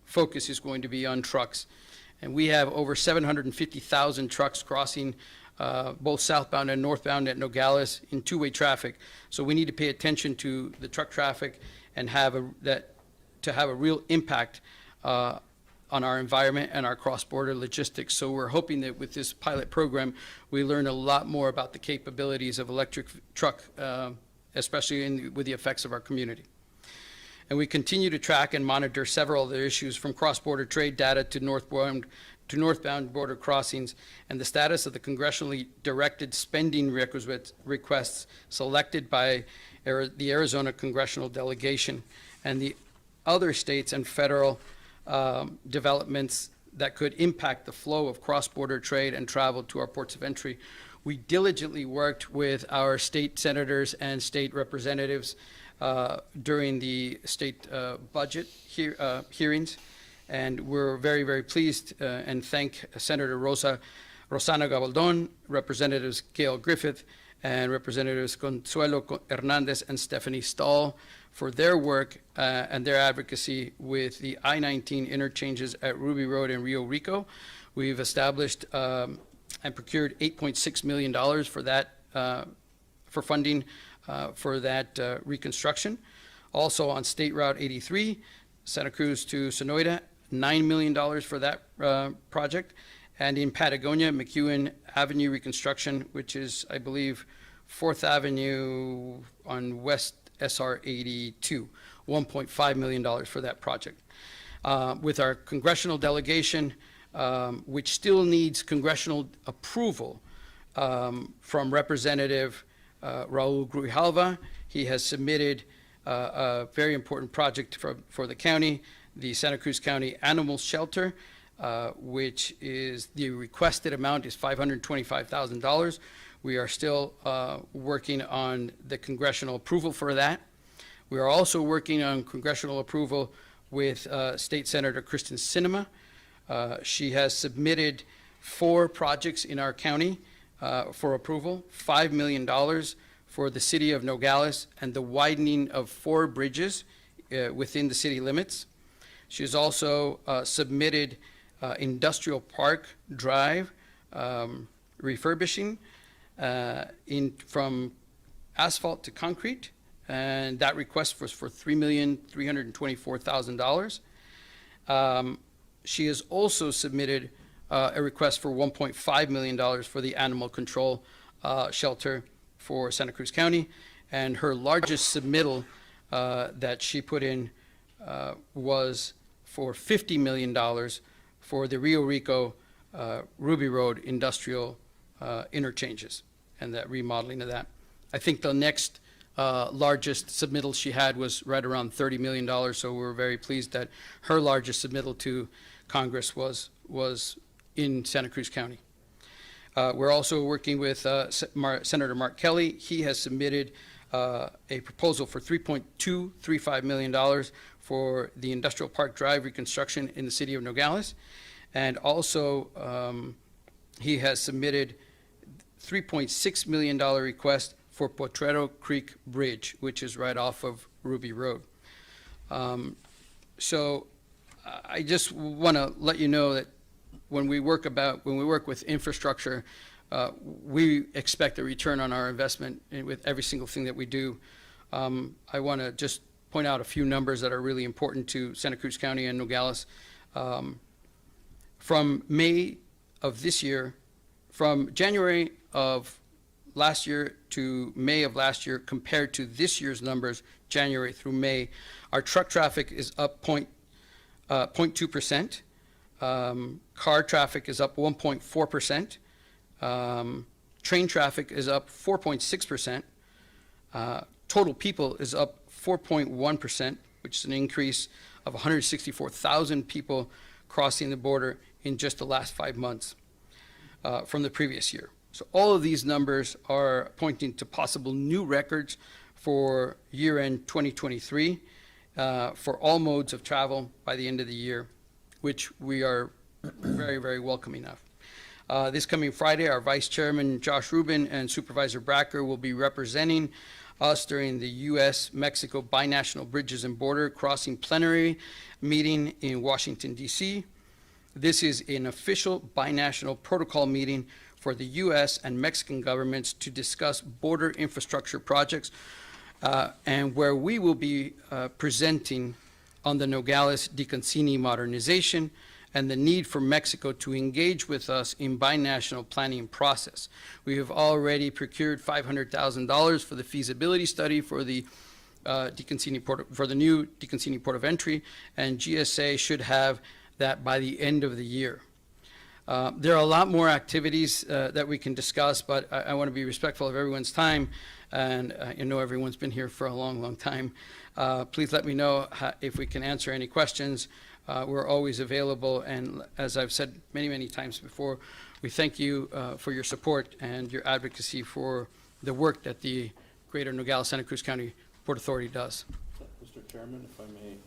focus is going to be on trucks. And we have over 750,000 trucks crossing both southbound and northbound at Nogales in two-way traffic. So we need to pay attention to the truck traffic and have a real impact on our environment and our cross-border logistics. So we're hoping that with this pilot program, we learn a lot more about the capabilities of electric truck, especially with the effects of our community. And we continue to track and monitor several other issues, from cross-border trade data to northbound border crossings, and the status of the congressionally directed spending requests selected by the Arizona congressional delegation, and the other states and federal developments that could impact the flow of cross-border trade and travel to our ports of entry. We diligently worked with our state senators and state representatives during the state budget hearings, and we're very, very pleased and thank Senator Rosana Gabaldon, Representatives Gail Griffith, and Representatives Consuelo Hernandez and Stephanie Stahl for their work and their advocacy with the I-19 interchanges at Ruby Road and Rio Rico. We've established and procured $8.6 million for that, for funding for that reconstruction. Also on State Route 83, Santa Cruz to Sonoita, $9 million for that project. And in Patagonia, McEwen Avenue reconstruction, which is, I believe, 4th Avenue on West SR 82, $1.5 million for that project. With our congressional delegation, which still needs congressional approval from Representative Raul Grujalva. He has submitted a very important project for the county, the Santa Cruz County Animal Shelter, which is, the requested amount is $525,000. We are still working on the congressional approval for that. We are also working on congressional approval with State Senator Kristen Sinema. She has submitted 4 projects in our county for approval, $5 million for the city of Nogales and the widening of 4 bridges within the city limits. She has also submitted Industrial Park Drive refurbishing from asphalt to concrete, and that request was for $3,324,000. She has also submitted a request for $1.5 million for the animal control shelter for Santa Cruz County, and her largest submittal that she put in was for $50 million for the Rio Rico Ruby Road industrial interchanges and that remodeling of that. I think the next largest submittal she had was right around $30 million, so we're very pleased that her largest submittal to Congress was in Santa Cruz County. We're also working with Senator Mark Kelly. He has submitted a proposal for $3.235 million for the Industrial Park Drive reconstruction in the city of Nogales. And also, he has submitted $3.6 million request for Potrero Creek Bridge, which is right off of Ruby Road. So I just want to let you know that when we work with infrastructure, we expect a return on our investment with every single thing that we do. I want to just point out a few numbers that are really important to Santa Cruz County and Nogales. From May of this year, from January of last year to May of last year, compared to this year's numbers, January through May, our truck traffic is up 0.2%. Car traffic is up 1.4%. Train traffic is up 4.6%. Total people is up 4.1%, which is an increase of 164,000 people crossing the border in just the last 5 months from the previous year. So all of these numbers are pointing to possible new records for year-end 2023 for all modes of travel by the end of the year, which we are very, very welcoming of. This coming Friday, our Vice Chairman Josh Rubin and Supervisor Bracker will be representing us during the U.S.-Mexico Binational Bridges and Border Crossing Plenary meeting in Washington, D.C. This is an official binational protocol meeting for the U.S. and Mexican governments to discuss border infrastructure projects, and where we will be presenting on the Nogales-Decancini modernization and the need for Mexico to engage with us in binational planning process. We have already procured $500,000 for the feasibility study for the for the new Decancini Port of Entry, and GSA should have that by the end of the year. There are a lot more activities that we can discuss, but I want to be respectful of everyone's time, and I know everyone's been here for a long, long time. Please let me know if we can answer any questions. We're always available, and as I've said many, many times before, we thank you for your support and your advocacy for the work that the Greater Nogales-Santa Cruz County Port Authority does. Mr. Chairman, if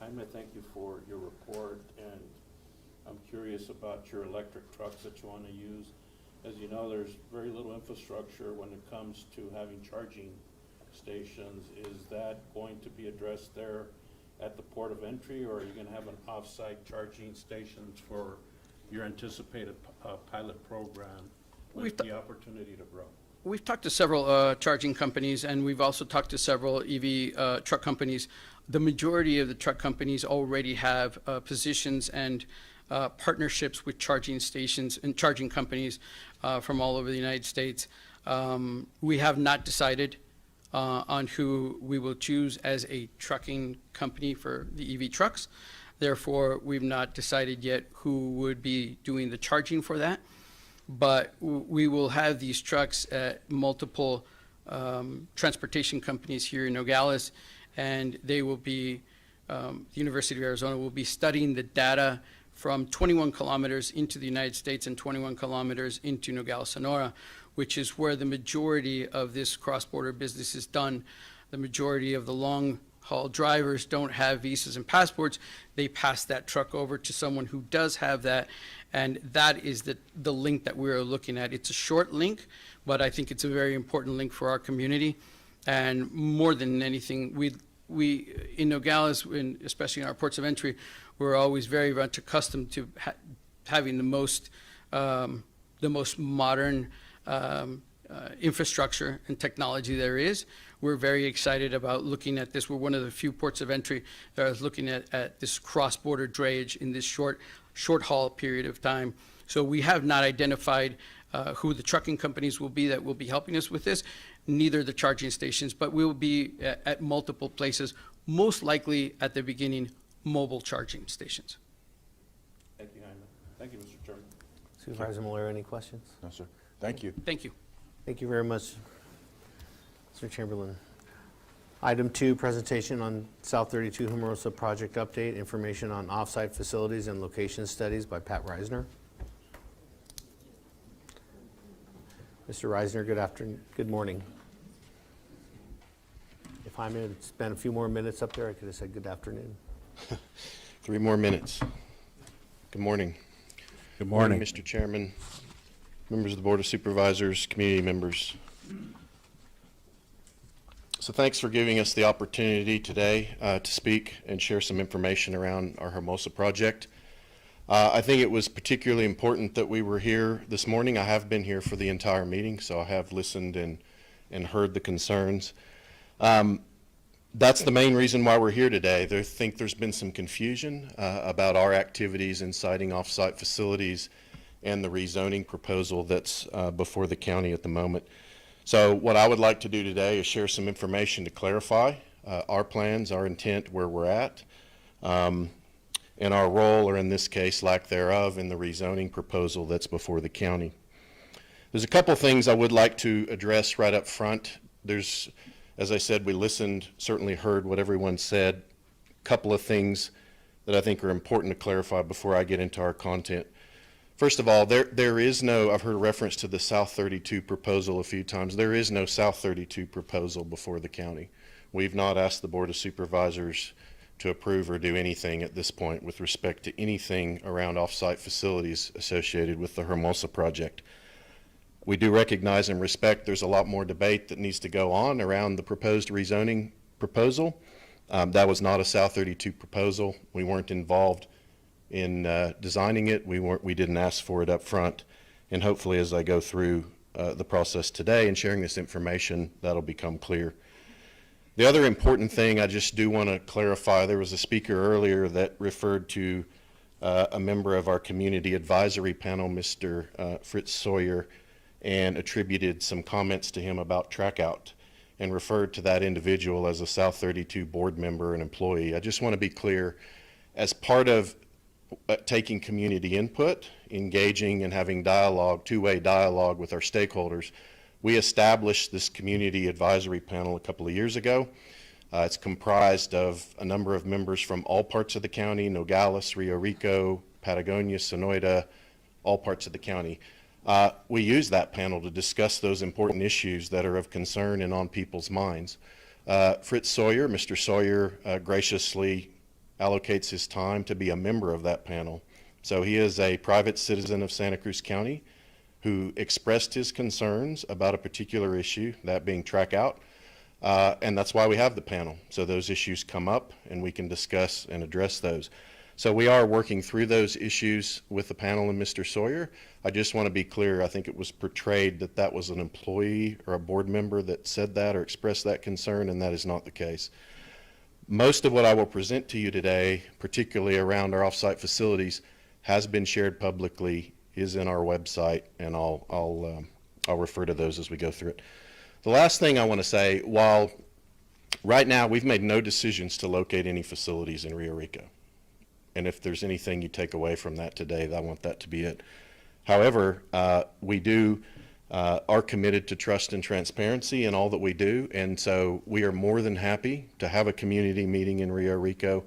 I may thank you for your report, and I'm curious about your electric trucks that you want to use. as you know, there's very little infrastructure when it comes to having charging stations. Is that going to be addressed there at the port of entry, or are you gonna have an off-site charging stations for your anticipated pilot program with the opportunity to grow? We've talked to several charging companies, and we've also talked to several EV truck companies. The majority of the truck companies already have positions and partnerships with charging stations and charging companies from all over the United States. We have not decided on who we will choose as a trucking company for the EV trucks. Therefore, we've not decided yet who would be doing the charging for that. But we will have these trucks at multiple transportation companies here in Nogales, and they will be, the University of Arizona will be studying the data from 21 kilometers into the United States and 21 kilometers into Nogales, Sonora, which is where the majority of this cross-border business is done. The majority of the long-haul drivers don't have visas and passports. They pass that truck over to someone who does have that, and that is the link that we're looking at. It's a short link, but I think it's a very important link for our community. And more than anything, we in Nogales, especially in our ports of entry, we're always very much accustomed to having the most modern infrastructure and technology there is. We're very excited about looking at this. We're one of the few ports of entry that is looking at this cross-border drayage in this short haul period of time. So we have not identified who the trucking companies will be that will be helping us with this, neither the charging stations, but we will be at multiple places, most likely at the beginning, mobile charging stations. Thank you, Jaime. Thank you, Mr. Chairman. Supervisor Malera, any questions? No, sir. Thank you. Thank you. Thank you very much, Mr. Chamberlain. Item 2, presentation on South 32 Humarosa project update, information on off-site facilities and location studies by Pat Reisner. Mr. Reisner, good afternoon, good morning. If I had spent a few more minutes up there, I could have said good afternoon. 3 more minutes. Good morning. Good morning. Mr. Chairman, members of the Board of Supervisors, community members. So thanks for giving us the opportunity today to speak and share some information around our Hermosa project. I think it was particularly important that we were here this morning. I have been here for the entire meeting, so I have listened and heard the concerns. That's the main reason why we're here today. I think there's been some confusion about our activities in siting off-site facilities and the rezoning proposal that's before the county at the moment. So what I would like to do today is share some information to clarify our plans, our intent, where we're at, and our role, or in this case, lack thereof, in the rezoning proposal that's before the county. There's a couple things I would like to address right up front. There's, as I said, we listened, certainly heard what everyone said. A couple of things that I think are important to clarify before I get into our content. First of all, there is no, I've heard a reference to the South 32 proposal a few times. There is no South 32 proposal before the county. We've not asked the Board of Supervisors to approve or do anything at this point with respect to anything around off-site facilities associated with the Hermosa project. We do recognize and respect there's a lot more debate that needs to go on around the proposed rezoning proposal. That was not a South 32 proposal. We weren't involved in designing it. We didn't ask for it up front. And hopefully as I go through the process today and sharing this information, that'll become clear. The other important thing I just do want to clarify, there was a speaker earlier that referred to a member of our community advisory panel, Mr. Fritz Sawyer, and attributed some comments to him about Trackout and referred to that individual as a South 32 board member and employee. I just want to be clear, as part of taking community input, engaging and having dialogue, two-way dialogue with our stakeholders, we established this community advisory panel a couple of years ago. It's comprised of a number of members from all parts of the county, Nogales, Rio Rico, Patagonia, Sonoyta, all parts of the county. We use that panel to discuss those important issues that are of concern and on people's minds. Fritz Sawyer, Mr. Sawyer, graciously allocates his time to be a member of that panel. So he is a private citizen of Santa Cruz County. who expressed his concerns about a particular issue, that being track out. And that's why we have the panel. So those issues come up and we can discuss and address those. So we are working through those issues with the panel and Mr. Sawyer. I just want to be clear, I think it was portrayed that that was an employee or a board member that said that or expressed that concern, and that is not the case. Most of what I will present to you today, particularly around our off-site facilities, has been shared publicly, is in our website, and I'll refer to those as we go through it. The last thing I want to say, while right now we've made no decisions to locate any facilities in Rio Rico, and if there's anything you take away from that today, I want that to be it. However, we are committed to trust and transparency in all that we do, and so we are more than happy to have a community meeting in Rio Rico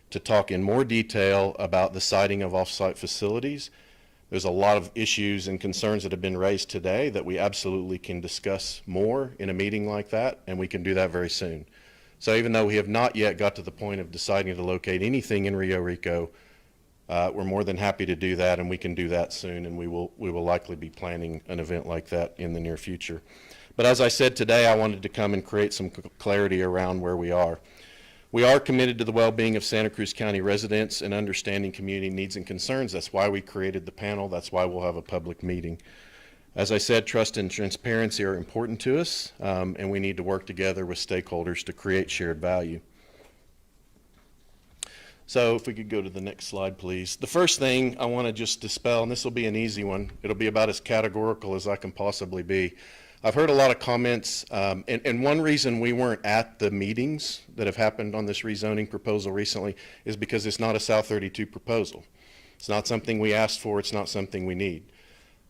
to talk in more detail about the siting of off-site facilities. There's a lot of issues and concerns that have been raised today that we absolutely can discuss more in a meeting like that, and we can do that very soon. So even though we have not yet got to the point of deciding to locate anything in Rio Rico, we're more than happy to do that, and we can do that soon, and we will likely be planning an event like that in the near future. But as I said today, I wanted to come and create some clarity around where we are. We are committed to the well-being of Santa Cruz County residents and understanding community needs and concerns. That's why we created the panel. That's why we'll have a public meeting. As I said, trust and transparency are important to us, and we need to work together with stakeholders to create shared value. So if we could go to the next slide, please. The first thing I want to just dispel, and this will be an easy one, it'll be about as categorical as I can possibly be. I've heard a lot of comments, and one reason we weren't at the meetings that have happened on this rezoning proposal recently is because it's not a South 32 proposal. It's not something we asked for, it's not something we need.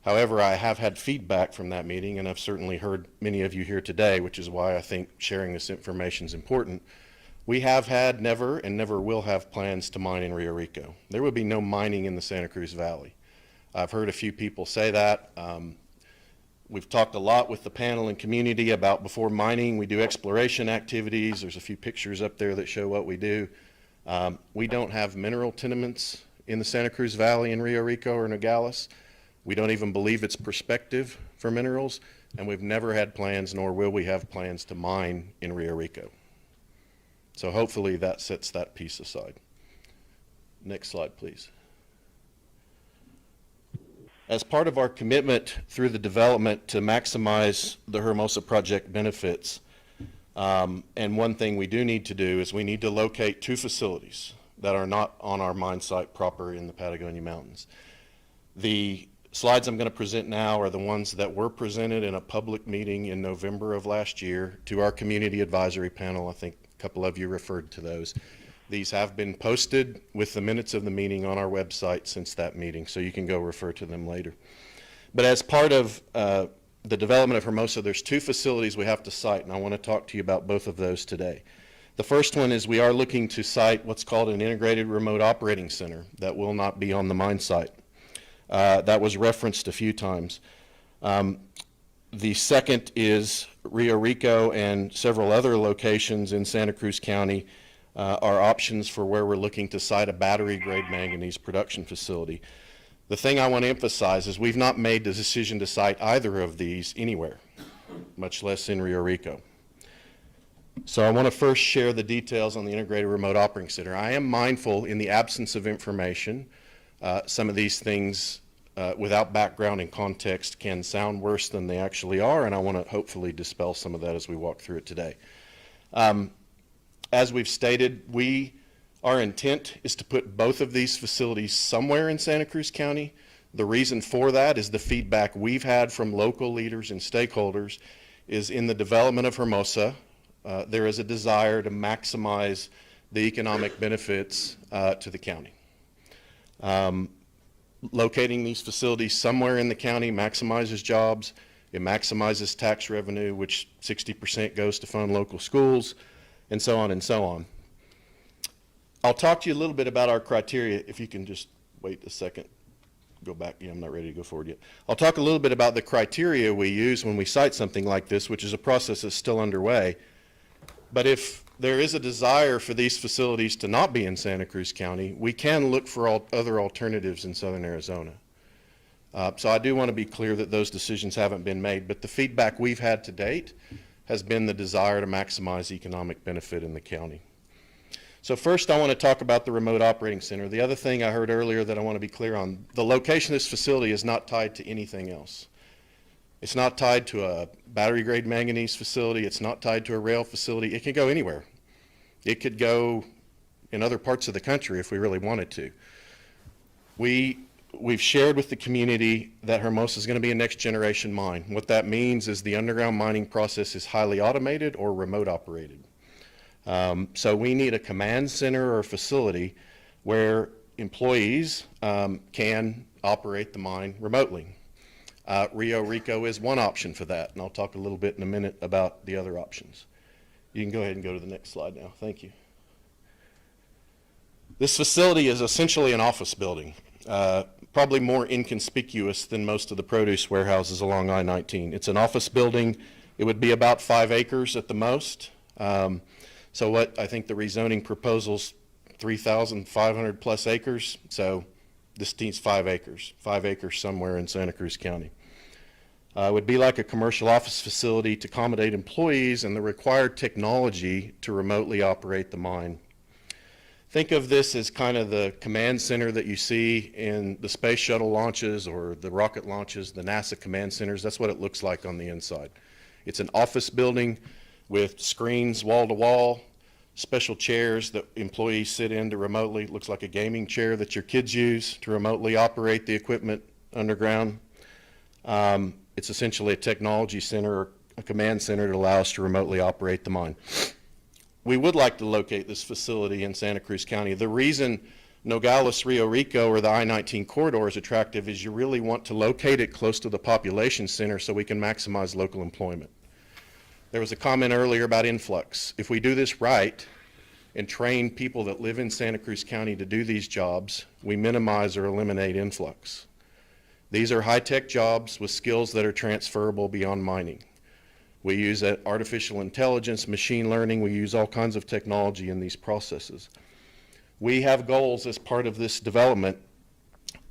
However, I have had feedback from that meeting, and I've certainly heard many of you here today, which is why I think sharing this information is important. We have had never and never will have plans to mine in Rio Rico. There will be no mining in the Santa Cruz Valley. I've heard a few people say that. We've talked a lot with the panel and community about before mining, we do exploration activities. There's a few pictures up there that show what we do. We don't have mineral tenements in the Santa Cruz Valley in Rio Rico or Nogales. We don't even believe it's prospective for minerals, and we've never had plans, nor will we have plans to mine in Rio Rico. So hopefully that sets that piece aside. Next slide, please. As part of our commitment through the development to maximize the Hermosa project benefits, and one thing we do need to do is we need to locate 2 facilities that are not on our mine site proper in the Patagonia Mountains. The slides I'm going to present now are the ones that were presented in a public meeting in November of last year to our community advisory panel. I think a couple of you referred to those. These have been posted with the minutes of the meeting on our website since that meeting, so you can go refer to them later. But as part of the development of Hermosa, there's 2 facilities we have to site, and I want to talk to you about both of those today. The first one is we are looking to site what's called an integrated remote operating center that will not be on the mine site. That was referenced a few times. The second is Rio Rico and several other locations in Santa Cruz County are options for where we're looking to site a battery-grade manganese production facility. The thing I want to emphasize is we've not made the decision to site either of these anywhere, much less in Rio Rico. So I want to first share the details on the Integrated Remote Operating Center. I am mindful in the absence of information, some of these things without background and context can sound worse than they actually are, and I want to hopefully dispel some of that as we walk through it today. As we've stated, our intent is to put both of these facilities somewhere in Santa Cruz County. The reason for that is the feedback we've had from local leaders and stakeholders is in the development of Hermosa, there is a desire to maximize the economic benefits to the county. Locating these facilities somewhere in the county maximizes jobs, it maximizes tax revenue, which 60% goes to fund local schools, and so on and so on. I'll talk to you a little bit about our criteria. If you can just wait a second, go back. Yeah, I'm not ready to go forward yet. I'll talk a little bit about the criteria we use when we cite something like this, which is a process that's still underway. But if there is a desire for these facilities to not be in Santa Cruz County, we can look for other alternatives in southern Arizona. So I do want to be clear that those decisions haven't been made, but the feedback we've had to date has been the desire to maximize economic benefit in the county. So first, I want to talk about the remote operating center. The other thing I heard earlier that I want to be clear on, the location of this facility is not tied to anything else. It's not tied to a battery-grade manganese facility. It's not tied to a rail facility. It can go anywhere. It could go in other parts of the country if we really wanted to. We've shared with the community that Hermosa is going to be a next-generation mine. What that means is the underground mining process is highly automated or remote operated. So we need a command center or a facility where employees can operate the mine remotely. Rio Rico is one option for that, and I'll talk a little bit in a minute about the other options. You can go ahead and go to the next slide now. Thank you. This facility is essentially an office building, probably more inconspicuous than most of the produce warehouses along I-19. It's an office building. It would be about 5 acres at the most. So what I think the rezoning proposal's 3,500 plus acres. So this needs 5 acres, 5 acres somewhere in Santa Cruz County. It would be like a commercial office facility to accommodate employees and the required technology to remotely operate the mine. Think of this as kind of the command center that you see in the space shuttle launches or the rocket launches, the NASA command centers. That's what it looks like on the inside. It's an office building with screens wall to wall, special chairs that employees sit in to remotely. It looks like a gaming chair that your kids use to remotely operate the equipment underground. It's essentially a technology center or a command center to allow us to remotely operate the mine. We would like to locate this facility in Santa Cruz County. The reason Nogales, Rio Rico, or the I-19 corridor is attractive is you really want to locate it close to the population center so we can maximize local employment. There was a comment earlier about influx. If we do this right and train people that live in Santa Cruz County to do these jobs, we minimize or eliminate influx. These are high-tech jobs with skills that are transferable beyond mining. We use artificial intelligence, machine learning. We use all kinds of technology in these processes. We have goals as part of this development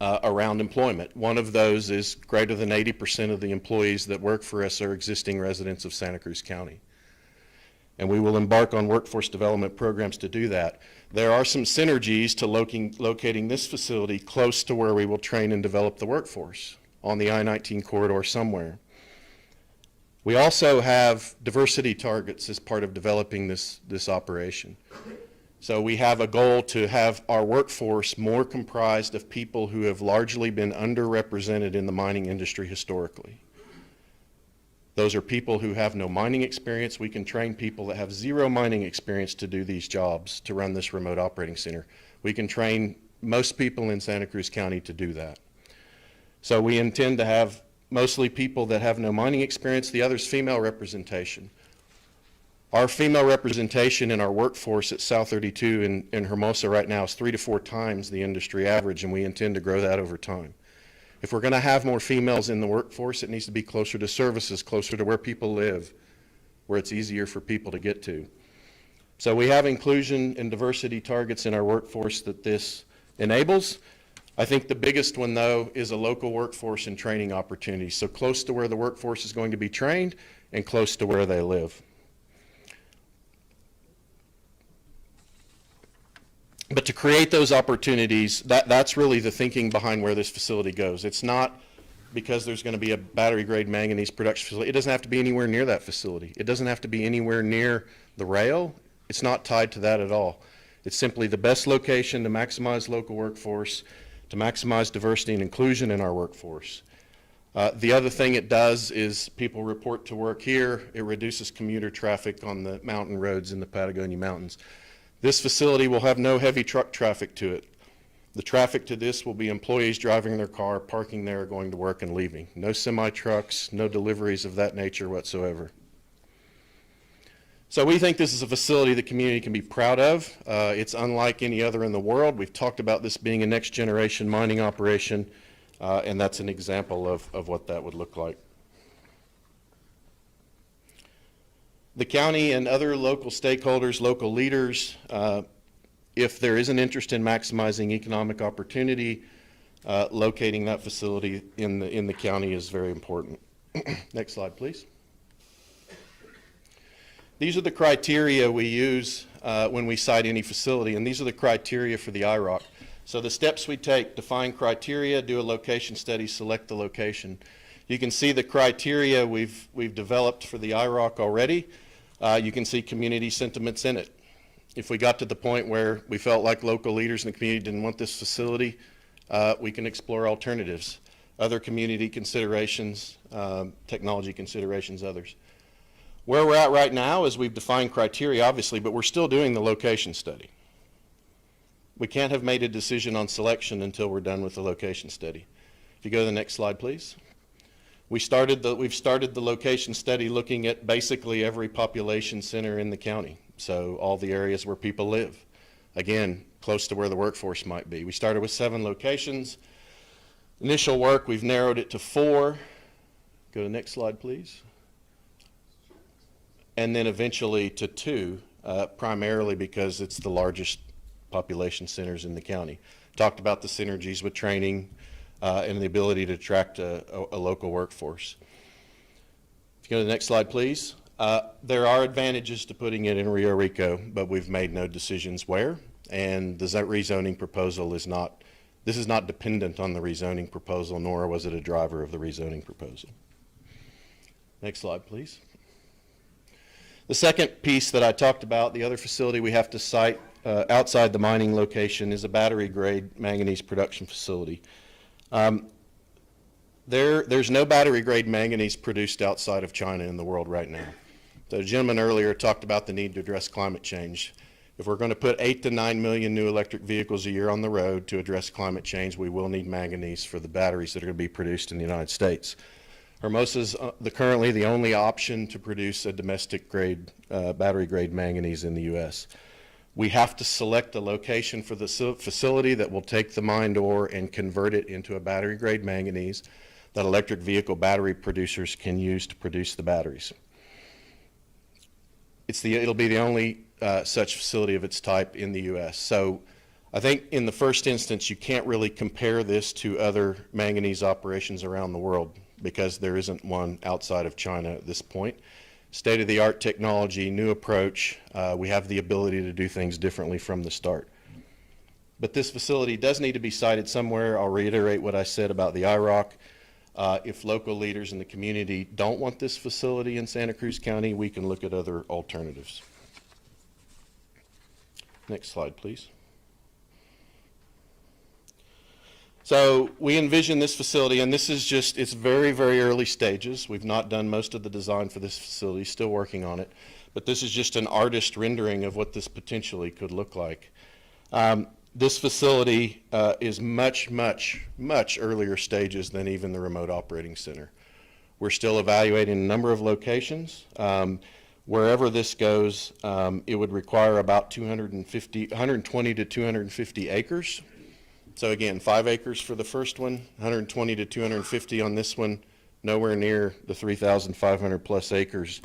around employment. One of those is greater than 80% of the employees that work for us are existing residents of Santa Cruz County. And we will embark on workforce development programs to do that. There are some synergies to locating this facility close to where we will train and develop the workforce on the I-19 corridor somewhere. We also have diversity targets as part of developing this operation. So we have a goal to have our workforce more comprised of people who have largely been underrepresented in the mining industry historically. Those are people who have no mining experience. We can train people that have zero mining experience to do these jobs, to run this remote operating center. We can train most people in Santa Cruz County to do that. So we intend to have mostly people that have no mining experience. The other is female representation. Our female representation in our workforce at South 32 in Hermosa right now is 3 to 4 times the industry average, and we intend to grow that over time. If we're going to have more females in the workforce, it needs to be closer to services, closer to where people live, where it's easier for people to get to. So we have inclusion and diversity targets in our workforce that this enables. I think the biggest one, though, is a local workforce and training opportunity. So close to where the workforce is going to be trained and close to where they live. But to create those opportunities, that's really the thinking behind where this facility goes. It's not because there's going to be a battery-grade manganese production facility. It doesn't have to be anywhere near that facility. It doesn't have to be anywhere near the rail. It's not tied to that at all. It's simply the best location to maximize local workforce, to maximize diversity and inclusion in our workforce. The other thing it does is people report to work here. It reduces commuter traffic on the mountain roads in the Patagonia Mountains. This facility will have no heavy truck traffic to it. The traffic to this will be employees driving their car, parking there, going to work and leaving. No semi-trucks, no deliveries of that nature whatsoever. So we think this is a facility the community can be proud of. It's unlike any other in the world. We've talked about this being a next generation mining operation, and that's an example of what that would look like. The county and other local stakeholders, local leaders, if there is an interest in maximizing economic opportunity, locating that facility in the county is very important. Next slide, please. These are the criteria we use when we site any facility, and these are the criteria for the IROC. So the steps we take: define criteria, do a location study, select the location. You can see the criteria we've developed for the IROC already. You can see community sentiments in it. If we got to the point where we felt like local leaders in the community didn't want this facility, we can explore alternatives, other community considerations, technology considerations, others. Where we're at right now is we've defined criteria, obviously, but we're still doing the location study. We can't have made a decision on selection until we're done with the location study. If you go to the next slide, please. We've started the location study looking at basically every population center in the county, so all the areas where people live. Again, close to where the workforce might be. We started with 7 locations. Initial work, we've narrowed it to 4. Go to the next slide, please. And then eventually to 2, primarily because it's the largest population centers in the county. Talked about the synergies with training and the ability to attract a local workforce. If you go to the next slide, please. There are advantages to putting it in Rio Rico, but we've made no decisions where, and the rezoning proposal is not, this is not dependent on the rezoning proposal, nor was it a driver of the rezoning proposal. Next slide, please. The second piece that I talked about, the other facility we have to site outside the mining location, is a battery-grade manganese production facility. There's no battery-grade manganese produced outside of China in the world right now. The gentleman earlier talked about the need to address climate change. If we're going to put 8 to 9 million new electric vehicles a year on the road to address climate change, we will need manganese for the batteries that are going to be produced in the United States. Hermosa is currently the only option to produce a domestic-grade, battery-grade manganese in the U.S. We have to select a location for the facility that will take the mined ore and convert it into a battery-grade manganese that electric vehicle battery producers can use to produce the batteries. It'll be the only such facility of its type in the U.S. So I think in the first instance, you can't really compare this to other manganese operations around the world because there isn't one outside of China at this point. State-of-the-art technology, new approach, we have the ability to do things differently from the start. But this facility does need to be sited somewhere. I'll reiterate what I said about the IROC. If local leaders in the community don't want this facility in Santa Cruz County, we can look at other alternatives. Next slide, please. So we envision this facility, and this is just, it's very, very early stages. We've not done most of the design for this facility, still working on it. But this is just an artist rendering of what this potentially could look like. This facility is much, much, much earlier stages than even the remote operating center. We're still evaluating a number of locations. Wherever this goes, it would require about 120 to 250 acres. So again, 5 acres for the first one, 120 to 250 on this one, nowhere near the 3,500 plus acres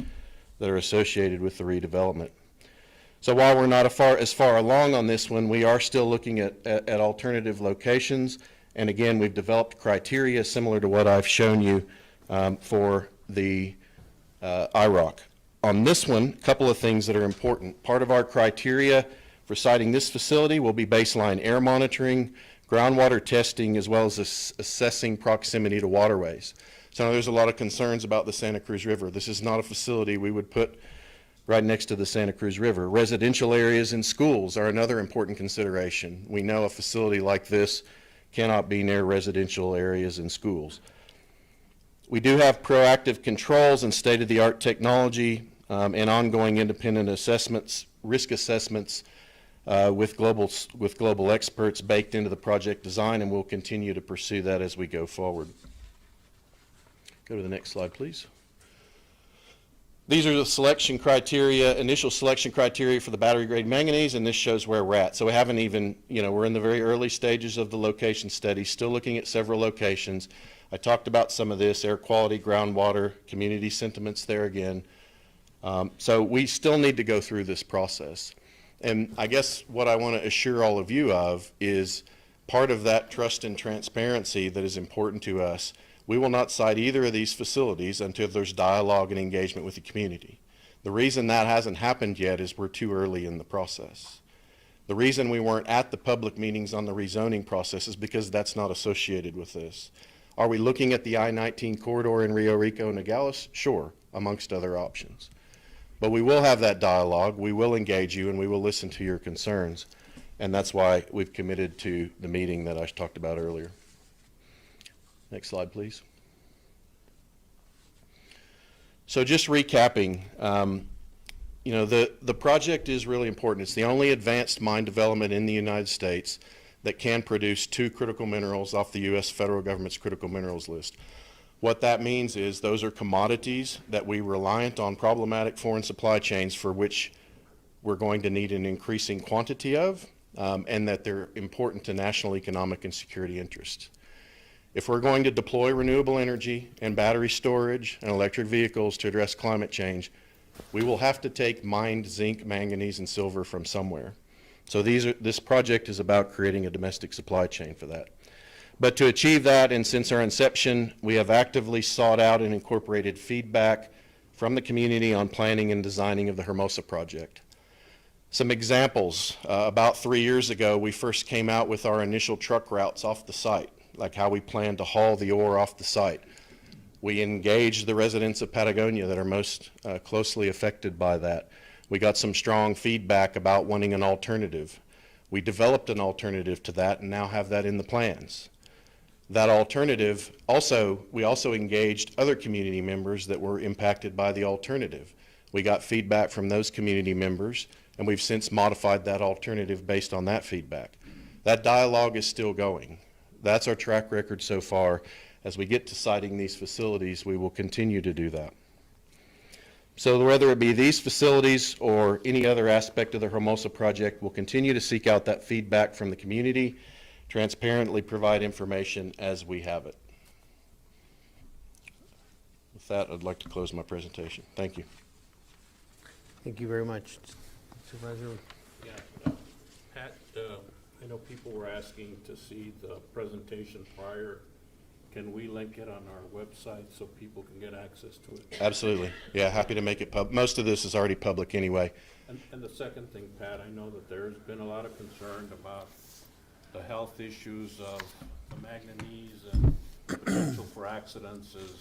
that are associated with the redevelopment. So while we're not as far along on this one, we are still looking at alternative locations. And again, we've developed criteria similar to what I've shown you for the IROC. On this one, a couple of things that are important. Part of our criteria for siting this facility will be baseline air monitoring, groundwater testing, as well as assessing proximity to waterways. So there's a lot of concerns about the Santa Cruz River. This is not a facility we would put right next to the Santa Cruz River. Residential areas and schools are another important consideration. We know a facility like this cannot be near residential areas and schools. We do have proactive controls and state-of-the-art technology and ongoing independent assessments, risk assessments with global experts baked into the project design, and we'll continue to pursue that as we go forward. Go to the next slide, please. These are the selection criteria, initial selection criteria for the battery-grade manganese, and this shows where we're at. So we haven't even, we're in the very early stages of the location study, still looking at several locations. I talked about some of this, air quality, groundwater, community sentiments there again. So we still need to go through this process. And I guess what I want to assure all of you of is part of that trust and transparency that is important to us, we will not cite either of these facilities until there's dialogue and engagement with the community. The reason that hasn't happened yet is we're too early in the process. The reason we weren't at the public meetings on the rezoning process is because that's not associated with this. Are we looking at the I-19 corridor in Rio Rico and Nogales? Sure, amongst other options. But we will have that dialogue, we will engage you, and we will listen to your concerns. And that's why we've committed to the meeting that I talked about earlier. Next slide, please. So just recapping, you know, the project is really important. It's the only advanced mine development in the United States that can produce 2 critical minerals off the U.S. federal government's critical minerals list. What that means is those are commodities that we reliant on problematic foreign supply chains for which we're going to need an increasing quantity of, and that they're important to national economic and security interests. If we're going to deploy renewable energy and battery storage and electric vehicles to address climate change, we will have to take mined zinc, manganese, and silver from somewhere. So this project is about creating a domestic supply chain for that. But to achieve that, and since our inception, we have actively sought out and incorporated feedback from the community on planning and designing of the Hermosa project. Some examples, about 3 years ago, we first came out with our initial truck routes off the site, like how we plan to haul the ore off the site. We engaged the residents of Patagonia that are most closely affected by that. We got some strong feedback about wanting an alternative. We developed an alternative to that and now have that in the plans. That alternative, we also engaged other community members that were impacted by the alternative. We got feedback from those community members, and we've since modified that alternative based on that feedback. That dialogue is still going. That's our track record so far. As we get to siting these facilities, we will continue to do that. So whether it be these facilities or any other aspect of the Hermosa project, we'll continue to seek out that feedback from the community, transparently provide information as we have it. With that, I'd like to close my presentation. Thank you. Thank you very much. Supervisor? Yeah, Pat, I know people were asking to see the presentation prior. Can we link it on our website so people can get access to it? Absolutely. Yeah, happy to make it public. Most of this is already public anyway. And the second thing, Pat, I know that there's been a lot of concern about the health issues of the manganese and the potential for accidents as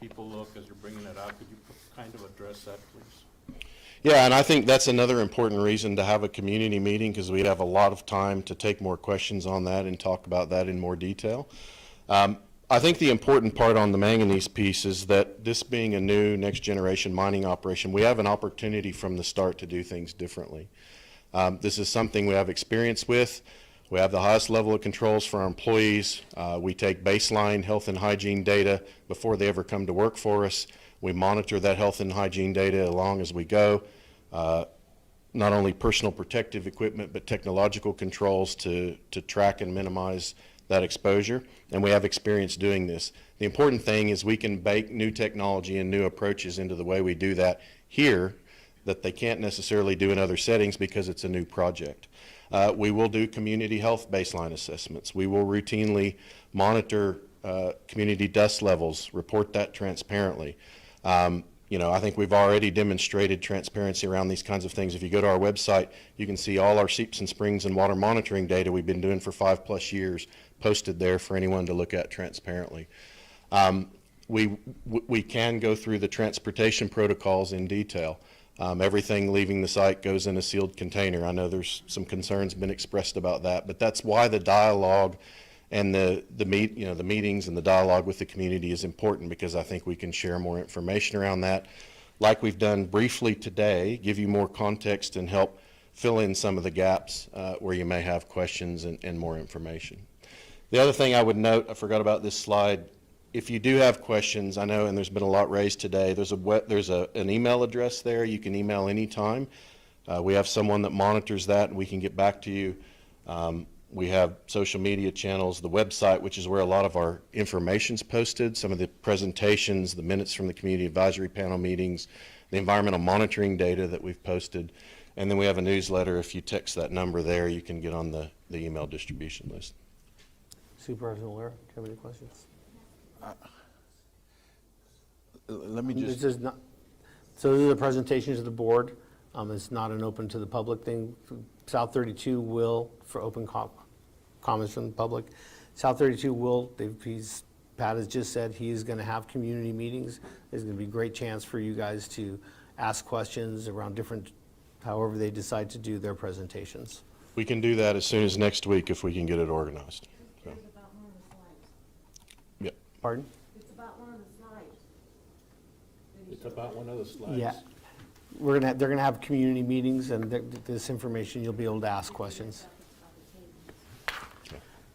people look, as you're bringing it out. Could you kind of address that, please? Yeah, and I think that's another important reason to have a community meeting, because we have a lot of time to take more questions on that and talk about that in more detail. I think the important part on the manganese piece is that this being a new next generation mining operation, we have an opportunity from the start to do things differently. This is something we have experience with. We have the highest level of controls for our employees. We take baseline health and hygiene data before they ever come to work for us. We monitor that health and hygiene data along as we go. Not only personal protective equipment, but technological controls to track and minimize that exposure, and we have experience doing this. The important thing is we can bake new technology and new approaches into the way we do that here that they can't necessarily do in other settings because it's a new project. We will do community health baseline assessments. We will routinely monitor community dust levels, report that transparently. You know, I think we've already demonstrated transparency around these kinds of things. If you go to our website, you can see all our seeps and springs and water monitoring data we've been doing for 5+ years posted there for anyone to look at transparently. We can go through the transportation protocols in detail. Everything leaving the site goes in a sealed container. I know there's some concerns been expressed about that, but that's why the dialogue and the meetings and the dialogue with the community is important, because I think we can share more information around that, like we've done briefly today, give you more context and help fill in some of the gaps where you may have questions and more information. The other thing I would note, I forgot about this slide. If you do have questions, I know, and there's been a lot raised today, there's an email address there. You can email anytime. We have someone that monitors that, and we can get back to you. We have social media channels, the website, which is where a lot of our information's posted, some of the presentations, the minutes from the community advisory panel meetings, the environmental monitoring data that we've posted. And then we have a newsletter. If you text that number there, you can get on the email distribution list. Supervisor Malera, do you have any questions? Let me This just, is not, so this is a presentation to the board. It's not an open to the public thing. South 32 will, for open comments from the public, South 32 will, Pat has just said he is going to have community meetings. There's going to be a great chance for you guys to ask questions around different, however they decide to do their presentations. We can do that as soon as next week if we can get it organized. So. Yep. Pardon? It's about one of the slides. Yeah. They're gonna have community meetings, and this information, you'll be able to ask questions.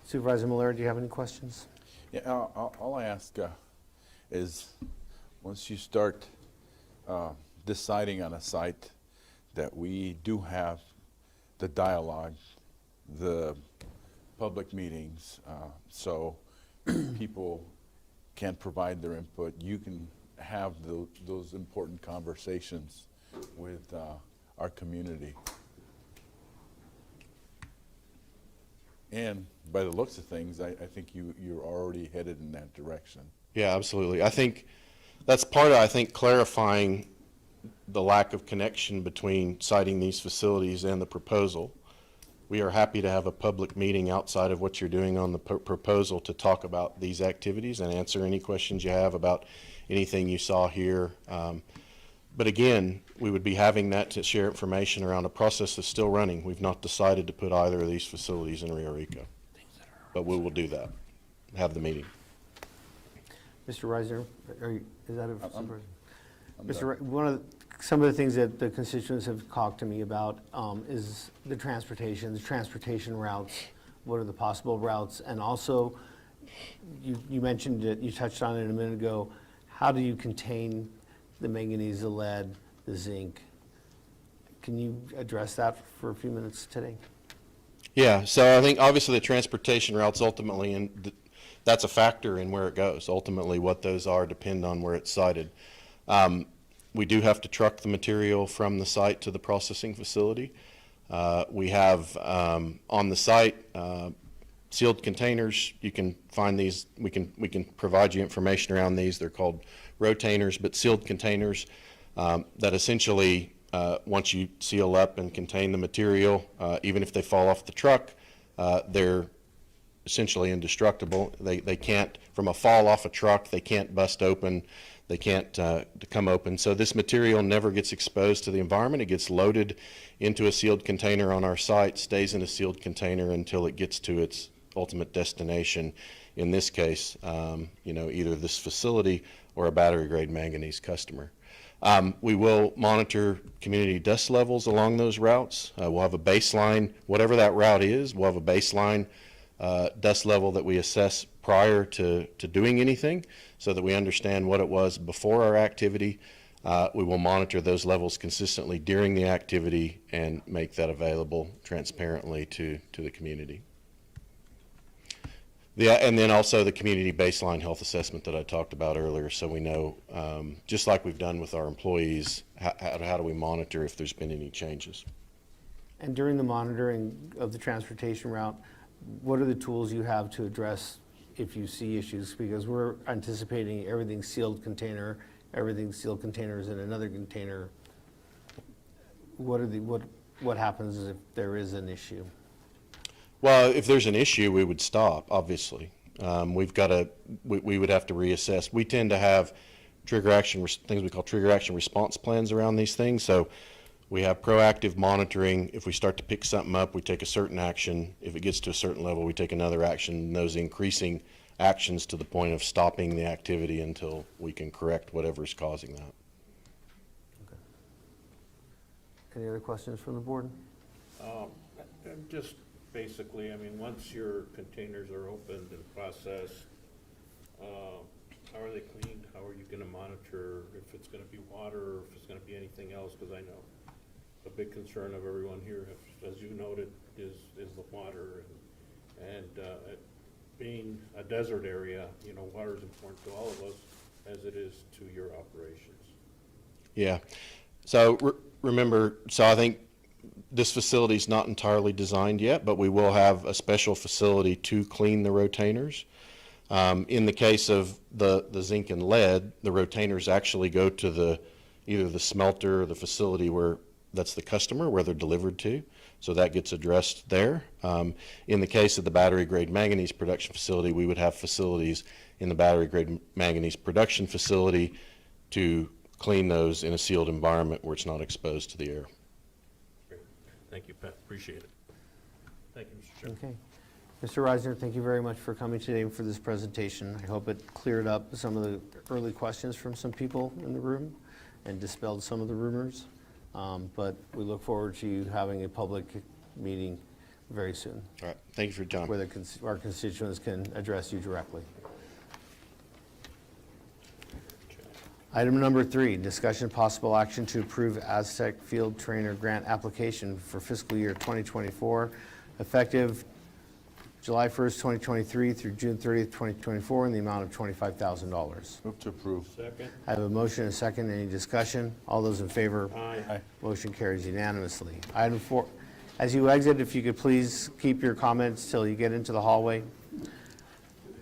Supervisor Malera, do you have any questions? yeah, all I ask is, once you start deciding on a site, that we do have the dialogue, the public meetings, so people can provide their input. You can have those important conversations with our community. And by the looks of things, I think you're already headed in that direction. Yeah, absolutely. I think that's part of, clarifying the lack of connection between citing these facilities and the proposal. We are happy to have a public meeting outside of what you're doing on the proposal to talk about these activities and answer any questions you have about anything you saw here. But again, we would be having that to share information around a process that's still running. We've not decided to put either of these facilities in Rio Rico, but we will do that, have the meeting. Mr. Reisner, is that a supervisor? Mr. Some of the things that the constituents have talked to me about is the transportation routes. What are the possible routes? And also, you mentioned it, you touched on it a minute ago, how do you contain the manganese, the lead, the zinc? Can you address that for a few minutes today? Yeah, so I think obviously the transportation routes ultimately, and that's a factor in where it goes. Ultimately, what those are depend on where it's sited. We do have to truck the material from the site to the processing facility. We have on the site sealed containers. You can find these. We can provide you information around these. They're called rotainers, but sealed containers that essentially, once you seal up and contain the material, even if they fall off the truck, they're essentially indestructible. They can't, from a fall off a truck, they can't bust open. They can't come open. So this material never gets exposed to the environment. It gets loaded into a sealed container on our site, stays in a sealed container until it gets to its ultimate destination. In this case, either this facility or a battery grade manganese customer. We will monitor community dust levels along those routes. We'll have a baseline, whatever that route is, we'll have a baseline dust level that we assess prior to doing anything so that we understand what it was before our activity. We will monitor those levels consistently during the activity and make that available transparently to the community. And then also the community baseline health assessment that I talked about earlier, so we know, just like we've done with our employees, how do we monitor if there's been any changes. And during the monitoring of the transportation route, what are the tools you have to address if you see issues? Because we're anticipating everything sealed containers in another container. What happens if there is an issue? Well, if there's an issue, we would stop, obviously. We would have to reassess. We tend to have things we call trigger action response plans around these things. So we have proactive monitoring. If we start to pick something up, we take a certain action. If it gets to a certain level, we take another action, and those increasing actions to the point of stopping the activity until we can correct whatever's causing that. Okay. Any other questions from the board? Just basically, once your containers are opened and processed, how are they cleaned? How are you going to monitor if it's going to be water or if it's going to be anything else? Because I know a big concern of everyone here, as you noted, is the water. And being a desert area, water is important to all of us as it is to your operations. Yeah. So remember, I think this facility's not entirely designed yet, but we will have a special facility to clean the retainers. In the case of the zinc and lead, the retainers actually go to either the smelter or the facility that's the customer, where they're delivered to. So that gets addressed there. In the case of the battery-grade manganese production facility, we would have facilities in the battery-grade manganese production facility to clean those in a sealed environment where it's not exposed to the air. Great. Thank you, Pat. Appreciate it. Thank you, Mr. Chairman. Okay. Mr. Reisner, thank you very much for coming today and for this presentation. I hope it cleared up some of the early questions from some people in the room and dispelled some of the rumors. But we look forward to you having a public meeting very soon. All right. Thank you for your time. Where our constituents can address you directly. Item number 3, discussion possible action to approve Aztec Field Trainer Grant application for fiscal year 2024, effective July 1st, 2023 through June 30th, 2024, in the amount of $25,000. Move to approve. Second. I have a motion and a second. Any discussion? All those in favor? Aye. Motion carries unanimously. Item 4, as you exit, if you could please keep your comments till you get into the hallway.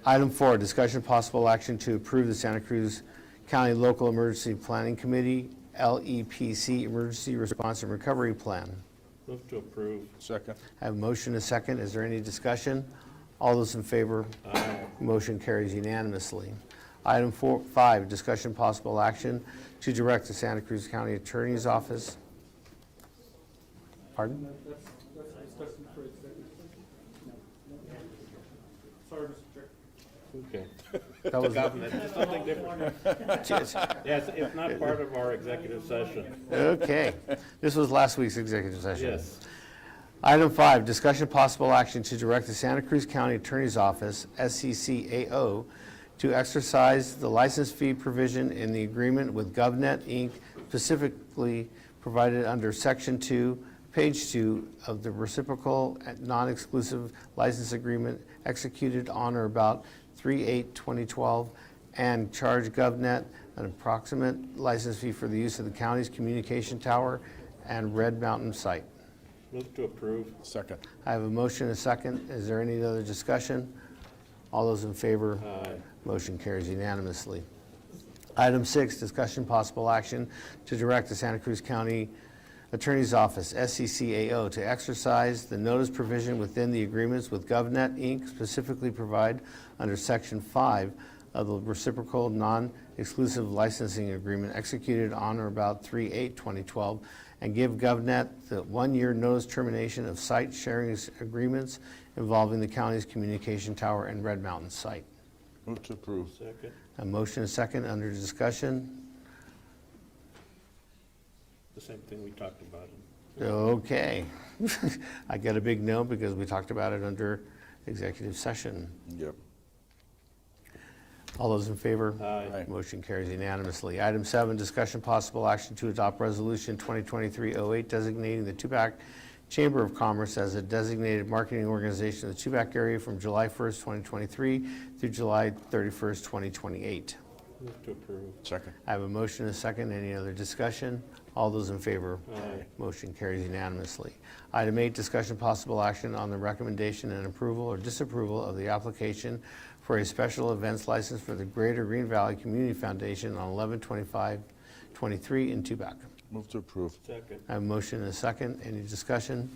Item 4, discussion possible action to approve the Santa Cruz County Local Emergency Planning Committee, LEPC Emergency Response and Recovery Plan. Move to approve. Second. I have a motion and a second. Is there any discussion? All those in favor? Aye. Motion carries unanimously. Item 5, discussion possible action to direct the Santa Cruz County Attorney's Office. Pardon? Sorry, Mr. Chair. Okay. That was It's something different. Yes, it's not part of our executive session. Okay. This was last week's executive session. Yes. Item 5, discussion possible action to direct the Santa Cruz County Attorney's Office, SCCAO, to exercise the license fee provision in the agreement with GovNet, Inc., specifically provided under Section 2, Page 2 of the reciprocal non-exclusive license agreement executed on or about 3/8/2012, and charge GovNet an approximate license fee for the use of the county's communication tower and Red Mountain site. Move to approve. Second. I have a motion and a second. Is there any other discussion? All those in favor? Aye. Motion carries unanimously. Item 6, discussion possible action to direct the Santa Cruz County Attorney's Office, SCCAO, to exercise the notice provision within the agreements with GovNet, Inc., specifically provide under Section 5 of the reciprocal non-exclusive licensing agreement executed on or about 3/8/2012, and give GovNet the 1-year notice termination of site sharing agreements involving the county's communication tower and Red Mountain site. Move to approve. Second. A motion and a second under discussion. The same thing we talked about. Okay. I get a big no because we talked about it under executive session. Yep. All those in favor? Aye. Motion carries unanimously. Item 7, discussion possible action to adopt resolution 2023-08 designating the Tubac Chamber of Commerce as a designated marketing organization in the Tubac area from July 1st, 2023 through July 31st, 2028. Move to approve. Second. I have a motion and a second. Any other discussion? All those in favor? Aye. Motion carries unanimously. Item 8, discussion possible action on the recommendation and approval or disapproval of the application for a special events license for the Greater Green Valley Community Foundation on 11/25/23 in Tubac. Move to approve. Second. I have a motion and a second. Any discussion?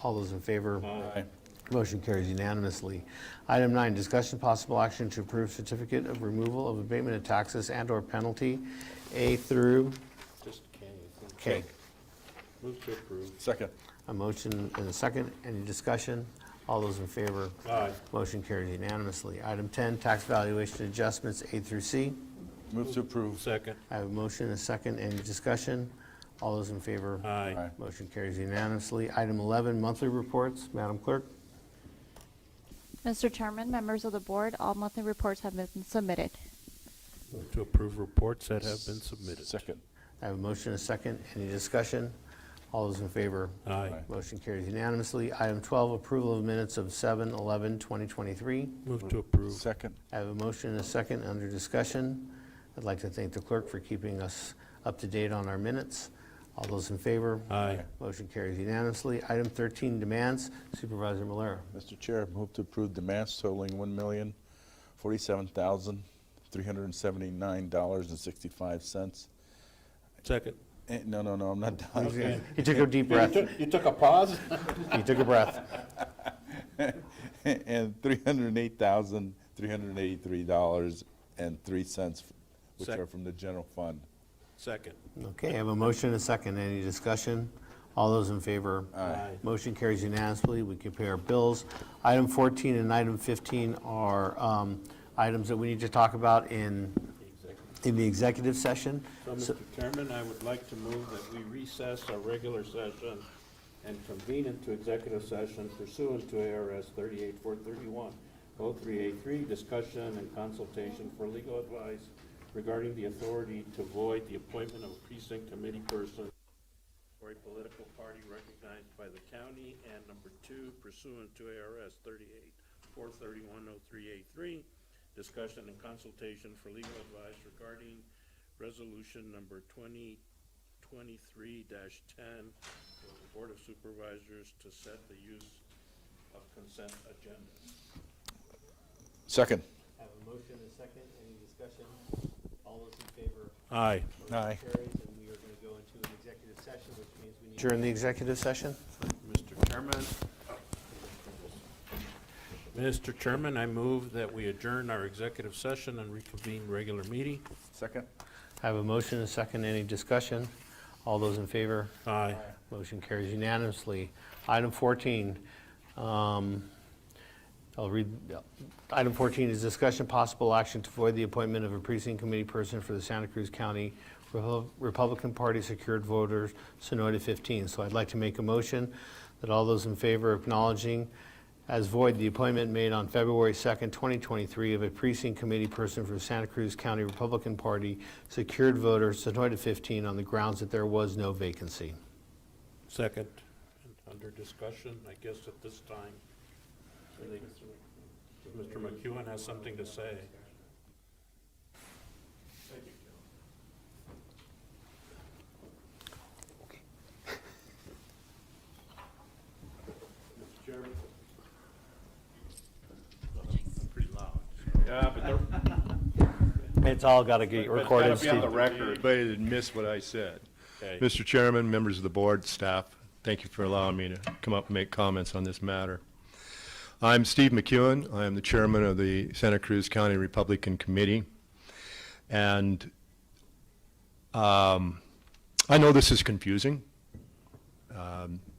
All those in favor? Aye. Motion carries unanimously. Item 9, discussion possible action to approve certificate of removal of abatement of taxes and/or penalty A through Just K. K. Move to approve. Second. A motion and a second. Any discussion? All those in favor? Aye. Motion carries unanimously. Item 10, tax valuation adjustments A through C. Move to approve. Second. I have a motion and a second. Any discussion? All those in favor? Aye. Motion carries unanimously. Item 11, monthly reports. Madam Clerk. Mr. Chairman, members of the board, all monthly reports have been submitted. Move to approve reports that have been submitted. Second. I have a motion and a second. Any discussion? All those in favor? Aye. Motion carries unanimously. Item 12, approval of minutes of 7/11/2023. Move to approve. Second. I have a motion and a second under discussion. I'd like to thank the clerk for keeping us up to date on our minutes. All those in favor? Aye. Motion carries unanimously. Item 13, demands. Supervisor Malera. Mr. Chair, move to approve demands totaling $1,047,379.65. Second. No, I'm not done. Okay. He took a deep breath. You took a pause? He took a breath. And $308,383.03, which are from the general fund. Second. Okay, I have a motion and a second. Any discussion? All those in favor? Aye. Motion carries unanimously. We can pay our bills. Item 14 and item 15 are items that we need to talk about in the executive session. So, Mr. Chairman, I would like to move that we recess our regular session and convene into executive session pursuant to ARS 38431, 03A3, discussion and consultation for legal advice regarding the authority to void the appointment of a precinct committee person or a political party recognized by the county, and number 2, pursuant to ARS 38431, 03A3, discussion and consultation for legal advice regarding resolution number 2023-10 of the Board of Supervisors to set the use of consent agendas. Second. I have a motion and a second. Any discussion? All those in favor? Aye. Aye. Motion carries, and we are going to go into an executive session, which means we need to adjourn the executive session. Mr. Chairman, I move that we adjourn our executive session and reconvene regular meeting. Second. I have a motion and a second. Any discussion? All those in favor? Aye. Motion carries unanimously. Item 14. I'll read. Item 14 is discussion possible action to void the appointment of a precinct committee person for the Santa Cruz County Republican Party Secured Voters, Sonoyta 15. So I'd like to make a motion that all those in favor of acknowledging as void the appointment made on February 2nd, 2023 of a precinct committee person for Santa Cruz County Republican Party Secured Voter, Sonoyta 15, on the grounds that there was no vacancy. Second. And under discussion, I guess at this time, I think Mr. McEwen has something to say. Mr. Chairman. Pretty loud. Yeah, but It's all got to get recorded, It's gotta be on the Steve. record. Everybody didn't miss what I said. Okay. Mr. Chairman, members of the board, staff, thank you for allowing me to come up and make comments on this matter. I'm Steve McEwen. I am the chairman of the Santa Cruz County Republican Committee. And I know this is confusing.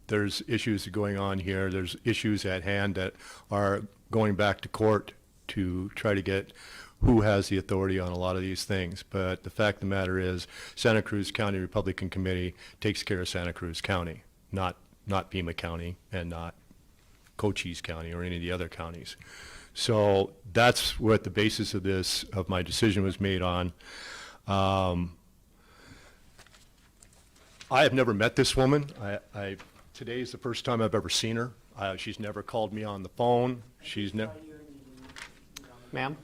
There's issues going on here. There's issues at hand that are going back to court to try to get who has the authority on a lot of these things. But the fact of the matter is, Santa Cruz County Republican Committee takes care of Santa Cruz County, not Pima County and not Cochise County or any of the other counties. So that's what the basis of my decision was made on. I have never met this woman. Today is the first time I've ever seen her. She's never called me on the phone. She's never. Ma'am,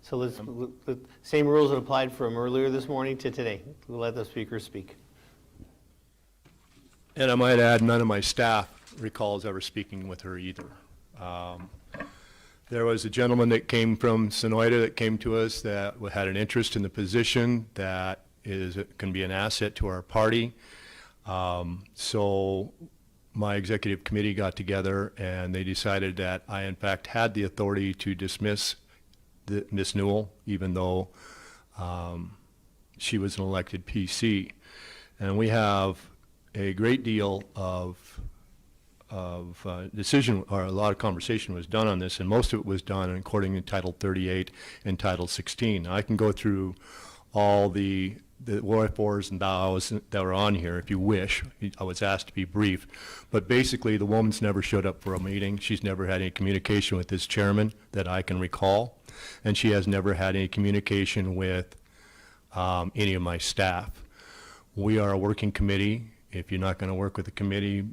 so the same rules that applied from earlier this morning to today. We'll let the speakers speak. And I might add, none of my staff recalls ever speaking with her either. There was a gentleman that came from Sonoyta that came to us that had an interest in the position that can be an asset to our party. So my executive committee got together and they decided that I in fact had the authority to dismiss Ms. Newell, even though she was an elected PC. And we have a great deal of decision, or a lot of conversation was done on this, and most of it was done according to Title 38 and Title 16. Now, I can go through all the wherefores and thous that are on here if you wish. I was asked to be brief, but basically the woman's never showed up for a meeting. She's never had any communication with this chairman that I can recall, and she has never had any communication with any of my staff. We are a working committee. If you're not going to work with the committee,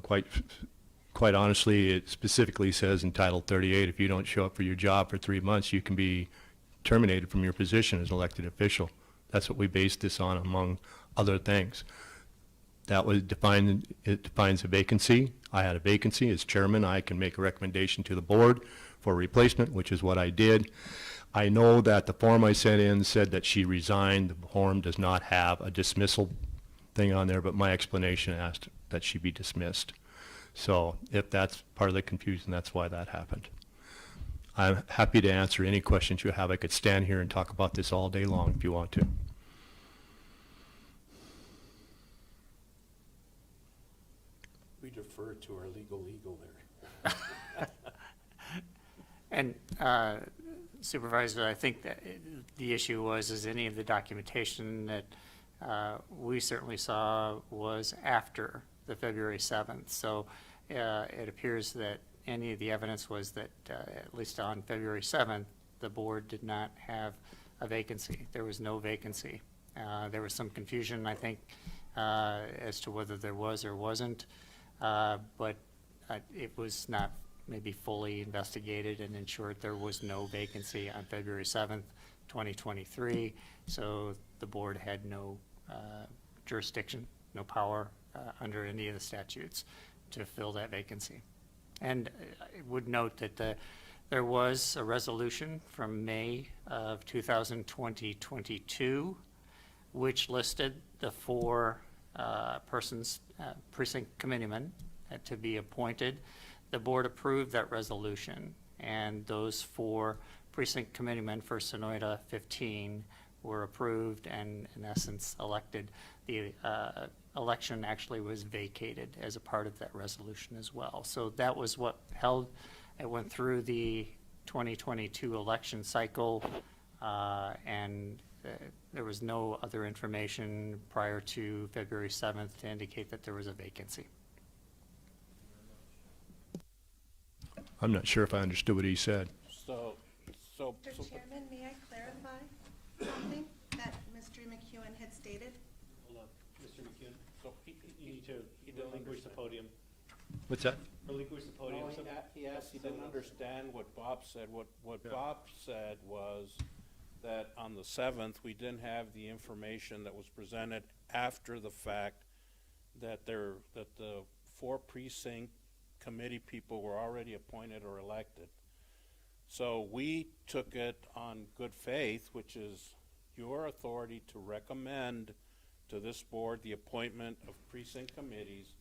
quite honestly, it specifically says in Title 38, if you don't show up for your job for 3 months, you can be terminated from your position as an elected official. That's what we based this on, among other things. That was defined, it defines a vacancy. I had a vacancy. As chairman, I can make a recommendation to the board for replacement, which is what I did. I know that the form I sent in said that she resigned. The form does not have a dismissal thing on there, but my explanation asked that she be dismissed. So if that's part of the confusion, that's why that happened. I'm happy to answer any questions you have. I could stand here and talk about this all day long if you want to. We defer to our legal there. And Supervisor, I think that the issue was, is any of the documentation that we certainly saw was after the February 7th. So it appears that any of the evidence was that, at least on February 7th, the board did not have a vacancy. There was no vacancy. There was some confusion, I think, as to whether there was or wasn't, but it was not maybe fully investigated and ensured there was no vacancy on February 7th, 2023. So the board had no jurisdiction, no power under any of the statutes to fill that vacancy. And I would note that there was a resolution from May of 2022 which listed the 4 persons, precinct committeemen, to be appointed. The board approved that resolution, and those 4 precinct committeemen for Sonoyta 15 were approved and in essence elected. The election actually was vacated as a part of that resolution as well. So that was what held. It went through the 2022 election cycle, and there was no other information prior to February 7th to indicate that there was a vacancy. I'm not sure if I understood what he said. So Mr. Chairman, may I clarify something that Mr. McEwen had stated? hold on, Mr. McKeon. So you need to relinquish the podium. What's that? Relinquish the podium. No, he asked, He didn't understand what Bob said. What Bob said was that on the 7th, we didn't have the information that was presented after the fact that the 4 precinct committee people were already appointed or elected. So we took it on good faith, which is your authority to recommend to this board the appointment of precinct committees.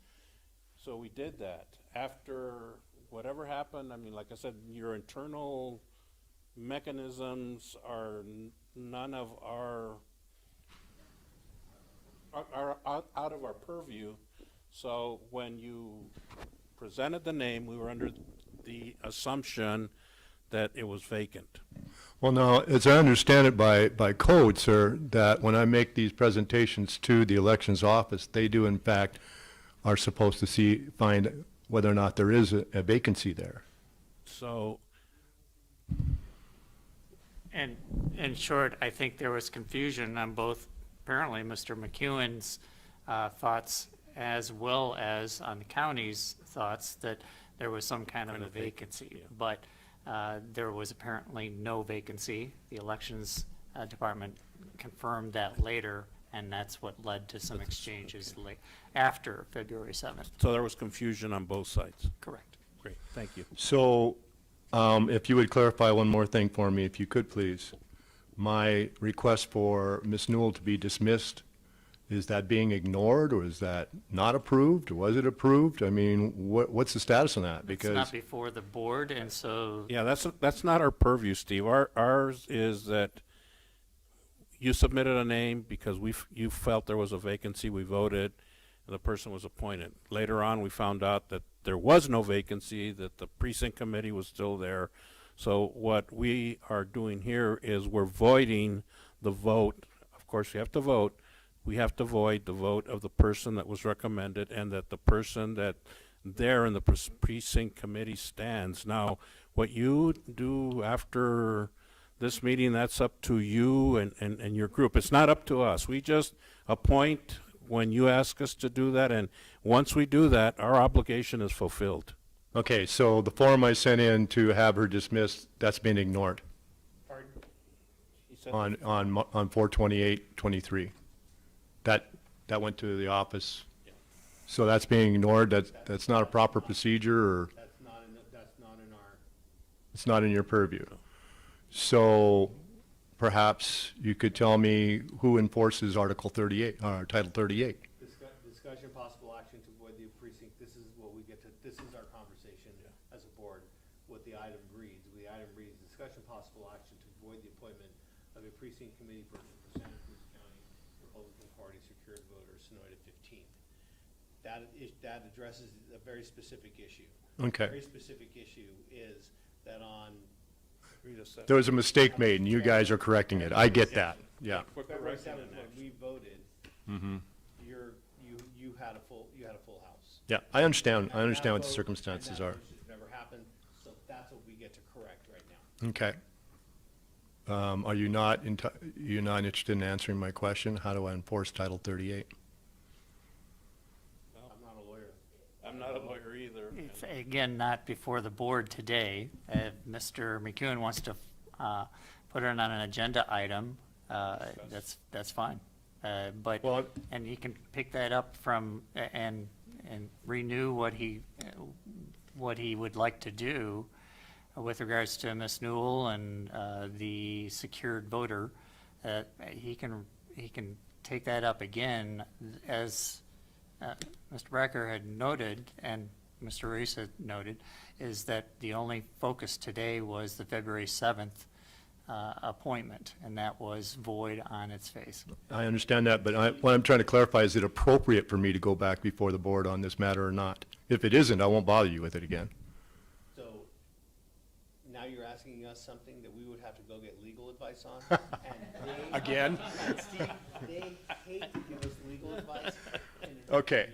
So we did that. After whatever happened, I mean, like I said, your internal mechanisms are none of our out of our purview. So when you presented the name, we were under the assumption that it was vacant. Well, now, as I understand it by code, sir, that when I make these presentations to the elections office, they do in fact are supposed to find whether or not there is a vacancy there. So, And in short, I think there was confusion on both, apparently, Mr. McEwen's thoughts as well as on the county's thoughts that there was some kind of a vacancy. But there was apparently no vacancy. The elections department confirmed that later, and that's what led to some exchanges after February 7th. so there was confusion on both sides. Correct. Great, thank you. So, if you would clarify one more thing for me, if you could, please. My request for Ms. Newell to be dismissed, is that being ignored, or is that not approved, or was it approved? I mean, what's the status on that? It's Because not before the board, and so Yeah, that's not our purview, Steve. Ours is that you submitted a name because you felt there was a vacancy, we voted, and the person was appointed. Later on, we found out that there was no vacancy, that the precinct committee was still there. So what we are doing here is we're voiding the vote. Of course, you have to vote. We have to void the vote of the person that was recommended, and that the person that there in the precinct committee stands. Now, what you do after this meeting, that's up to you and your group. It's not up to us. We just appoint when you ask us to do that, and once we do that, our obligation is fulfilled. okay, so the form I sent in to have her dismissed, that's been ignored Pardon? He said on 4/28/23. That went to the office So that's being ignored, that's not a proper procedure, or That's not in our, it's not in your purview? So perhaps you could tell me who enforces Article 38, or Title 38? discussion, possible action to avoid the precinct, this is what we get to, this is our conversation as a board, what the item reads. The item reads, discussion, possible action to avoid the appointment of a precinct committee person for Santa Cruz County Republican Party secured voters, Sonoy 15. That addresses a very specific issue. Okay. The very specific issue is that on There was a mistake made, and you guys are correcting it. I get that, yeah. February 7th, when we voted, Mm-hmm. you had a full house. Yeah, I understand And what that the vote- circumstances and that are. vote should never happened, so that's what we get to correct right now. Okay. Are you not, you're not interested in answering my question? How do I enforce Title 38? I'm not a lawyer. I'm not a lawyer either. It's, again, not before the board today. If Mr. McEwen wants to put it on an agenda item, that's fine. But, Well, and he can pick that up from, and renew what he would like to do with regards to Ms. Newell and the secured voter. He can take that up again, as Mr. Brecker had noted, and Mr. Reese had noted, is that the only focus today was the February 7th appointment, and that was void on its face. I understand that, but what I'm trying to clarify, is it appropriate for me to go back before the board on this matter or not? If it isn't, I won't bother you with it again. So now you're asking us something that we would have to go get legal advice on? And they- Again? And Steve, they hate to give us legal advice. and it's- Okay.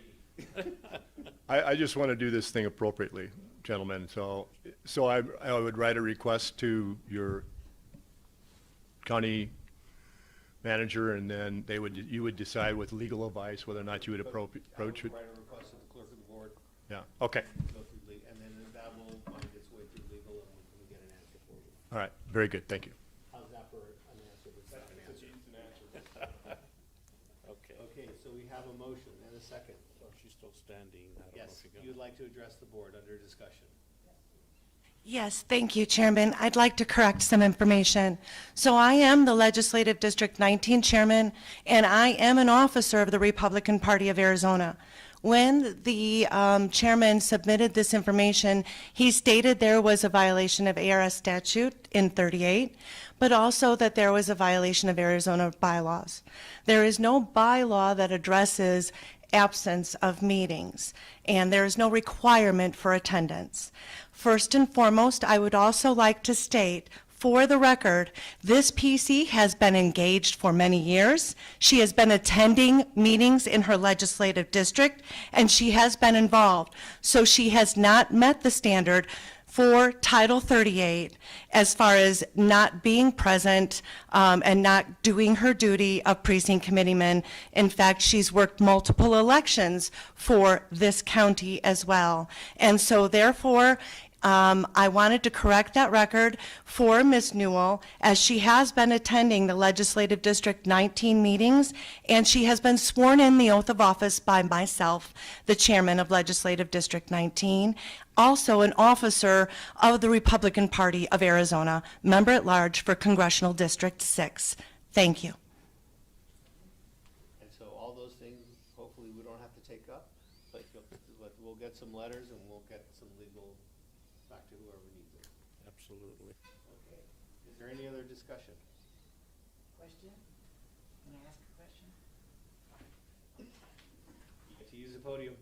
I just want to do this thing appropriately, gentlemen, so I would write a request to your county manager, and then you would decide with legal advice whether or not you would approach it. Write a request to the clerk of the board, Yeah, okay, go through, and then that will find its way through legal, and we can get an answer for you. all right, very good, thank you. How's that for an answer? That's an answer. Okay. Okay, so we have a motion and a second. So she's still standing. I don't know Yes, if you're you'd gonna- like to address the board under discussion. Yes, thank you, Chairman. I'd like to correct some information. So I am the Legislative District 19 Chairman, and I am an officer of the Republican Party of Arizona. When the chairman submitted this information, he stated there was a violation of ARS statute in 38, but also that there was a violation of Arizona bylaws. There is no bylaw that addresses absence of meetings, and there is no requirement for attendance. First and foremost, I would also like to state, for the record, this PC has been engaged for many years. She has been attending meetings in her legislative district, and she has been involved. So she has not met the standard for Title 38 as far as not being present and not doing her duty of precinct committeeman. In fact, she's worked multiple elections for this county as well. And so therefore, I wanted to correct that record for Ms. Newell, as she has been attending the Legislative District 19 meetings, and she has been sworn in the oath of office by myself, the chairman of Legislative District 19, also an officer of the Republican Party of Arizona, member at large for Congressional District 6. Thank you. And so all those things, hopefully we don't have to take up, but we'll get some letters and we'll get some legal back to whoever needs it. Absolutely. Okay. Is there any other discussion? Question? Can I ask a question? You get to use the podium.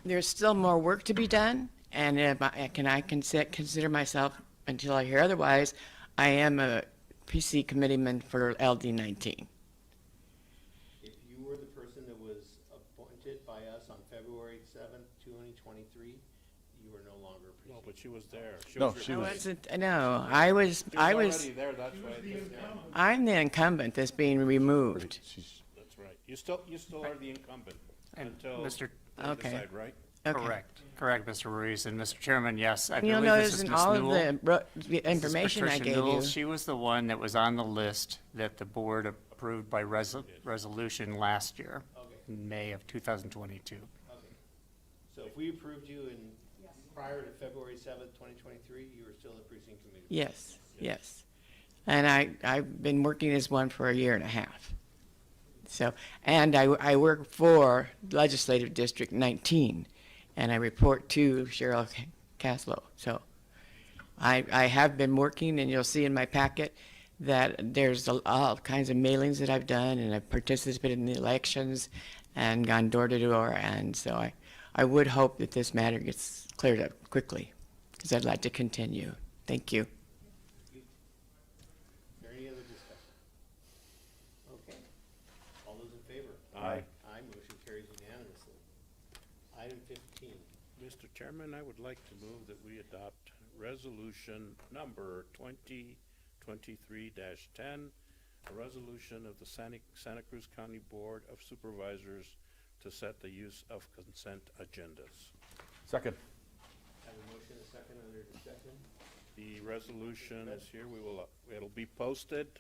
There's still more work to be done, and if I consider myself, until I hear otherwise, I am a PC committeeman for LD 19. If you were the person that was appointed by us on February 7th, 2023, you are no longer a No, but she was there. No, she I was. wasn't, no, I was, She was already there, that's why. I'm the incumbent that's being removed. That's right. You still are the incumbent And until Mr. they Okay. decide, right? Okay. Correct, Mr. Ruiz. And Mr. Chairman, yes, I You'll believe this notice is in Ms. all of Newell. the information I Patricia gave Newell. you. She was the one that was on the list that the board approved by resolution last year, in May of 2022. Okay. So if we approved you in, prior to February 7th, 2023, you were still the precinct committee? Yes, yes. And I've been working as one for a year and a half. So, and I work for Legislative District 19, and I report to Cheryl Caslow. So I have been working, and you'll see in my packet that there's all kinds of mailings that I've done, and I've participated in the elections and gone door to door. And so I would hope that this matter gets cleared up quickly, because I'd like to continue. Thank you. Is there any other discussion? Okay. All those in favor? Aye. Aye, motion carries unanimously. Item 15. Mr. Chairman, I would like to move that we adopt resolution number 2023-10, a resolution of the Santa Cruz County Board of Supervisors to set the use of consent agendas. Second. Have a motion, a second under discussion. The resolution is here. It'll be posted.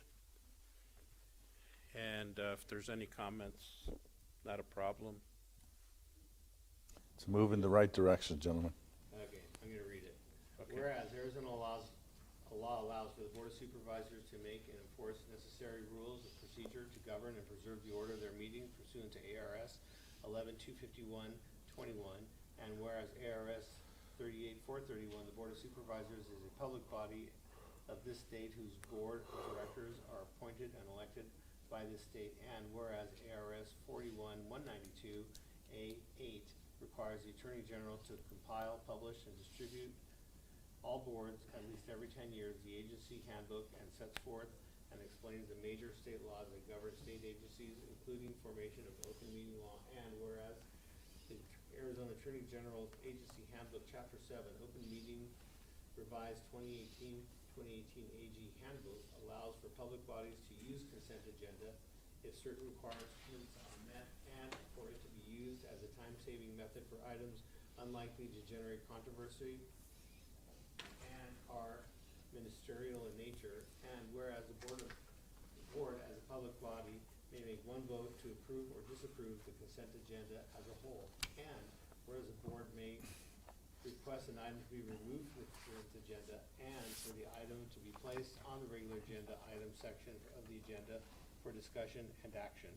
And if there's any comments, not a problem. It's a move in the right direction, gentlemen. Okay, I'm going to read it. Okay. Whereas Arizona law allows for the Board of Supervisors to make and enforce necessary rules of procedure to govern and preserve the order of their meeting pursuant to ARS 11-251-21, and whereas ARS 38-431, the Board of Supervisors is a public body of this state whose board of directors are appointed and elected by this state, and whereas ARS 41-192A8 requires the Attorney General to compile, publish, and distribute all boards at least every 10 years the agency handbook, and sets forth and explains the major state laws that govern state agencies, including formation of open meeting law, and whereas the Arizona Attorney General Agency Handbook, Chapter 7, Open Meeting Revised 2018 AG Handbook allows for public bodies to use consent agenda if certain requirements are met, and for it to be used as a time-saving method for items unlikely to generate controversy and are ministerial in nature, and whereas the board as a public body may make one vote to approve or disapprove the consent agenda as a whole, and whereas the board may request an item to be removed from the consent agenda and for the item to be placed on the regular agenda item section of the agenda for discussion and action,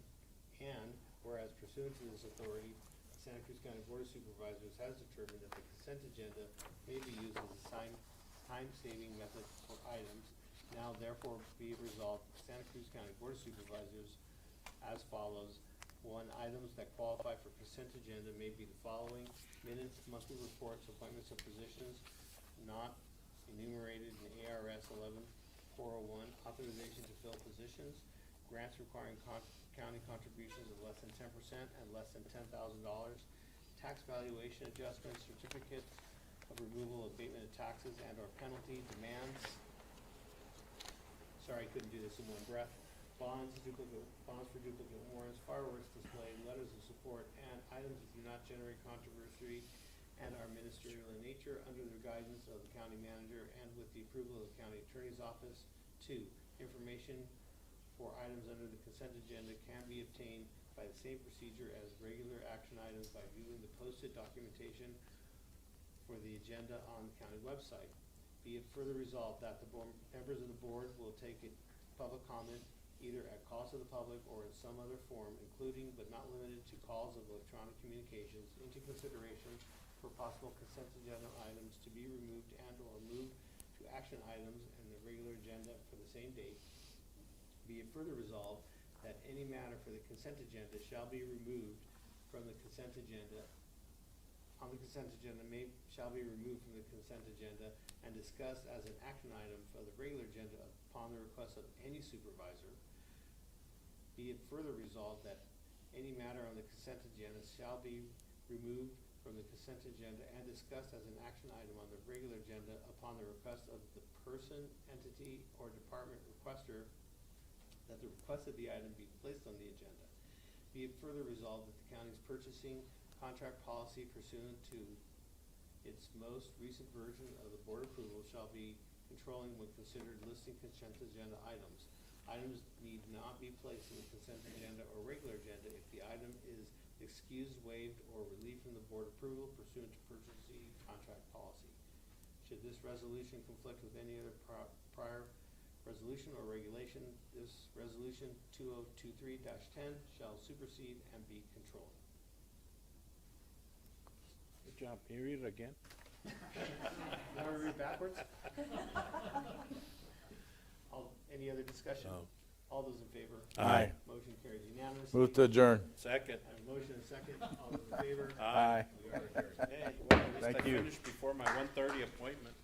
and whereas pursuant to this authority, the Santa Cruz County Board of Supervisors has determined that the consent agenda may be used as a time-saving method for items. Now therefore be it resolved, the Santa Cruz County Board of Supervisors as follows. 1, items that qualify for consent agenda may be the following: minutes, monthly reports, appointments of positions not enumerated in ARS 11-401, authorization to fill positions, grants requiring county contributions of less than 10% and less than $10,000, tax valuation adjustments, certificates of removal, abatement of taxes and or penalty, demands. Sorry, I couldn't do this in one breath. Bonds for duplicate warrants, fireworks display, letters of support, and items that do not generate controversy and are ministerial in nature under the guidance of the county manager and with the approval of the county attorney's office. 2, information for items under the consent agenda can be obtained by the same procedure as regular action items by viewing the posted documentation for the agenda on the county website. Be it further resolved that the members of the board will take a public comment either at cost of the public or in some other form, including but not limited to calls of electronic communications, into consideration for possible consent agenda items to be removed and or moved to action items in the regular agenda for the same date. Be it further resolved that any matter for the consent agenda shall be removed from the consent agenda shall be removed from the consent agenda and discussed as an action item for the regular agenda upon the request of any supervisor. Be it further resolved that any matter on the consent agenda shall be removed from the consent agenda and discussed as an action item on the regular agenda upon the request of the person, entity, or department requester, that the request of the item be placed on the agenda. Be it further resolved that the county's purchasing contract policy pursuant to its most recent version of the board approval shall be controlling when considered listing consent agenda items. Items need not be placed in the consent agenda or regular agenda if the item is excused, waived, or relieved from the board approval pursuant to purchasing contract policy. Should this resolution conflict with any other prior resolution or regulation, this resolution 2023-10 shall supersede and be controlled. Good job. Can you read it again? You want to read backwards? Any other discussion? No. All those in favor? Aye. Motion carries unanimously. Move to adjourn. Second. I have a motion and a second. All those in favor? Aye. We are adjourned. Hey, well, at least Thank I you. finished before my 1:30 appointment.